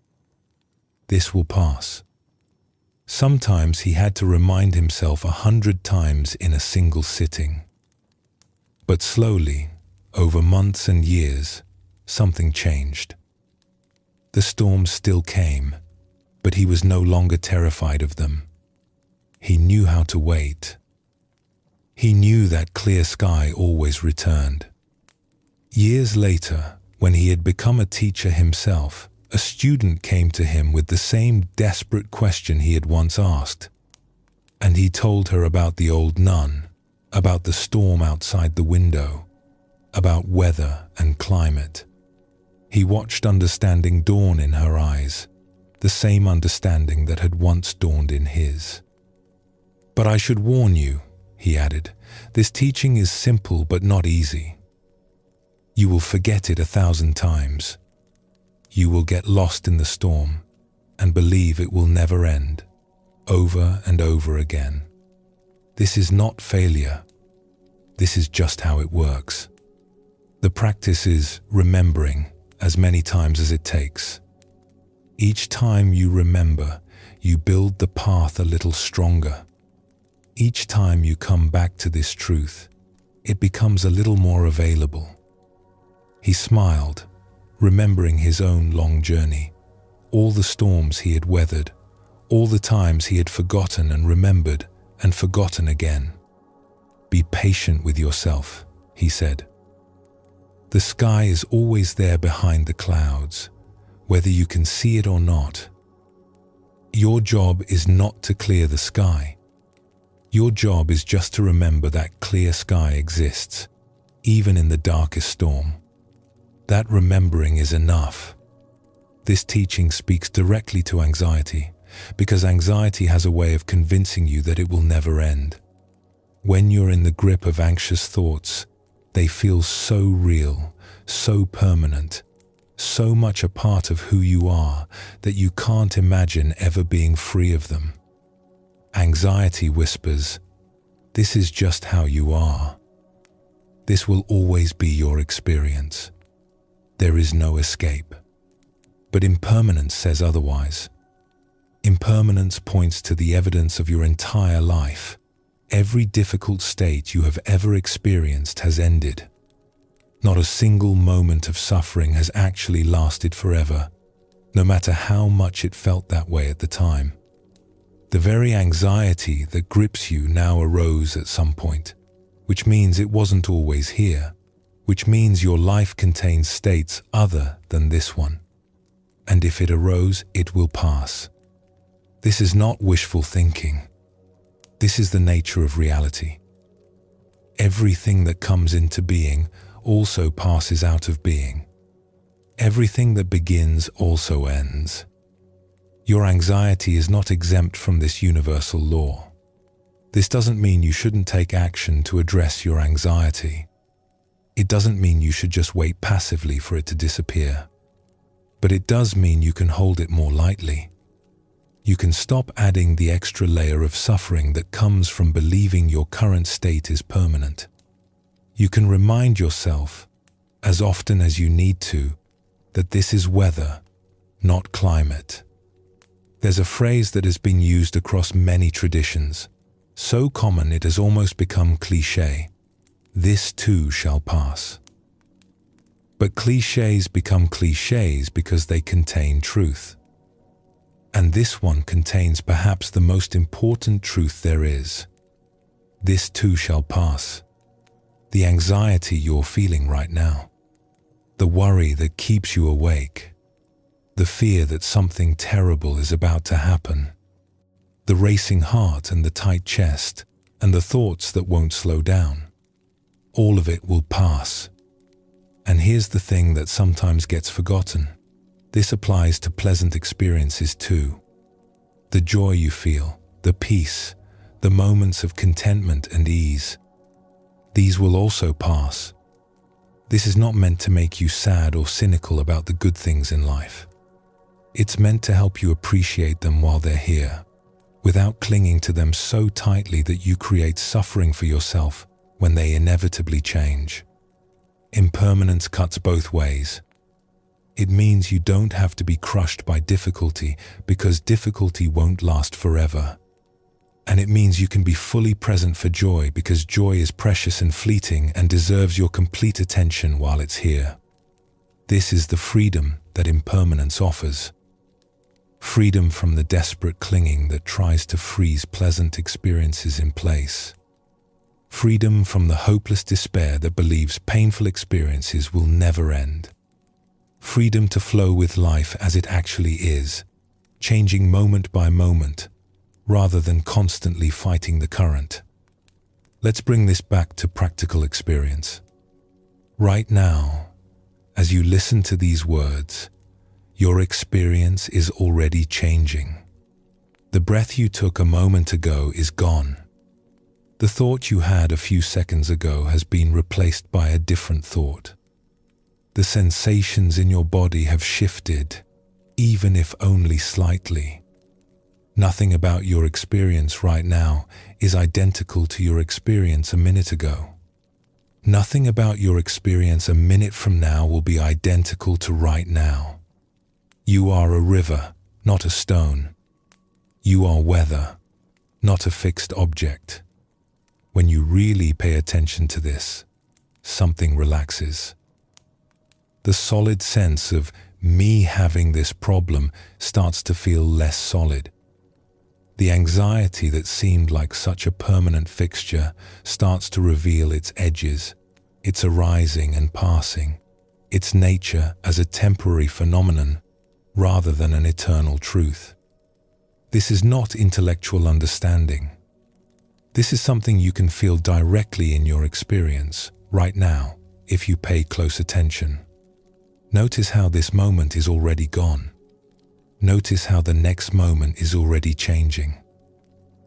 This will pass." Sometimes he had to remind himself 100 times in a single sitting. But slowly, over months and years, something changed. The storms still came, but he was no longer terrified of them. He knew how to wait. He knew that clear sky always returned. Years later, when he had become a teacher himself, a student came to him with the same desperate question he had once asked. And he told her about the old nun, about the storm outside the window, about weather and climate. He watched understanding dawn in her eyes, the same understanding that had once dawned in his. "But I should warn you," he added, "this teaching is simple but not easy. You will forget it 1,000 times. You will get lost in the storm and believe it will never end, over and over again. This is not failure. This is just how it works. The practice is remembering as many times as it takes. Each time you remember, you build the path a little stronger. Each time you come back to this truth, it becomes a little more available." He smiled, remembering his own long journey, all the storms he had weathered, all the times he had forgotten and remembered and forgotten again. "Be patient with yourself," he said. "The sky is always there behind the clouds, whether you can see it or not. Your job is not to clear the sky. Your job is just to remember that clear sky exists, even in the darkest storm. That remembering is enough." This teaching speaks directly to anxiety, because anxiety has a way of convincing you that it will never end. When you're in the grip of anxious thoughts, they feel so real, so permanent, so much a part of who you are that you can't imagine ever being free of them. Anxiety whispers, "This is just how you are. This will always be your experience. There is no escape." But impermanence says otherwise. Impermanence points to the evidence of your entire life. Every difficult state you have ever experienced has ended. Not a single moment of suffering has actually lasted forever, no matter how much it felt that way at the time. The very anxiety that grips you now arose at some point, which means it wasn't always here, which means your life contains states other than this one. And if it arose, it will pass. This is not wishful thinking. This is the nature of reality. Everything that comes into being also passes out of being. Everything that begins also ends. Your anxiety is not exempt from this universal law. This doesn't mean you shouldn't take action to address your anxiety. It doesn't mean you should just wait passively for it to disappear. But it does mean you can hold it more lightly. You can stop adding the extra layer of suffering that comes from believing your current state is permanent. You can remind yourself, as often as you need to, that this is weather, not climate. There's a phrase that has been used across many traditions, so common it has almost become cliché. This too shall pass. But clichés become clichés because they contain truth. And this one contains perhaps the most important truth there is. This too shall pass. The anxiety you're feeling right now. The worry that keeps you awake. The fear that something terrible is about to happen. The racing heart and the tight chest, and the thoughts that won't slow down. All of it will pass. And here's the thing that sometimes gets forgotten. This applies to pleasant experiences too. The joy you feel, the peace, the moments of contentment and ease. These will also pass. This is not meant to make you sad or cynical about the good things in life. It's meant to help you appreciate them while they're here, without clinging to them so tightly that you create suffering for yourself when they inevitably change. Impermanence cuts both ways. It means you don't have to be crushed by difficulty because difficulty won't last forever. And it means you can be fully present for joy because joy is precious and fleeting and deserves your complete attention while it's here. This is the freedom that impermanence offers. Freedom from the desperate clinging that tries to freeze pleasant experiences in place. Freedom from the hopeless despair that believes painful experiences will never end. Freedom to flow with life as it actually is, changing moment by moment, rather than constantly fighting the current. Let's bring this back to practical experience. Right now, as you listen to these words, your experience is already changing. The breath you took a moment ago is gone. The thought you had a few seconds ago has been replaced by a different thought. The sensations in your body have shifted, even if only slightly. Nothing about your experience right now is identical to your experience a minute ago. Nothing about your experience a minute from now will be identical to right now. You are a river, not a stone. You are weather, not a fixed object. When you really pay attention to this, something relaxes. The solid sense of me having this problem starts to feel less solid. The anxiety that seemed like such a permanent fixture starts to reveal its edges, its arising and passing, its nature as a temporary phenomenon rather than an eternal truth. This is not intellectual understanding. This is something you can feel directly in your experience right now if you pay close attention. Notice how this moment is already gone. Notice how the next moment is already changing.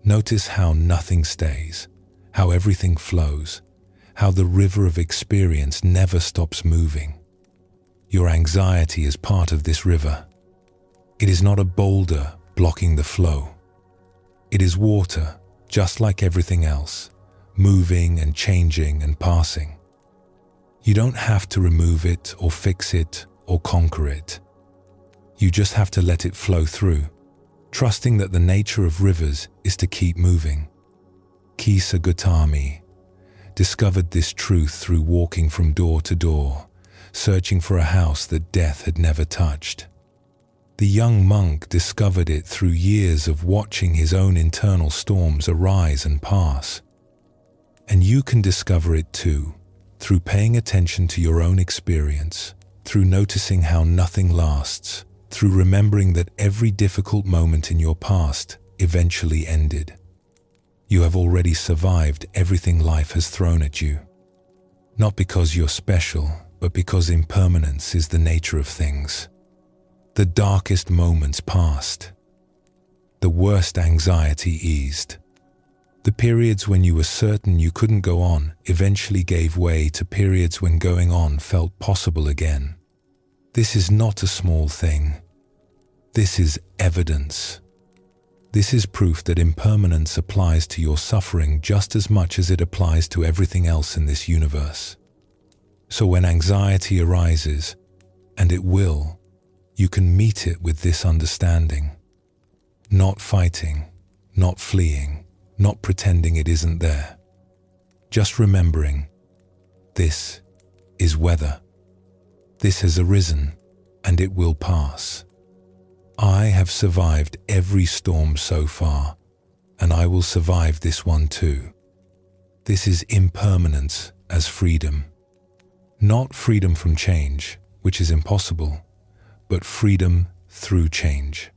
Notice how nothing stays, how everything flows, how the river of experience never stops moving. Your anxiety is part of this river. It is not a boulder blocking the flow. It is water, just like everything else, moving and changing and passing. You don't have to remove it or fix it or conquer it. You just have to let it flow through, trusting that the nature of rivers is to keep moving. Kisa Gautami discovered this truth through walking from door to door, searching for a house that death had never touched. The young monk discovered it through years of watching his own internal storms arise and pass. And you can discover it too, through paying attention to your own experience, through noticing how nothing lasts, through remembering that every difficult moment in your past eventually ended. You have already survived everything life has thrown at you. Not because you're special, but because impermanence is the nature of things. The darkest moments passed. The worst anxiety eased. The periods when you were certain you couldn't go on eventually gave way to periods when going on felt possible again. This is not a small thing. This is evidence. This is proof that impermanence applies to your suffering just as much as it applies to everything else in this universe. So when anxiety arises, and it will, you can meet it with this understanding. Not fighting, not fleeing, not pretending it isn't there. Just remembering, this is weather. This has arisen, and it will pass. I have survived every storm so far, and I will survive this one too. This is impermanence as freedom. Not freedom from change, which is impossible, but freedom through change.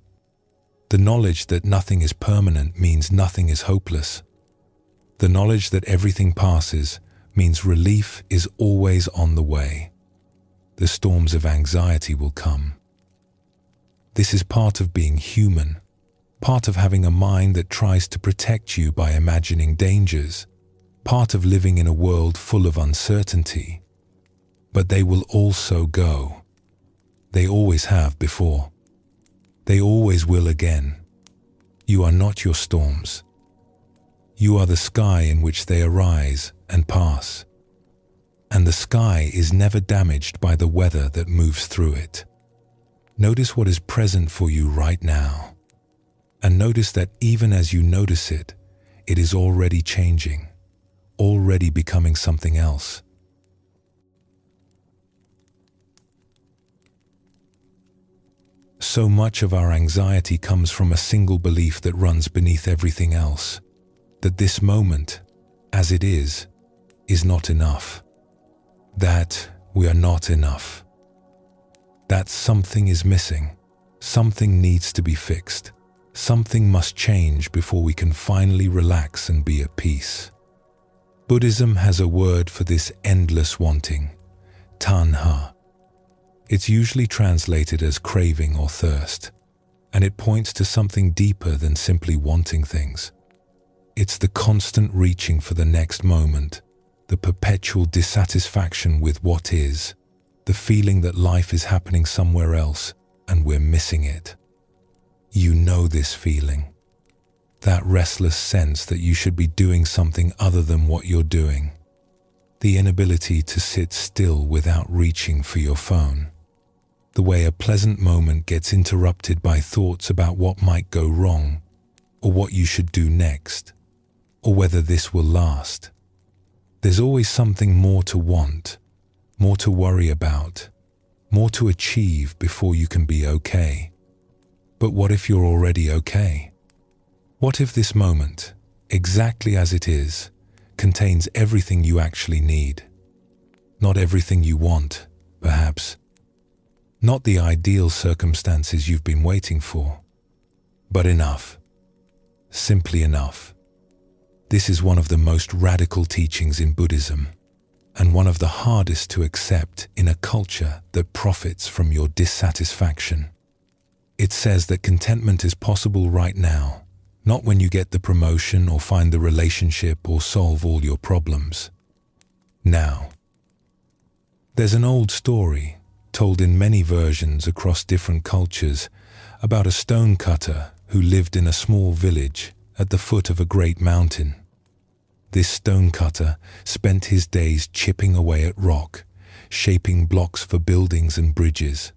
The knowledge that nothing is permanent means nothing is hopeless. The knowledge that everything passes means relief is always on the way. The storms of anxiety will come. This is part of being human, part of having a mind that tries to protect you by imagining dangers, part of living in a world full of uncertainty. But they will also go. They always have before. They always will again. You are not your storms. You are the sky in which they arise and pass. And the sky is never damaged by the weather that moves through it. Notice what is present for you right now. And notice that even as you notice it, it is already changing, already becoming something else. So much of our anxiety comes from a single belief that runs beneath everything else, that this moment, as it is not enough. That we are not enough. That something is missing, something needs to be fixed, something must change before we can finally relax and be at peace. Buddhism has a word for this endless wanting, tanha. It's usually translated as craving or thirst, and it points to something deeper than simply wanting things. It's the constant reaching for the next moment, the perpetual dissatisfaction with what is, the feeling that life is happening somewhere else and we're missing it. You know this feeling, that restless sense that you should be doing something other than what you're doing, the inability to sit still without reaching for your phone, the way a pleasant moment gets interrupted by thoughts about what might go wrong, or what you should do next, or whether this will last. There's always something more to want, more to worry about, more to achieve before you can be okay. But what if you're already okay? What if this moment, exactly as it is, contains everything you actually need? Not everything you want, perhaps. Not the ideal circumstances you've been waiting for, but enough. Simply enough. This is one of the most radical teachings in Buddhism, and one of the hardest to accept in a culture that profits from your dissatisfaction. It says that contentment is possible right now, not when you get the promotion or find the relationship or solve all your problems. Now. There's an old story told in many versions across different cultures, about a stone cutter who lived in a small village at the foot of a great mountain. This stone cutter spent his days chipping away at rock, shaping blocks for buildings and bridges.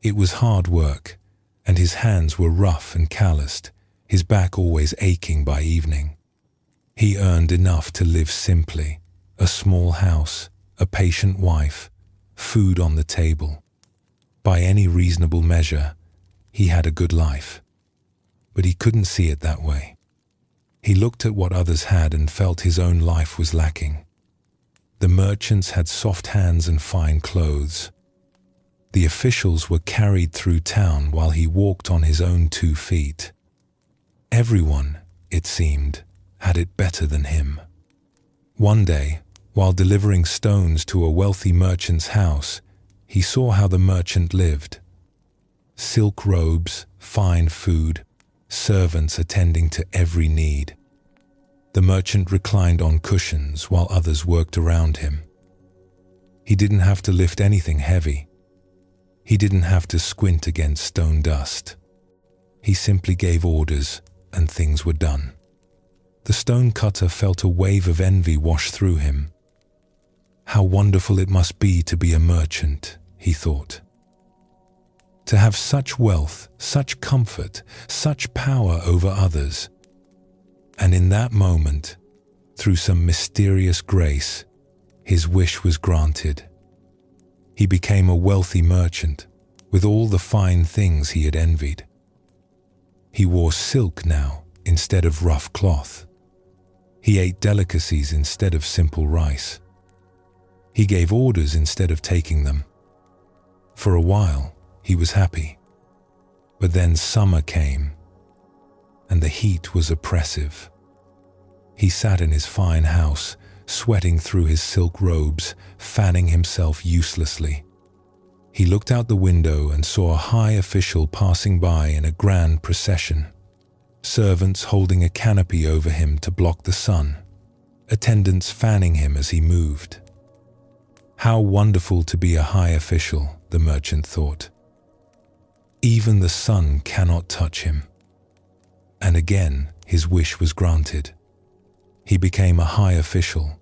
It was hard work, and his hands were rough and calloused, his back always aching by evening. He earned enough to live simply, a small house, a patient wife, food on the table. By any reasonable measure, he had a good life. But he couldn't see it that way. He looked at what others had and felt his own life was lacking. The merchants had soft hands and fine clothes. The officials were carried through town while he walked on his own 2 feet. Everyone, it seemed, had it better than him. One day, while delivering stones to a wealthy merchant's house, he saw how the merchant lived. Silk robes, fine food, servants attending to every need. The merchant reclined on cushions while others worked around him. He didn't have to lift anything heavy. He didn't have to squint against stone dust. He simply gave orders and things were done. The stone cutter felt a wave of envy wash through him. How wonderful it must be to be a merchant, he thought. To have such wealth, such comfort, such power over others. And in that moment, through some mysterious grace, his wish was granted. He became a wealthy merchant with all the fine things he had envied. He wore silk now instead of rough cloth. He ate delicacies instead of simple rice. He gave orders instead of taking them. For a while, he was happy. But then summer came, and the heat was oppressive. He sat in his fine house, sweating through his silk robes, fanning himself uselessly. He looked out the window and saw a high official passing by in a grand procession. Servants holding a canopy over him to block the sun, attendants fanning him as he moved. How wonderful to be a high official, the merchant thought. Even the sun cannot touch him. And again, his wish was granted. He became a high official,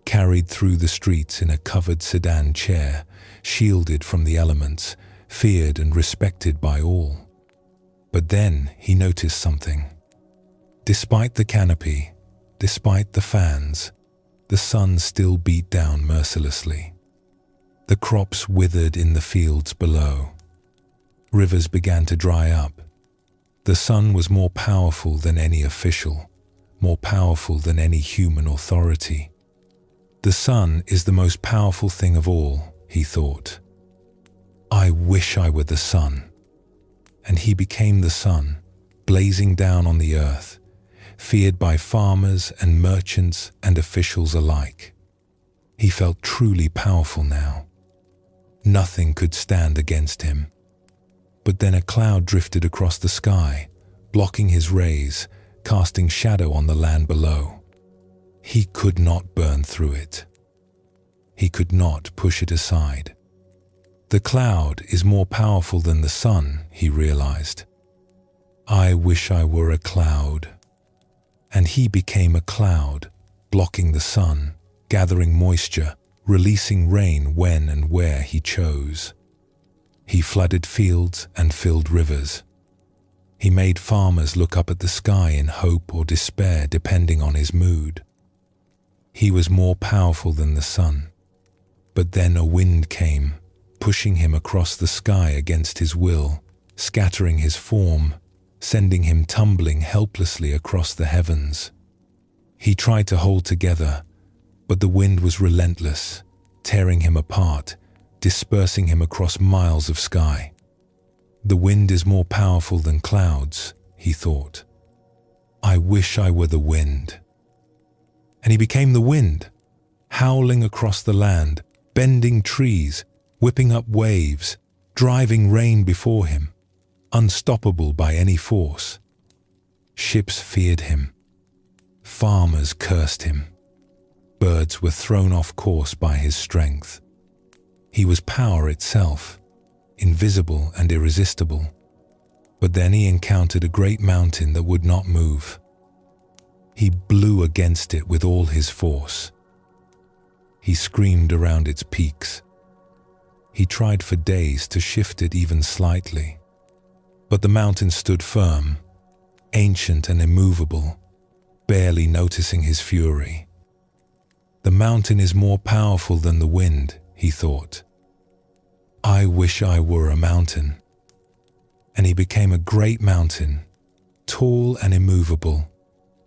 carried through the streets in a covered sedan chair, shielded from the elements, feared and respected by all. But then he noticed something. Despite the canopy, despite the fans, the sun still beat down mercilessly. The crops withered in the fields below. Rivers began to dry up. The sun was more powerful than any official, more powerful than any human authority. The sun is the most powerful thing of all, he thought. I wish I were the sun. And he became the sun, blazing down on the earth, feared by farmers and merchants and officials alike. He felt truly powerful now. Nothing could stand against him. But then a cloud drifted across the sky, blocking his rays, casting shadow on the land below. He could not burn through it. He could not push it aside. The cloud is more powerful than the sun, he realized. I wish I were a cloud. And he became a cloud, blocking the sun, gathering moisture, releasing rain when and where he chose. He flooded fields and filled rivers. He made farmers look up at the sky in hope or despair depending on his mood. He was more powerful than the sun. But then a wind came, pushing him across the sky against his will, scattering his form, sending him tumbling helplessly across the heavens. He tried to hold together, but the wind was relentless, tearing him apart, dispersing him across miles of sky. The wind is more powerful than clouds, he thought. I wish I were the wind. And he became the wind, howling across the land, bending trees, whipping up waves, driving rain before him, unstoppable by any force. Ships feared him. Farmers cursed him. Birds were thrown off course by his strength. He was power itself, invisible and irresistible. But then he encountered a great mountain that would not move. He blew against it with all his force. He screamed around its peaks. He tried for days to shift it even slightly. But the mountain stood firm, ancient and immovable, barely noticing his fury. The mountain is more powerful than the wind, he thought. I wish I were a mountain. And he became a great mountain, tall and immovable,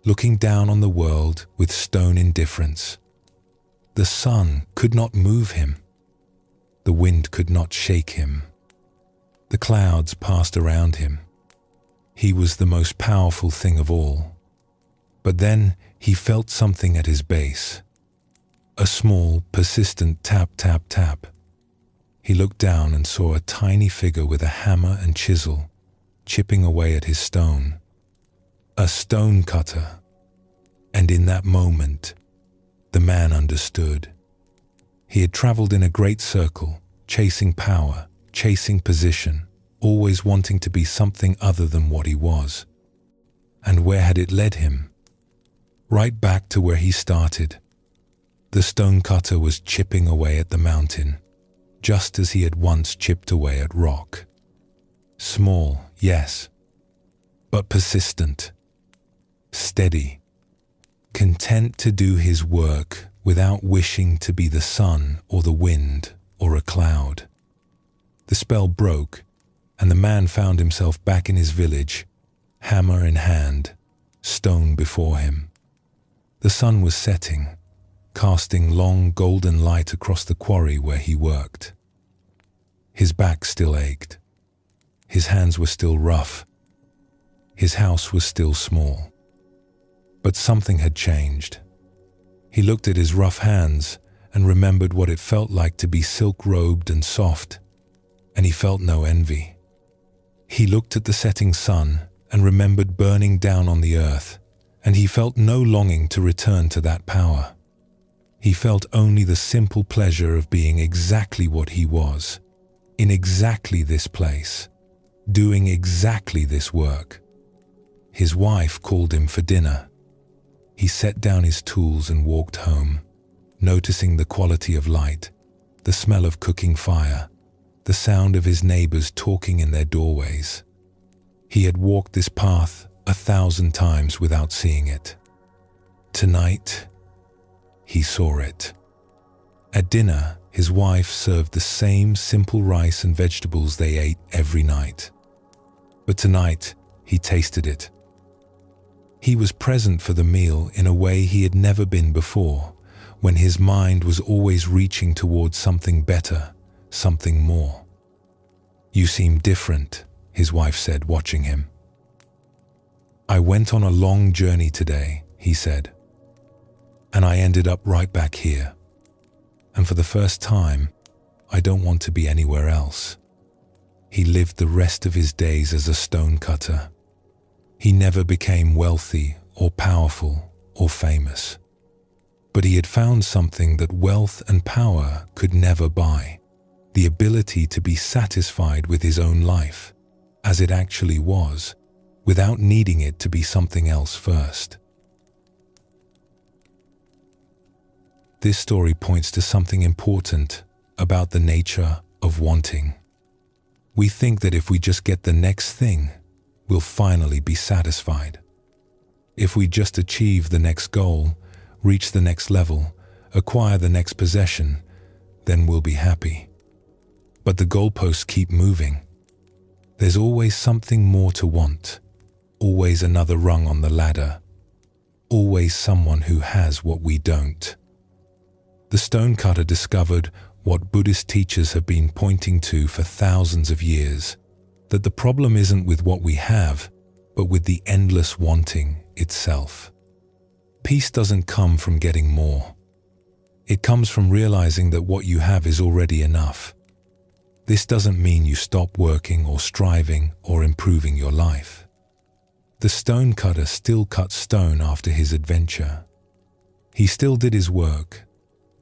looking down on the world with stone indifference. The sun could not move him. The wind could not shake him. The clouds passed around him. He was the most powerful thing of all. But then he felt something at his base. A small, persistent tap, tap, tap. He looked down and saw a tiny figure with a hammer and chisel, chipping away at his stone. A stone cutter. And in that moment, the man understood. He had traveled in a great circle, chasing power, chasing position, always wanting to be something other than what he was. And where had it led him? Right back to where he started. The stone cutter was chipping away at the mountain, just as he had once chipped away at rock. Small, yes, but persistent, steady, content to do his work without wishing to be the sun or the wind or a cloud. The spell broke, and the man found himself back in his village, hammer in hand, stone before him. The sun was setting, casting long golden light across the quarry where he worked. His back still ached. His hands were still rough. His house was still small. But something had changed. He looked at his rough hands and remembered what it felt like to be silk-robed and soft, and he felt no envy. He looked at the setting sun and remembered burning down on the earth, and he felt no longing to return to that power. He felt only the simple pleasure of being exactly what he was, in exactly this place, doing exactly this work. His wife called him for dinner. He set down his tools and walked home, noticing the quality of light, the smell of cooking fire, the sound of his neighbors talking in their doorways. He had walked this path 1,000 times without seeing it. Tonight, he saw it. At dinner, his wife served the same simple rice and vegetables they ate every night. But tonight, he tasted it. He was present for the meal in a way he had never been before, when his mind was always reaching towards something better, something more. "You seem different," his wife said, watching him. "I went on a long journey today," he said, "and I ended up right back here. And for the first time, I don't want to be anywhere else." He lived the rest of his days as a stone cutter. He never became wealthy or powerful or famous. But he had found something that wealth and power could never buy: the ability to be satisfied with his own life, as it actually was, without needing it to be something else first. This story points to something important about the nature of wanting. We think that if we just get the next thing, we'll finally be satisfied. If we just achieve the next goal, reach the next level, acquire the next possession, then we'll be happy. But the goalposts keep moving. There's always something more to want, always another rung on the ladder, always someone who has what we don't. The stonecutter discovered what Buddhist teachers have been pointing to for thousands of years, that the problem isn't with what we have, but with the endless wanting itself. Peace doesn't come from getting more. It comes from realizing that what you have is already enough. This doesn't mean you stop working or striving or improving your life. The stonecutter still cut stone after his adventure. He still did his work,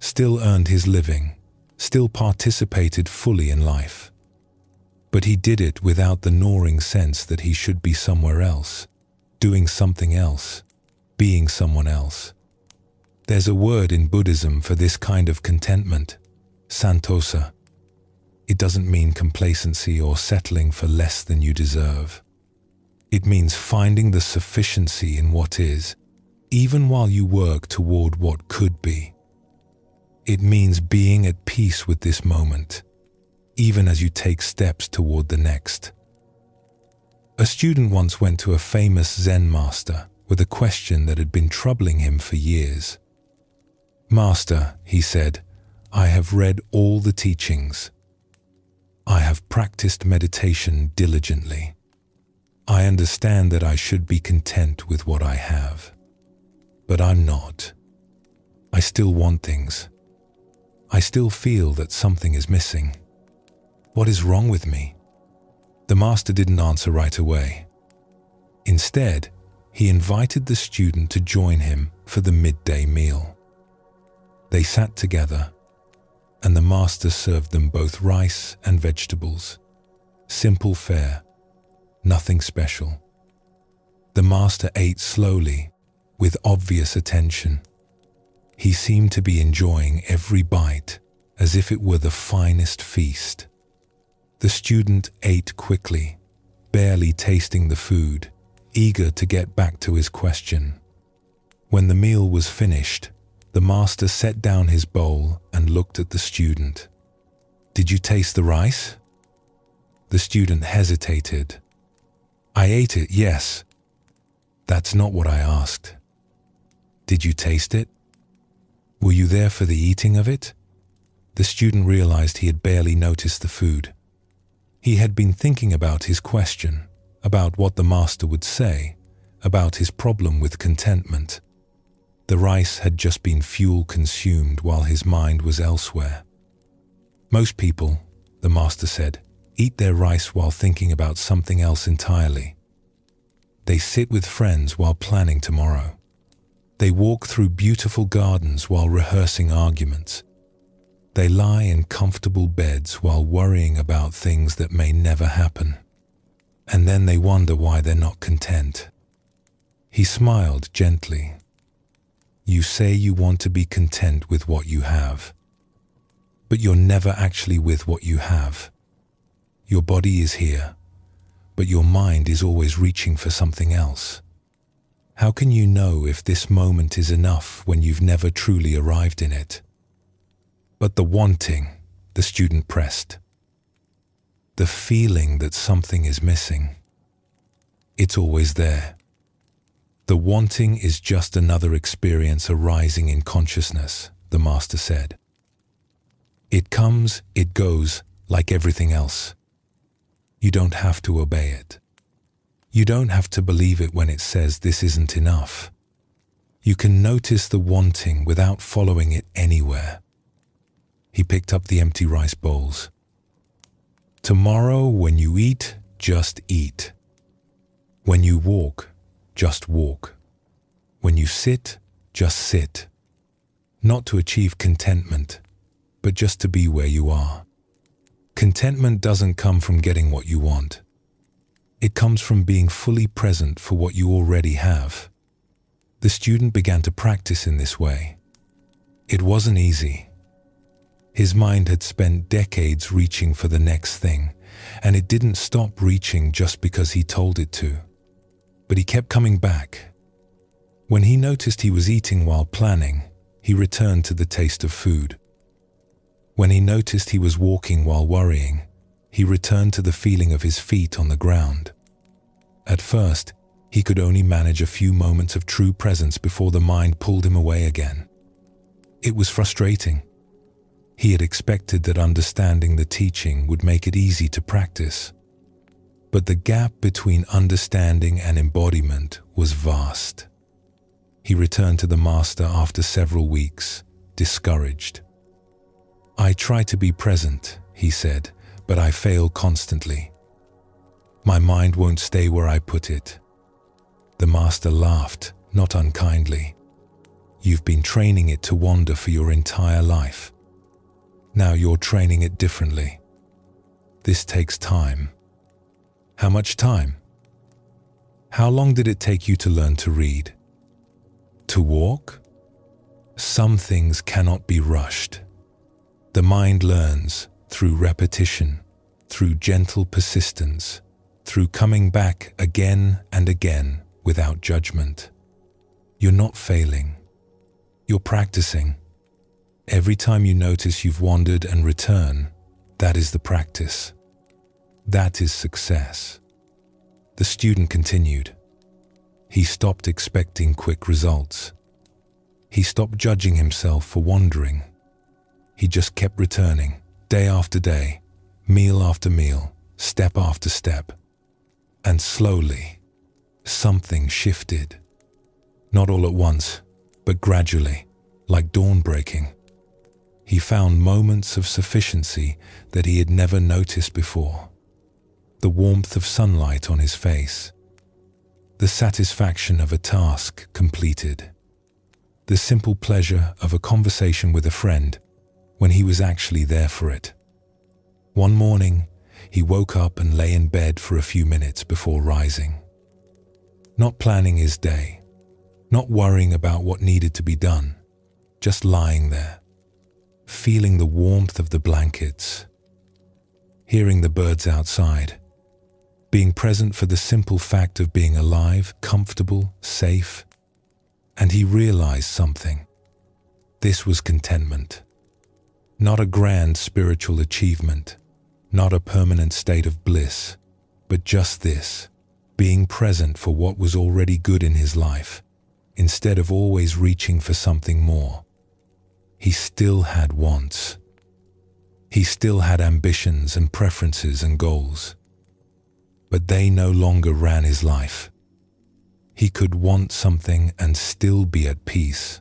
still earned his living, still participated fully in life. But he did it without the gnawing sense that he should be somewhere else, doing something else, being someone else. There's a word in Buddhism for this kind of contentment, santosa. It doesn't mean complacency or settling for less than you deserve. It means finding the sufficiency in what is, even while you work toward what could be. It means being at peace with this moment, even as you take steps toward the next. A student once went to a famous Zen master with a question that had been troubling him for years. "Master," he said, "I have read all the teachings. I have practiced meditation diligently. I understand that I should be content with what I have. But I'm not. I still want things. I still feel that something is missing. What is wrong with me?" The master didn't answer right away. Instead, he invited the student to join him for the midday meal. They sat together, and the master served them both rice and vegetables. Simple fare, nothing special. The master ate slowly, with obvious attention. He seemed to be enjoying every bite, as if it were the finest feast. The student ate quickly, barely tasting the food, eager to get back to his question. When the meal was finished, the master set down his bowl and looked at the student. "Did you taste the rice?" The student hesitated. "I ate it, yes." "That's not what I asked." "Did you taste it? Were you there for the eating of it?" The student realized he had barely noticed the food. He had been thinking about his question, about what the master would say, about his problem with contentment. The rice had just been fuel consumed while his mind was elsewhere. "Most people," the master said, "eat their rice while thinking about something else entirely. They sit with friends while planning tomorrow. They walk through beautiful gardens while rehearsing arguments. They lie in comfortable beds while worrying about things that may never happen. And then they wonder why they're not content." He smiled gently. "You say you want to be content with what you have, but you're never actually with what you have. Your body is here, but your mind is always reaching for something else. How can you know if this moment is enough when you've never truly arrived in it?" "But the wanting," the student pressed. "The feeling that something is missing. It's always there. The wanting is just another experience arising in consciousness," the master said. "It comes, it goes, like everything else. You don't have to obey it. You don't have to believe it when it says this isn't enough. You can notice the wanting without following it anywhere." He picked up the empty rice bowls. "Tomorrow, when you eat, just eat. When you walk, just walk. When you sit, just sit. Not to achieve contentment, but just to be where you are. Contentment doesn't come from getting what you want. It comes from being fully present for what you already have." The student began to practice in this way. It wasn't easy. His mind had spent decades reaching for the next thing, and it didn't stop reaching just because he told it to. But he kept coming back. When he noticed he was eating while planning, he returned to the taste of food. When he noticed he was walking while worrying, he returned to the feeling of his feet on the ground. At first, he could only manage a few moments of true presence before the mind pulled him away again. It was frustrating. He had expected that understanding the teaching would make it easy to practice. But the gap between understanding and embodiment was vast. He returned to the master after several weeks, discouraged. "I try to be present," he said, "but I fail constantly. My mind won't stay where I put it." The master laughed, not unkindly. "You've been training it to wander for your entire life. Now you're training it differently. This takes time. How much time? How long did it take you to learn to read? To walk? Some things cannot be rushed. The mind learns through repetition, through gentle persistence, through coming back again and again without judgment. You're not failing. You're practicing. Every time you notice you've wandered and return, that is the practice. That is success. The student continued. He stopped expecting quick results. He stopped judging himself for wandering. He just kept returning, day after day, meal after meal, step after step. And slowly, something shifted. Not all at once, but gradually, like dawn breaking. He found moments of sufficiency that he had never noticed before. The warmth of sunlight on his face. The satisfaction of a task completed. The simple pleasure of a conversation with a friend when he was actually there for it. One morning, he woke up and lay in bed for a few minutes before rising. Not planning his day, not worrying about what needed to be done, just lying there, feeling the warmth of the blankets, hearing the birds outside, being present for the simple fact of being alive, comfortable, safe. And he realized something. This was contentment. Not a grand spiritual achievement, not a permanent state of bliss, but just this, being present for what was already good in his life, instead of always reaching for something more. He still had wants. He still had ambitions and preferences and goals. But they no longer ran his life. He could want something and still be at peace.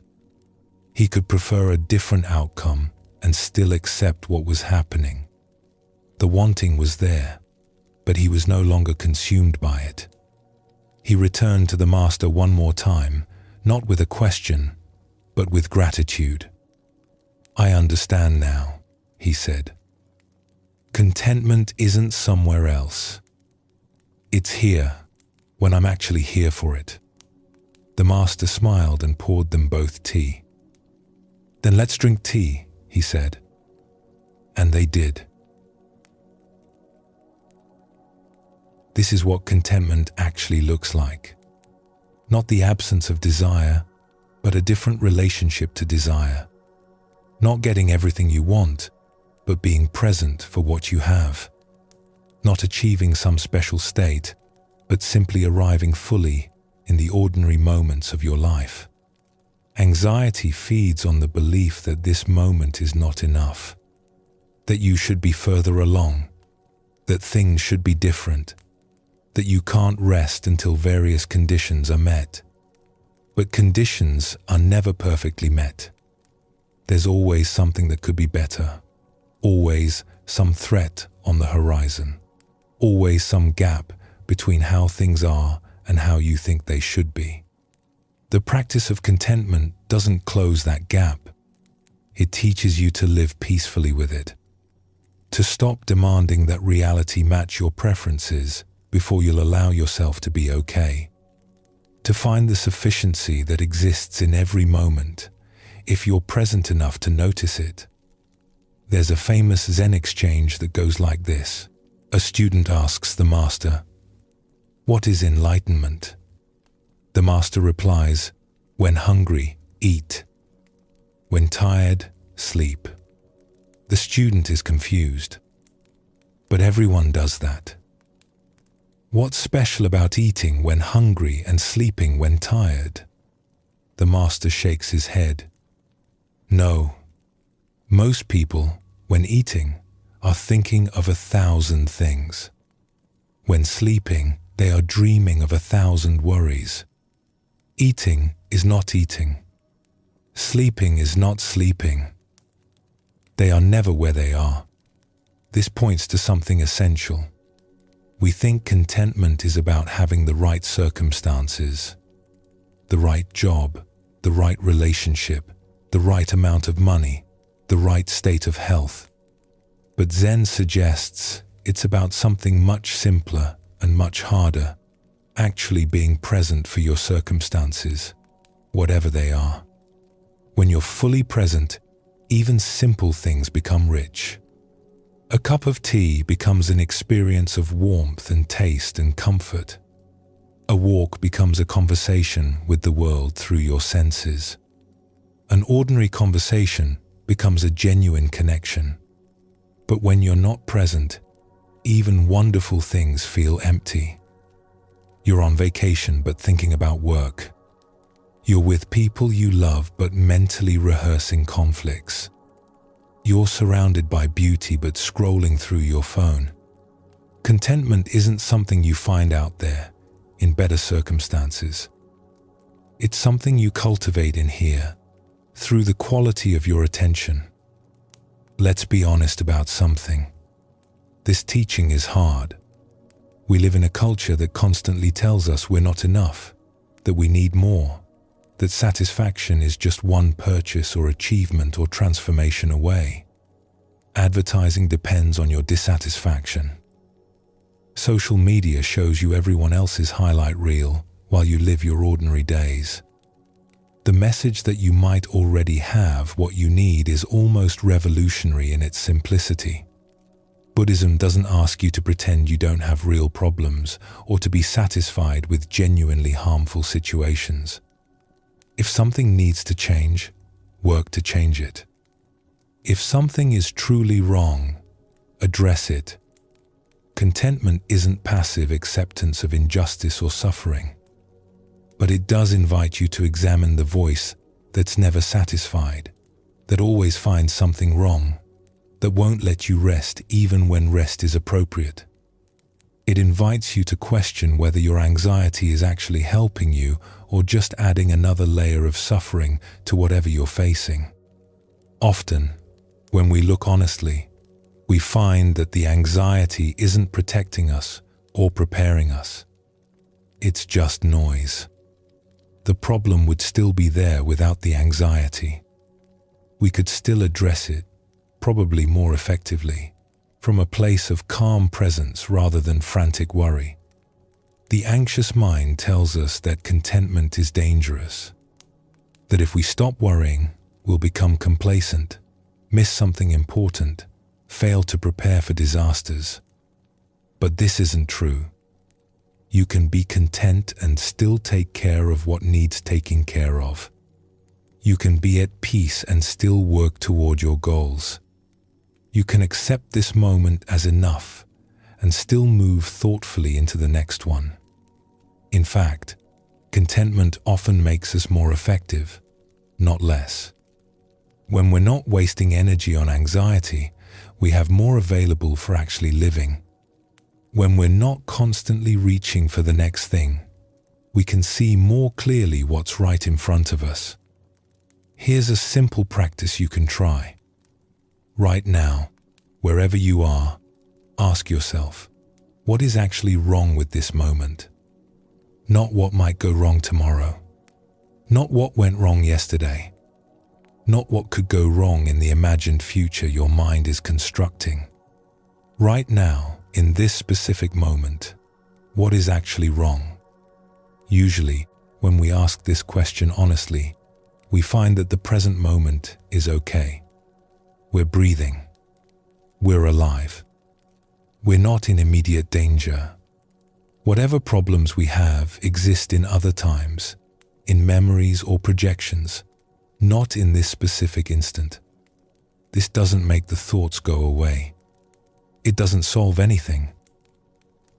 He could prefer a different outcome and still accept what was happening. The wanting was there, but he was no longer consumed by it. He returned to the Master one more time, not with a question, but with gratitude. "I understand now," he said. "Contentment isn't somewhere else. It's here, when I'm actually here for it." The Master smiled and poured them both tea. "Then let's drink tea," he said. And they did. This is what contentment actually looks like. Not the absence of desire, but a different relationship to desire. Not getting everything you want, but being present for what you have. Not achieving some special state, but simply arriving fully in the ordinary moments of your life. Anxiety feeds on the belief that this moment is not enough, that you should be further along, that things should be different, that you can't rest until various conditions are met. But conditions are never perfectly met. There's always something that could be better, always some threat on the horizon, always some gap between how things are and how you think they should be. The practice of contentment doesn't close that gap. It teaches you to live peacefully with it, to stop demanding that reality match your preferences before you'll allow yourself to be okay, to find the sufficiency that exists in every moment if you're present enough to notice it. There's a famous Zen exchange that goes like this. A student asks the Master, "What is enlightenment?" The Master replies, "When hungry, eat. When tired, sleep." The student is confused. But everyone does that. What's special about eating when hungry and sleeping when tired? The Master shakes his head. No. Most people, when eating, are thinking of 1,000 things. When sleeping, they are dreaming of 1,000 worries. Eating is not eating. Sleeping is not sleeping. They are never where they are. This points to something essential. We think contentment is about having the right circumstances, the right job, the right relationship, the right amount of money, the right state of health. But Zen suggests it's about something much simpler and much harder, actually being present for your circumstances, whatever they are. When you're fully present, even simple things become rich. A cup of tea becomes an experience of warmth and taste and comfort. A walk becomes a conversation with the world through your senses. An ordinary conversation becomes a genuine connection. But when you're not present, even wonderful things feel empty. You're on vacation but thinking about work. You're with people you love but mentally rehearsing conflicts. You're surrounded by beauty but scrolling through your phone. Contentment isn't something you find out there, in better circumstances. It's something you cultivate in here, through the quality of your attention. Let's be honest about something. This teaching is hard. We live in a culture that constantly tells us we're not enough, that we need more, that satisfaction is just one purchase or achievement or transformation away. Advertising depends on your dissatisfaction. Social media shows you everyone else's highlight reel while you live your ordinary days. The message that you might already have what you need is almost revolutionary in its simplicity. Buddhism doesn't ask you to pretend you don't have real problems or to be satisfied with genuinely harmful situations. If something needs to change, work to change it. If something is truly wrong, address it. Contentment isn't passive acceptance of injustice or suffering, but it does invite you to examine the voice that's never satisfied, that always finds something wrong, that won't let you rest even when rest is appropriate. It invites you to question whether your anxiety is actually helping you or just adding another layer of suffering to whatever you're facing. Often, when we look honestly, we find that the anxiety isn't protecting us or preparing us. It's just noise. The problem would still be there without the anxiety. We could still address it, probably more effectively, from a place of calm presence rather than frantic worry. The anxious mind tells us that contentment is dangerous, that if we stop worrying, we'll become complacent, miss something important, fail to prepare for disasters. But this isn't true. You can be content and still take care of what needs taking care of. You can be at peace and still work toward your goals. You can accept this moment as enough and still move thoughtfully into the next one. In fact, contentment often makes us more effective, not less. When we're not wasting energy on anxiety, we have more available for actually living. When we're not constantly reaching for the next thing, we can see more clearly what's right in front of us. Here's a simple practice you can try. Right now, wherever you are, ask yourself, what is actually wrong with this moment? Not what might go wrong tomorrow. Not what went wrong yesterday. Not what could go wrong in the imagined future your mind is constructing. Right now, in this specific moment, what is actually wrong? Usually, when we ask this question honestly, we find that the present moment is okay. We're breathing. We're alive. We're not in immediate danger. Whatever problems we have exist in other times, in memories or projections, not in this specific instant. This doesn't make the thoughts go away. It doesn't solve anything,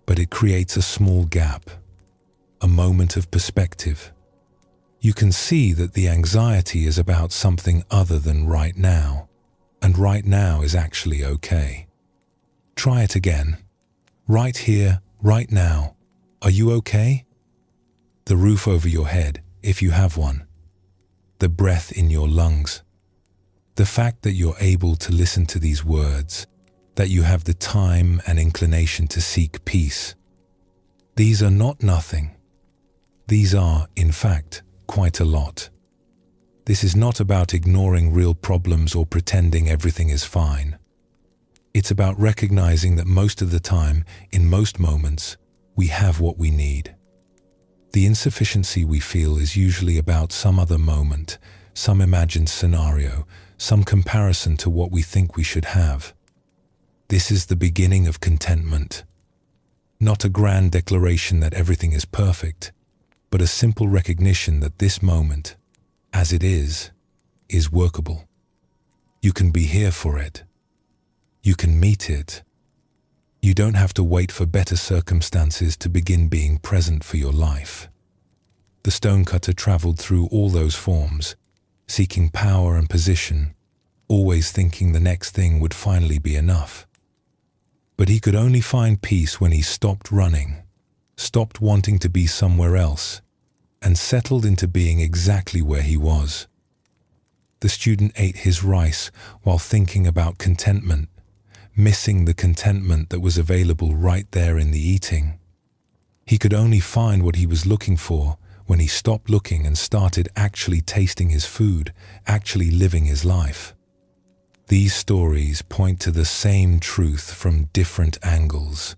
but it creates a small gap, a moment of perspective. You can see that the anxiety is about something other than right now, and right now is actually okay. Try it again. Right here, right now. Are you okay? The roof over your head, if you have one. The breath in your lungs. The fact that you're able to listen to these words, that you have the time and inclination to seek peace. These are not nothing. These are, in fact, quite a lot. This is not about ignoring real problems or pretending everything is fine. It's about recognizing that most of the time, in most moments, we have what we need. The insufficiency we feel is usually about some other moment, some imagined scenario, some comparison to what we think we should have. This is the beginning of contentment. Not a grand declaration that everything is perfect, but a simple recognition that this moment, as it is workable. You can be here for it. You can meet it. You don't have to wait for better circumstances to begin being present for your life. The stonecutter traveled through all those forms, seeking power and position, always thinking the next thing would finally be enough. But he could only find peace when he stopped running, stopped wanting to be somewhere else, and settled into being exactly where he was. The student ate his rice while thinking about contentment, missing the contentment that was available right there in the eating. He could only find what he was looking for when he stopped looking and started actually tasting his food, actually living his life. These stories point to the same truth from different angles.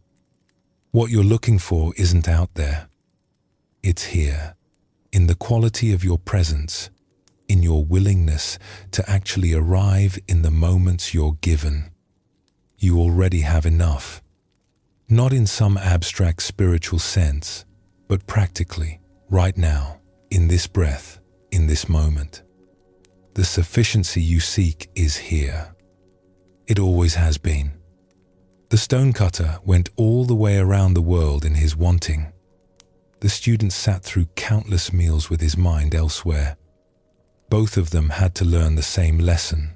What you're looking for isn't out there. It's here, in the quality of your presence, in your willingness to actually arrive in the moments you're given. You already have enough. Not in some abstract spiritual sense, but practically, right now, in this breath, in this moment. The sufficiency you seek is here. It always has been. The stonecutter went all the way around the world in his wanting. The student sat through countless meals with his mind elsewhere. Both of them had to learn the same lesson.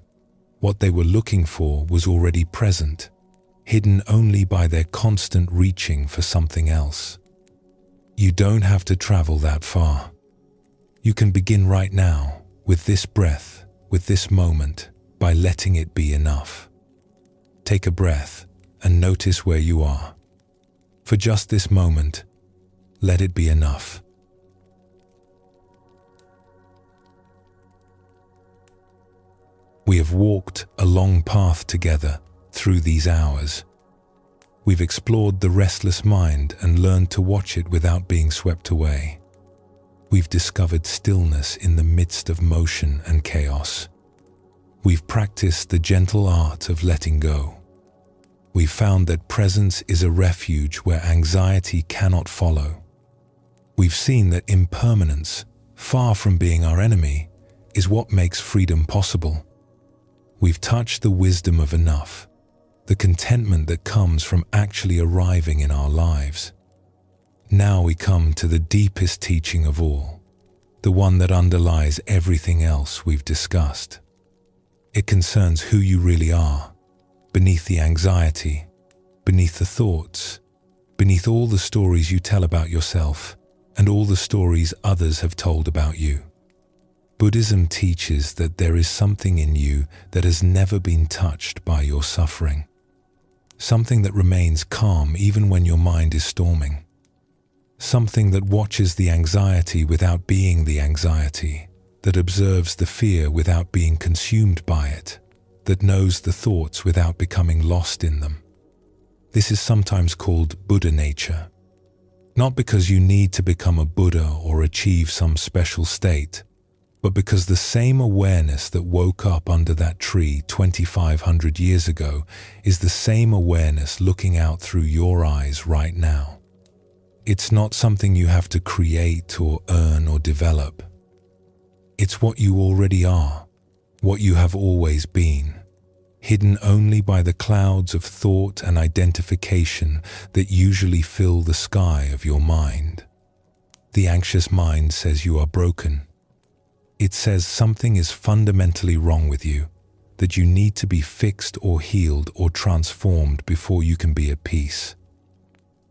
What they were looking for was already present, hidden only by their constant reaching for something else. You don't have to travel that far. You can begin right now, with this breath, with this moment, by letting it be enough. Take a breath and notice where you are. For just this moment, let it be enough. We have walked a long path together through these hours. We've explored the restless mind and learned to watch it without being swept away. We've discovered stillness in the midst of motion and chaos. We've practiced the gentle art of letting go. We've found that presence is a refuge where anxiety cannot follow. We've seen that impermanence, far from being our enemy, is what makes freedom possible. We've touched the wisdom of enough, the contentment that comes from actually arriving in our lives. Now we come to the deepest teaching of all, the one that underlies everything else we've discussed. It concerns who you really are, beneath the anxiety, beneath the thoughts, beneath all the stories you tell about yourself and all the stories others have told about you. Buddhism teaches that there is something in you that has never been touched by your suffering. Something that remains calm even when your mind is storming. Something that watches the anxiety without being the anxiety, that observes the fear without being consumed by it, that knows the thoughts without becoming lost in them. This is sometimes called Buddha nature. Not because you need to become a Buddha or achieve some special state, but because the same awareness that woke up under that tree 2,500 years ago is the same awareness looking out through your eyes right now. It's not something you have to create or earn or develop. It's what you already are, what you have always been, hidden only by the clouds of thought and identification that usually fill the sky of your mind. The anxious mind says you are broken. It says something is fundamentally wrong with you, that you need to be fixed or healed or transformed before you can be at peace.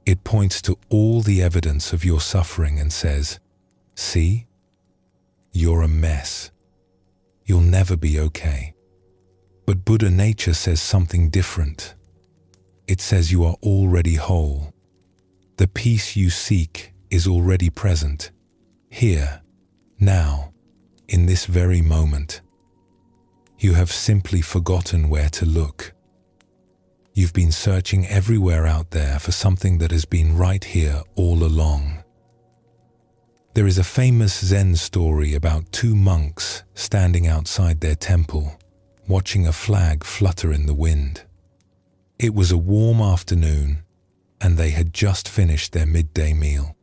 It points to all the evidence of your suffering and says, "See? You're a mess. You'll never be okay." But Buddha nature says something different. It says you are already whole. The peace you seek is already present, here, now, in this very moment. You have simply forgotten where to look. You've been searching everywhere out there for something that has been right here all along. There is a famous Zen story about two monks standing outside their temple, watching a flag flutter in the wind. It was a warm afternoon, and they had just finished their midday meal.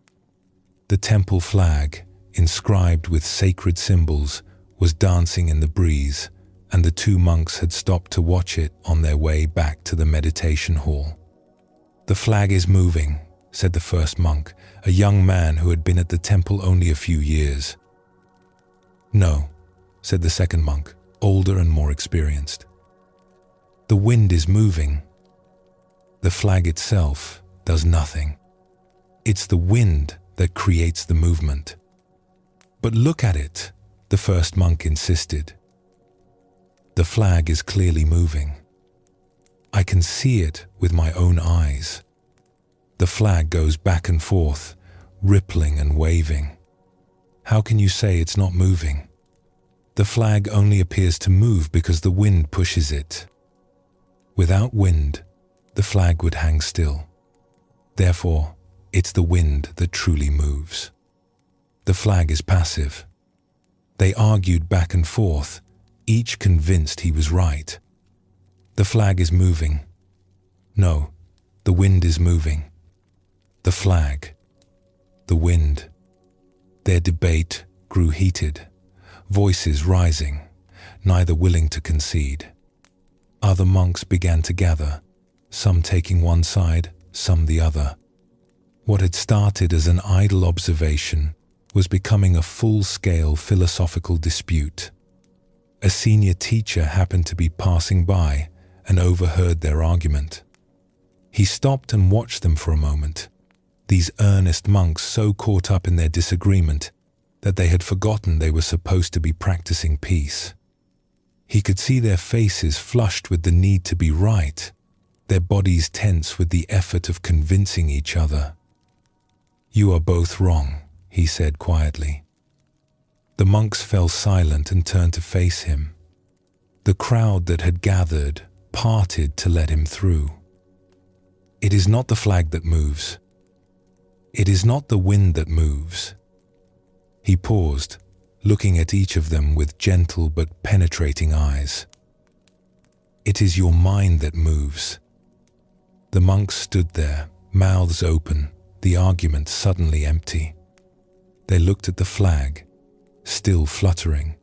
The temple flag, inscribed with sacred symbols, was dancing in the breeze, and the two monks had stopped to watch it on their way back to the meditation hall. "The flag is moving," said the first monk, a young man who had been at the temple only a few years. "No," said the second monk, older and more experienced. "The wind is moving. The flag itself does nothing. It's the wind that creates the movement." "But look at it," the first monk insisted. "The flag is clearly moving. I can see it with my own eyes. The flag goes back and forth, rippling and waving. How can you say it's not moving? The flag only appears to move because the wind pushes it. Without wind, the flag would hang still. Therefore, it's the wind that truly moves. The flag is passive." They argued back and forth, each convinced he was right. "The flag is moving." "No, the wind is moving." "The flag." "The wind." Their debate grew heated, voices rising, neither willing to concede. Other monks began to gather, some taking one side, some the other. What had started as an idle observation was becoming a full-scale philosophical dispute. A senior teacher happened to be passing by and overheard their argument. He stopped and watched them for a moment, these earnest monks so caught up in their disagreement that they had forgotten they were supposed to be practicing peace. He could see their faces flushed with the need to be right, their bodies tense with the effort of convincing each other. "You are both wrong," he said quietly. The monks fell silent and turned to face him. The crowd that had gathered parted to let him through. "It is not the flag that moves. It is not the wind that moves." He paused, looking at each of them with gentle but penetrating eyes. "It is your mind that moves." The monks stood there, mouths open, the argument suddenly empty. They looked at the flag, still fluttering.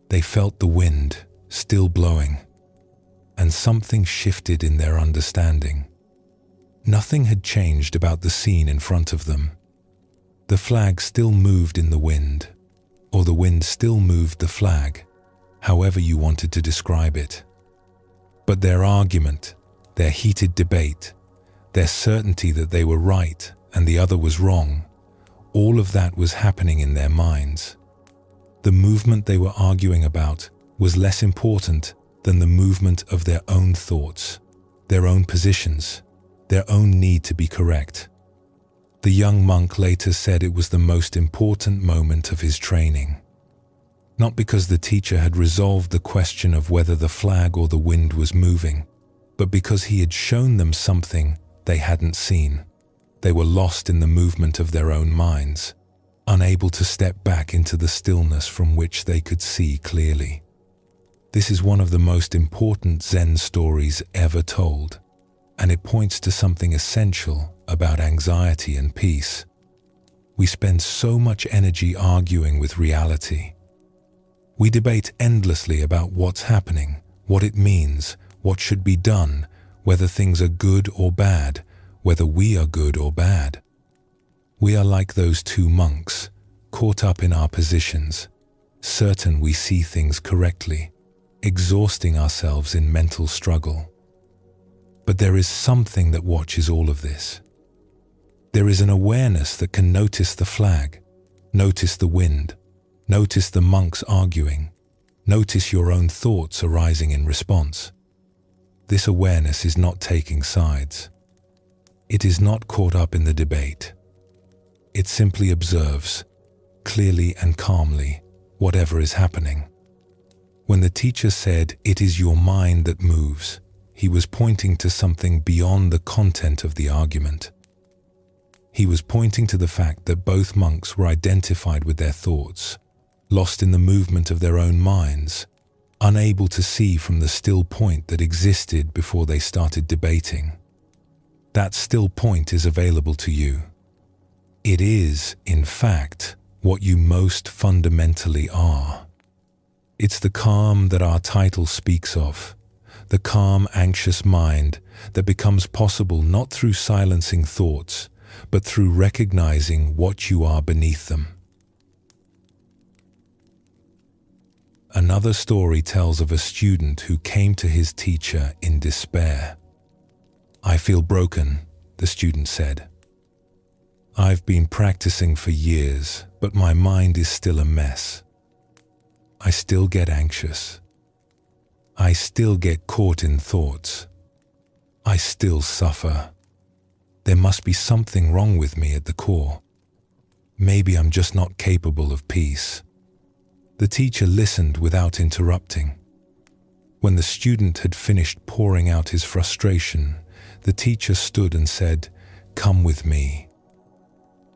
They felt the wind, still blowing, and something shifted in their understanding. Nothing had changed about the scene in front of them. The flag still moved in the wind, or the wind still moved the flag, however you wanted to describe it. But their argument, their heated debate, their certainty that they were right and the other was wrong, all of that was happening in their minds. The movement they were arguing about was less important than the movement of their own thoughts, their own positions, their own need to be correct. The young monk later said it was the most important moment of his training. Not because the teacher had resolved the question of whether the flag or the wind was moving, but because he had shown them something they hadn't seen. They were lost in the movement of their own minds, unable to step back into the stillness from which they could see clearly. This is one of the most important Zen stories ever told, and it points to something essential about anxiety and peace. We spend so much energy arguing with reality. We debate endlessly about what's happening, what it means, what should be done, whether things are good or bad, whether we are good or bad. We are like those two monks, caught up in our positions, certain we see things correctly, exhausting ourselves in mental struggle. But there is something that watches all of this. There is an awareness that can notice the flag, notice the wind, notice the monks arguing, notice your own thoughts arising in response. This awareness is not taking sides. It is not caught up in the debate. It simply observes, clearly and calmly, whatever is happening. When the teacher said, "It is your mind that moves," he was pointing to something beyond the content of the argument. He was pointing to the fact that both monks were identified with their thoughts, lost in the movement of their own minds, unable to see from the still point that existed before they started debating. That still point is available to you. It is, in fact, what you most fundamentally are. It's the calm that our title speaks of, the calm, anxious mind that becomes possible not through silencing thoughts, but through recognizing what you are beneath them. Another story tells of a student who came to his teacher in despair. "I feel broken," the student said. "I've been practicing for years, but my mind is still a mess. I still get anxious. I still get caught in thoughts. I still suffer. There must be something wrong with me at the core. Maybe I'm just not capable of peace." The teacher listened without interrupting. When the student had finished pouring out his frustration, the teacher stood and said, "Come with me."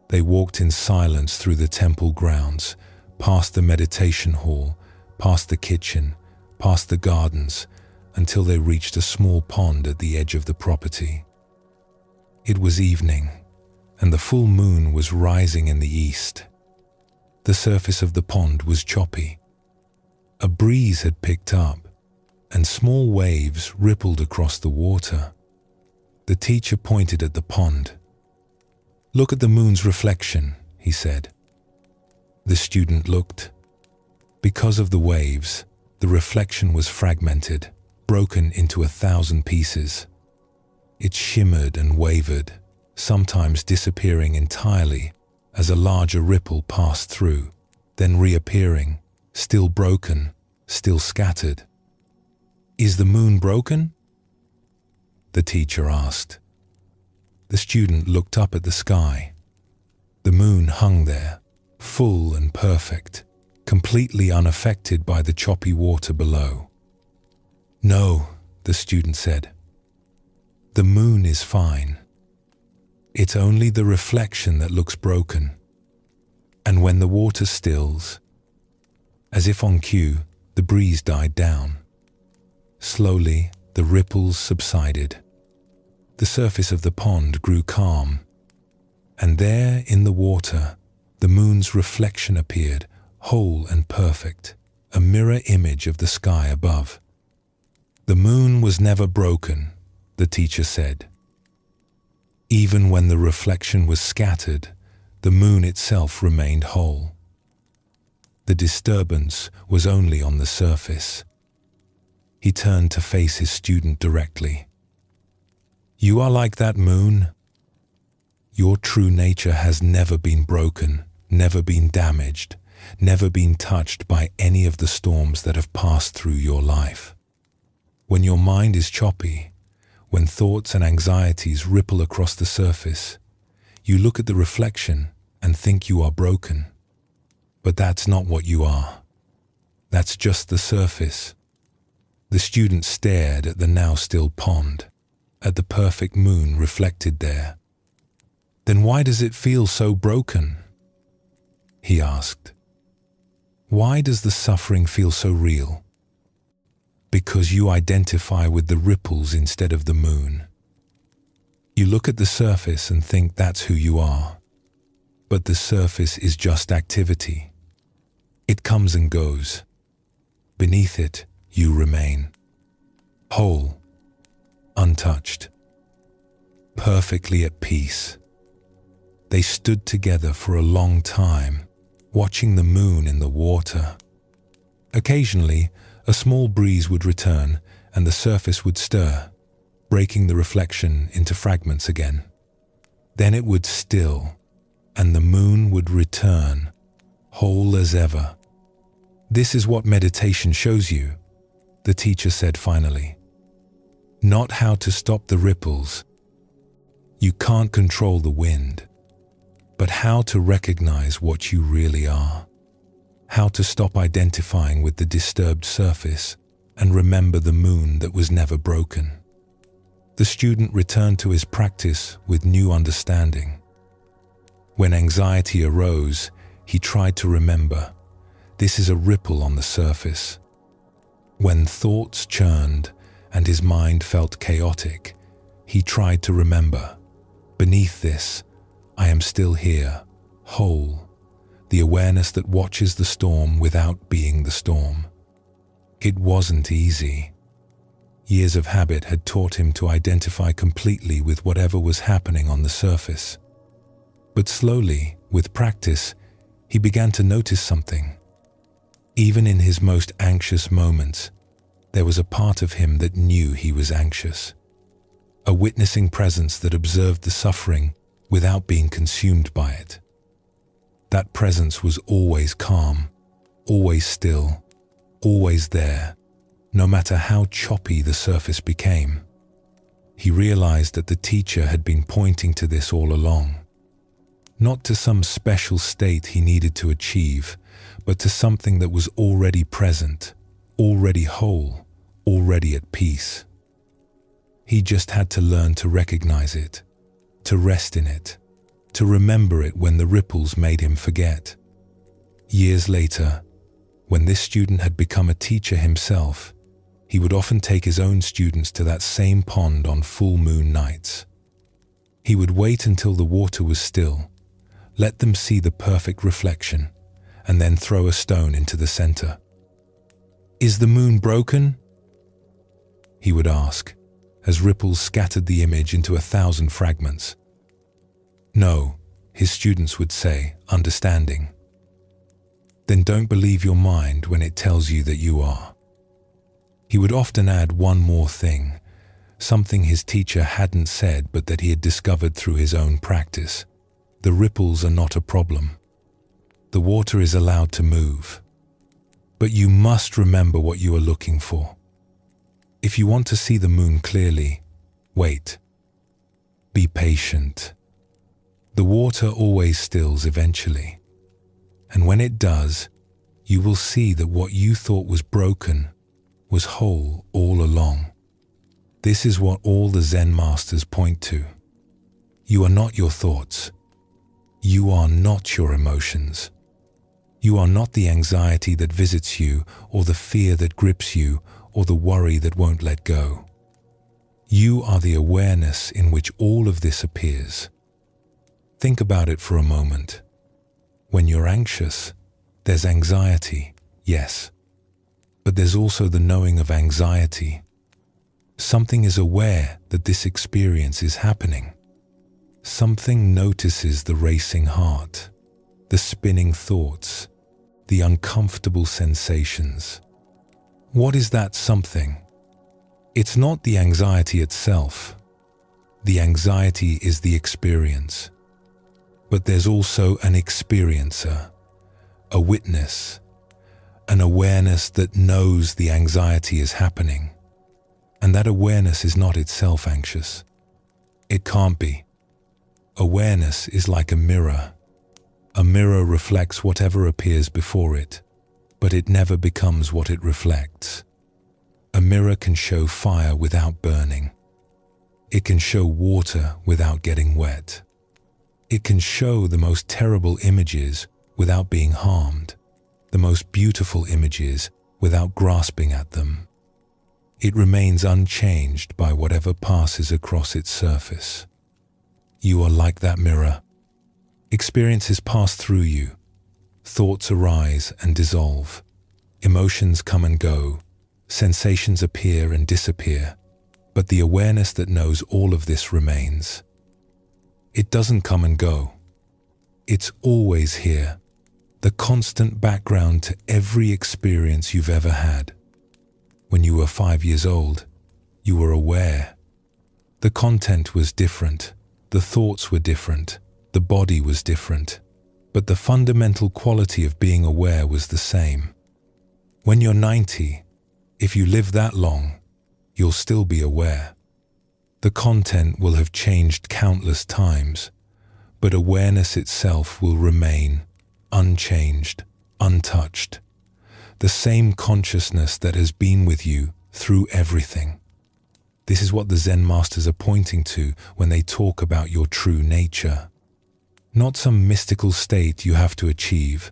They walked in silence through the temple grounds, past the meditation hall, past the kitchen, past the gardens, until they reached a small pond at the edge of the property. It was evening, and the full moon was rising in the east. The surface of the pond was choppy. A breeze had picked up, and small waves rippled across the water. The teacher pointed at the pond. "Look at the moon's reflection," he said. The student looked. Because of the waves, the reflection was fragmented, broken into 1,000 pieces. It shimmered and wavered, sometimes disappearing entirely as a larger ripple passed through, then reappearing, still broken, still scattered. "Is the moon broken?" the teacher asked. The student looked up at the sky. The moon hung there, full and perfect, completely unaffected by the choppy water below. "No," the student said. "The moon is fine. It's only the reflection that looks broken. And when the water stills," as if on cue, the breeze died down. Slowly, the ripples subsided. The surface of the pond grew calm. And there, in the water, the moon's reflection appeared, whole and perfect, a mirror image of the sky above. "The moon was never broken," the teacher said. Even when the reflection was scattered, the moon itself remained whole. The disturbance was only on the surface. He turned to face his student directly. "You are like that moon. Your true nature has never been broken, never been damaged, never been touched by any of the storms that have passed through your life. When your mind is choppy, when thoughts and anxieties ripple across the surface, you look at the reflection and think you are broken. But that's not what you are. That's just the surface." The student stared at the now still pond, at the perfect moon reflected there. "Then why does it feel so broken?" he asked. "Why does the suffering feel so real?" "Because you identify with the ripples instead of the moon. You look at the surface and think that's who you are. But the surface is just activity. It comes and goes. Beneath it, you remain. Whole, untouched, perfectly at peace." They stood together for a long time, watching the moon in the water. Occasionally, a small breeze would return and the surface would stir, breaking the reflection into fragments again. Then it would still, and the moon would return, whole as ever. "This is what meditation shows you," the teacher said finally. "Not how to stop the ripples. You can't control the wind, but how to recognize what you really are. how to stop identifying with the disturbed surface and remember the moon that was never broken. The student returned to his practice with new understanding. When anxiety arose, he tried to remember, this is a ripple on the surface. When thoughts churned and his mind felt chaotic, he tried to remember, beneath this, I am still here, whole, the awareness that watches the storm without being the storm. It wasn't easy. Years of habit had taught him to identify completely with whatever was happening on the surface. But slowly, with practice, he began to notice something. Even in his most anxious moments, there was a part of him that knew he was anxious. A witnessing presence that observed the suffering without being consumed by it. That presence was always calm, always still, always there, no matter how choppy the surface became. He realized that the teacher had been pointing to this all along. Not to some special state he needed to achieve, but to something that was already present, already whole, already at peace. He just had to learn to recognize it, to rest in it, to remember it when the ripples made him forget. Years later, when this student had become a teacher himself, he would often take his own students to that same pond on full moon nights. He would wait until the water was still, let them see the perfect reflection, and then throw a stone into the center. "Is the moon broken?" he would ask, as ripples scattered the image into 1,000 fragments. "No," his students would say, understanding. "Then don't believe your mind when it tells you that you are." He would often add one more thing, something his teacher hadn't said but that he had discovered through his own practice. The ripples are not a problem. The water is allowed to move. But you must remember what you are looking for. If you want to see the moon clearly, wait. Be patient. The water always stills eventually. And when it does, you will see that what you thought was broken was whole all along. This is what all the Zen masters point to. You are not your thoughts. You are not your emotions. You are not the anxiety that visits you, or the fear that grips you, or the worry that won't let go. You are the awareness in which all of this appears. Think about it for a moment. When you're anxious, there's anxiety, yes. But there's also the knowing of anxiety. Something is aware that this experience is happening. Something notices the racing heart, the spinning thoughts, the uncomfortable sensations. What is that something? It's not the anxiety itself. The anxiety is the experience. But there's also an experiencer, a witness, an awareness that knows the anxiety is happening. And that awareness is not itself anxious. It can't be. Awareness is like a mirror. A mirror reflects whatever appears before it, but it never becomes what it reflects. A mirror can show fire without burning. It can show water without getting wet. It can show the most terrible images without being harmed, the most beautiful images without grasping at them. It remains unchanged by whatever passes across its surface. You are like that mirror. Experiences pass through you. Thoughts arise and dissolve. Emotions come and go. Sensations appear and disappear. But the awareness that knows all of this remains. It doesn't come and go. It's always here. The constant background to every experience you've ever had. When you were 5 years old, you were aware. The content was different. The thoughts were different. The body was different. But the fundamental quality of being aware was the same. When you're 90, if you live that long, you'll still be aware. The content will have changed countless times, but awareness itself will remain unchanged, untouched. The same consciousness that has been with you through everything. This is what the Zen masters are pointing to when they talk about your true nature. Not some mystical state you have to achieve,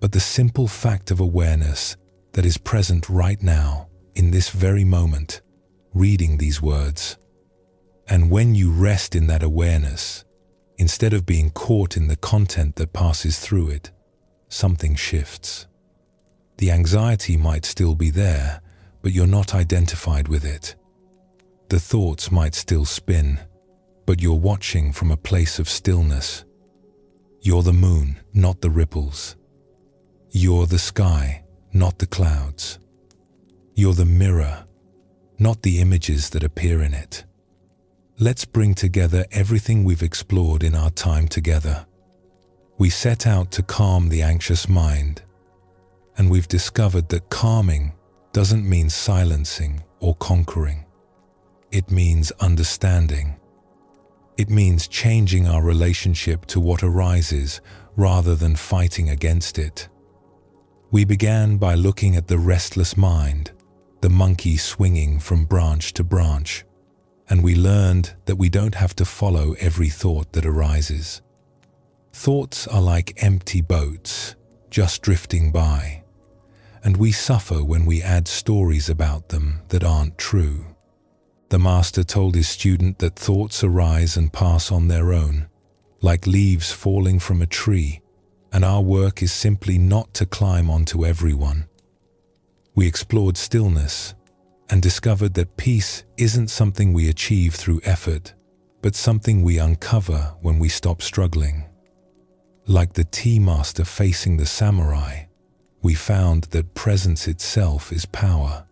but the simple fact of awareness that is present right now, in this very moment, reading these words. And when you rest in that awareness, instead of being caught in the content that passes through it, something shifts. The anxiety might still be there, but you're not identified with it. The thoughts might still spin, but you're watching from a place of stillness. You're the moon, not the ripples. You're the sky, not the clouds. You're the mirror, not the images that appear in it. Let's bring together everything we've explored in our time together. We set out to calm the anxious mind, and we've discovered that calming doesn't mean silencing or conquering. It means understanding. It means changing our relationship to what arises rather than fighting against it. We began by looking at the restless mind, the monkey swinging from branch to branch, and we learned that we don't have to follow every thought that arises. Thoughts are like empty boats, just drifting by, and we suffer when we add stories about them that aren't true. The master told his student that thoughts arise and pass on their own, like leaves falling from a tree, and our work is simply not to climb onto everyone. We explored stillness and discovered that peace isn't something we achieve through effort, but something we uncover when we stop struggling. Like the tea master facing the samurai, we found that presence itself is power,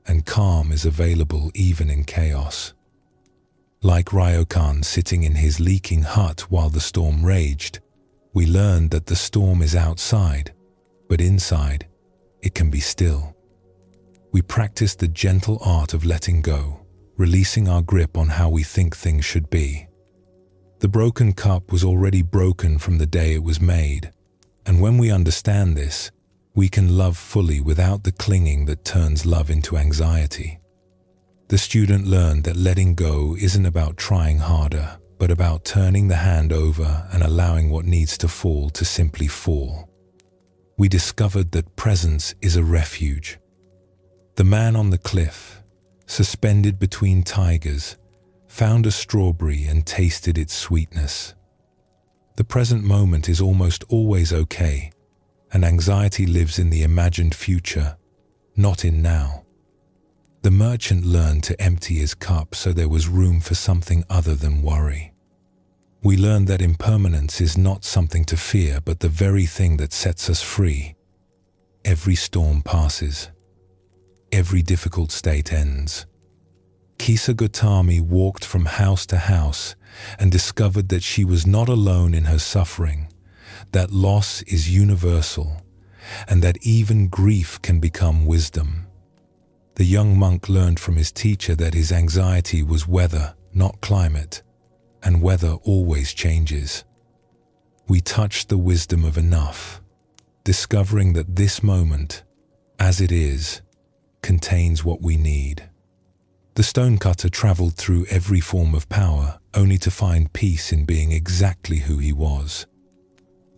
and calm is available even in chaos. Like Ryokan sitting in his leaking hut while the storm raged, we learned that the storm is outside, but inside, it can be still. We practiced the gentle art of letting go, releasing our grip on how we think things should be. The broken cup was already broken from the day it was made, and when we understand this, we can love fully without the clinging that turns love into anxiety. The student learned that letting go isn't about trying harder, but about turning the hand over and allowing what needs to fall to simply fall. We discovered that presence is a refuge. The man on the cliff, suspended between tigers, found a strawberry and tasted its sweetness. The present moment is almost always okay, and anxiety lives in the imagined future, not in now. The merchant learned to empty his cup so there was room for something other than worry. We learned that impermanence is not something to fear, but the very thing that sets us free. Every storm passes. Every difficult state ends. Kisa Gotami walked from house to house and discovered that she was not alone in her suffering, that loss is universal, and that even grief can become wisdom. The young monk learned from his teacher that his anxiety was weather, not climate, and weather always changes. We touched the wisdom of enough, discovering that this moment, as it is, contains what we need. The stonecutter traveled through every form of power, only to find peace in being exactly who he was.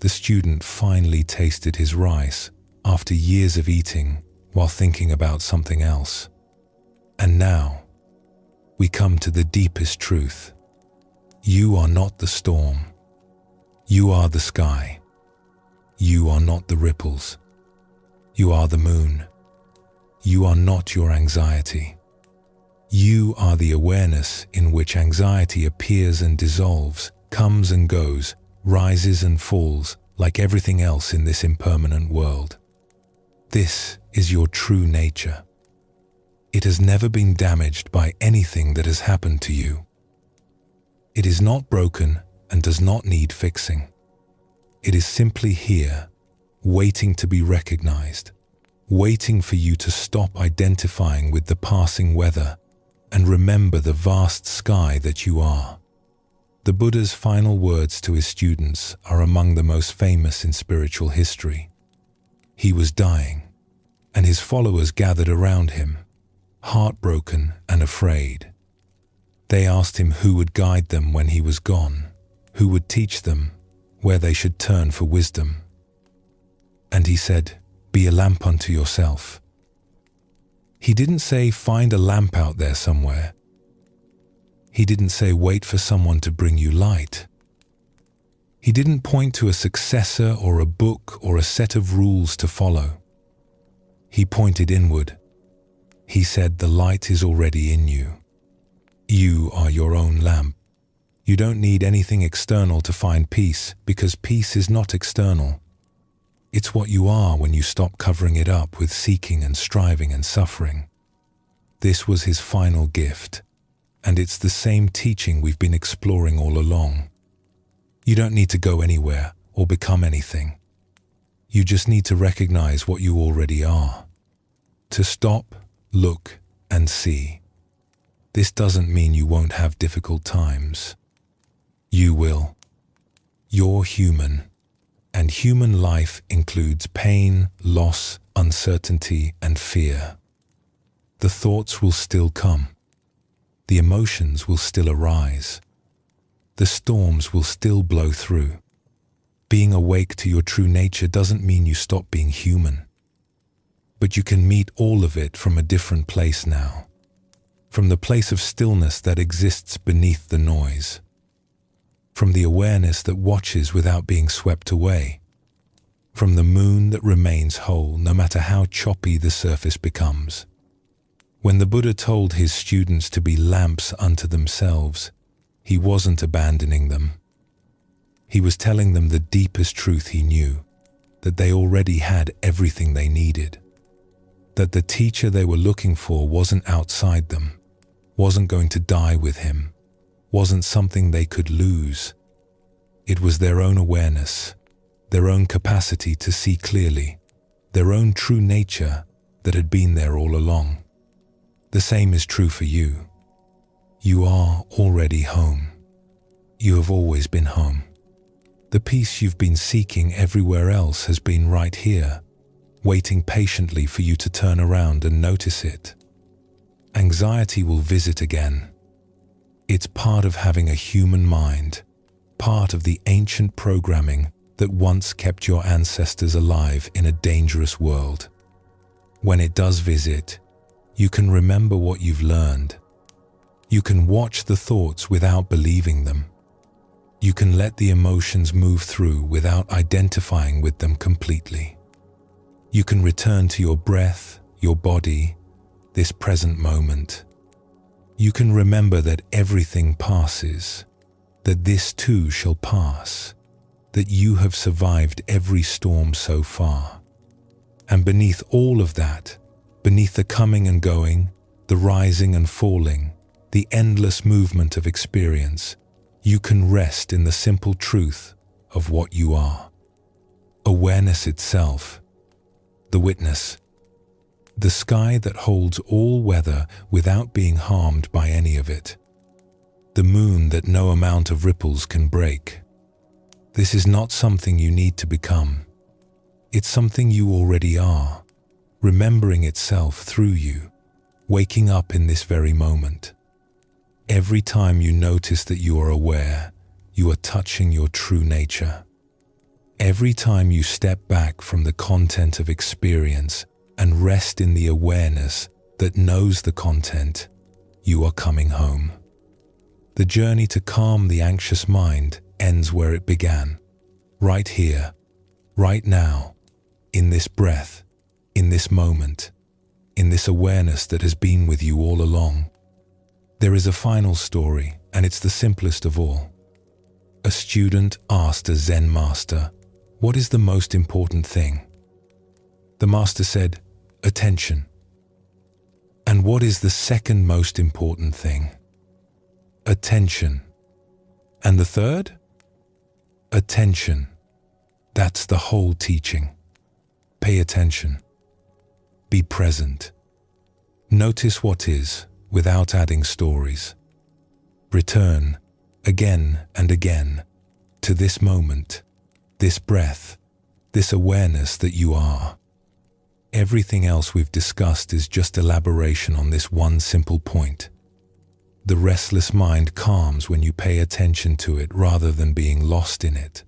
The student finally tasted his rice after years of eating while thinking about something else. And now, we come to the deepest truth. You are not the storm. You are the sky. You are not the ripples. You are the moon. You are not your anxiety. You are the awareness in which anxiety appears and dissolves, comes and goes, rises and falls, like everything else in this impermanent world. This is your true nature. It has never been damaged by anything that has happened to you. It is not broken and does not need fixing. It is simply here, waiting to be recognized, waiting for you to stop identifying with the passing weather and remember the vast sky that you are. The Buddha's final words to his students are among the most famous in spiritual history. He was dying, and his followers gathered around him, heartbroken and afraid. They asked him who would guide them when he was gone, who would teach them where they should turn for wisdom. And he said, "Be a lamp unto yourself." He didn't say, "Find a lamp out there somewhere." He didn't say, "Wait for someone to bring you light." He didn't point to a successor or a book or a set of rules to follow. He pointed inward. He said, "The light is already in you. You are your own lamp. You don't need anything external to find peace, because peace is not external. It's what you are when you stop covering it up with seeking and striving and suffering." This was his final gift, and it's the same teaching we've been exploring all along. You don't need to go anywhere or become anything. You just need to recognize what you already are. To stop, look, and see. This doesn't mean you won't have difficult times. You will. You're human, and human life includes pain, loss, uncertainty, and fear. The thoughts will still come. The emotions will still arise. The storms will still blow through. Being awake to your true nature doesn't mean you stop being human. But you can meet all of it from a different place now. From the place of stillness that exists beneath the noise. From the awareness that watches without being swept away. From the moon that remains whole no matter how choppy the surface becomes. When the Buddha told his students to be lamps unto themselves, he wasn't abandoning them. He was telling them the deepest truth he knew, that they already had everything they needed. That the teacher they were looking for wasn't outside them, wasn't going to die with him, wasn't something they could lose. It was their own awareness, their own capacity to see clearly, their own true nature that had been there all along. The same is true for you. You are already home. You have always been home. The peace you've been seeking everywhere else has been right here, waiting patiently for you to turn around and notice it. Anxiety will visit again. It's part of having a human mind, part of the ancient programming that once kept your ancestors alive in a dangerous world. When it does visit, you can remember what you've learned. You can watch the thoughts without believing them. You can let the emotions move through without identifying with them completely. You can return to your breath, your body, this present moment. You can remember that everything passes, that this too shall pass, that you have survived every storm so far. And beneath all of that, beneath the coming and going, the rising and falling, the endless movement of experience, you can rest in the simple truth of what you are. Awareness itself, the witness, the sky that holds all weather without being harmed by any of it, the moon that no amount of ripples can break. This is not something you need to become. It's something you already are, remembering itself through you, waking up in this very moment. Every time you notice that you are aware, you are touching your true nature. Every time you step back from the content of experience and rest in the awareness that knows the content, you are coming home. The journey to calm the anxious mind ends where it began, right here, right now, in this breath, in this moment, in this awareness that has been with you all along. There is a final story, and it's the simplest of all. A student asked a Zen master, "What is the most important thing?" The master said, "Attention." "And what is the second most important thing?" "Attention." "And the third?" "Attention." That's the whole teaching. Pay attention. Be present. Notice what is, without adding stories. Return, again and again, to this moment, this breath, this awareness that you are. Everything else we've discussed is just elaboration on this one simple point. The restless mind calms when you pay attention to it rather than being lost in it.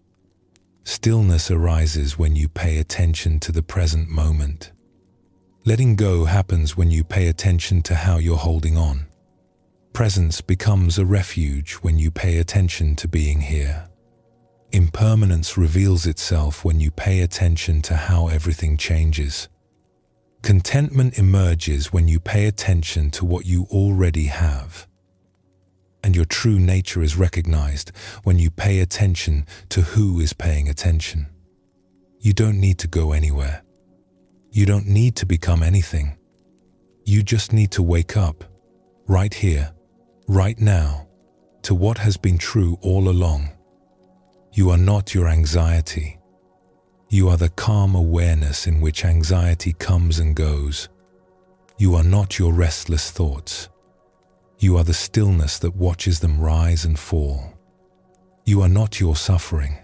Stillness arises when you pay attention to the present moment. Letting go happens when you pay attention to how you're holding on. Presence becomes a refuge when you pay attention to being here. Impermanence reveals itself when you pay attention to how everything changes. Contentment emerges when you pay attention to what you already have. And your true nature is recognized when you pay attention to who is paying attention. You don't need to go anywhere. You don't need to become anything. You just need to wake up, right here, right now, to what has been true all along. You are not your anxiety. You are the calm awareness in which anxiety comes and goes. You are not your restless thoughts. You are the stillness that watches them rise and fall. You are not your suffering.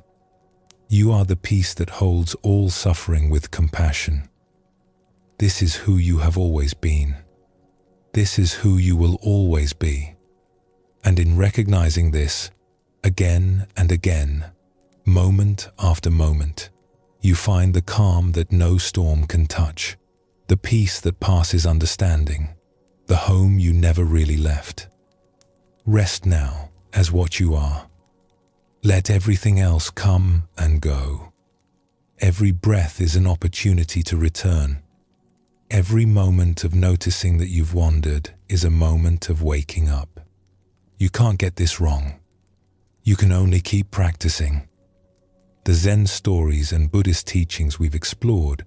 You are the peace that holds all suffering with compassion. This is who you have always been. This is who you will always be. And in recognizing this, again and again, moment after moment, you find the calm that no storm can touch, the peace that passes understanding, the home you never really left. Rest now as what you are. Let everything else come and go. Every breath is an opportunity to return. Every moment of noticing that you've wandered is a moment of waking up. You can't get this wrong. You can only keep practicing. The Zen stories and Buddhist teachings we've explored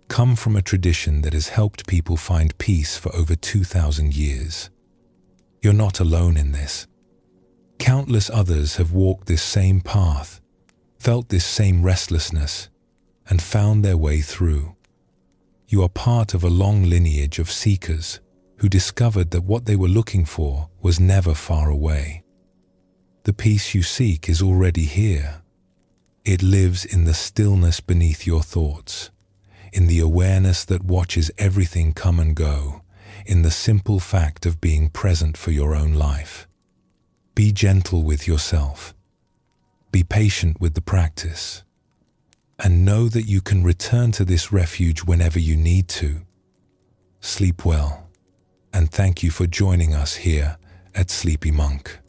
come from a tradition that has helped people find peace for over 2,000 years. You're not alone in this. Countless others have walked this same path, felt this same restlessness, and found their way through. You are part of a long lineage of seekers who discovered that what they were looking for was never far away. The peace you seek is already here. It lives in the stillness beneath your thoughts, in the awareness that watches everything come and go, in the simple fact of being present for your own life. Be gentle with yourself. Be patient with the practice. And know that you can return to this refuge whenever you need to. Sleep well, and thank you for joining us here at Sleepy Monk.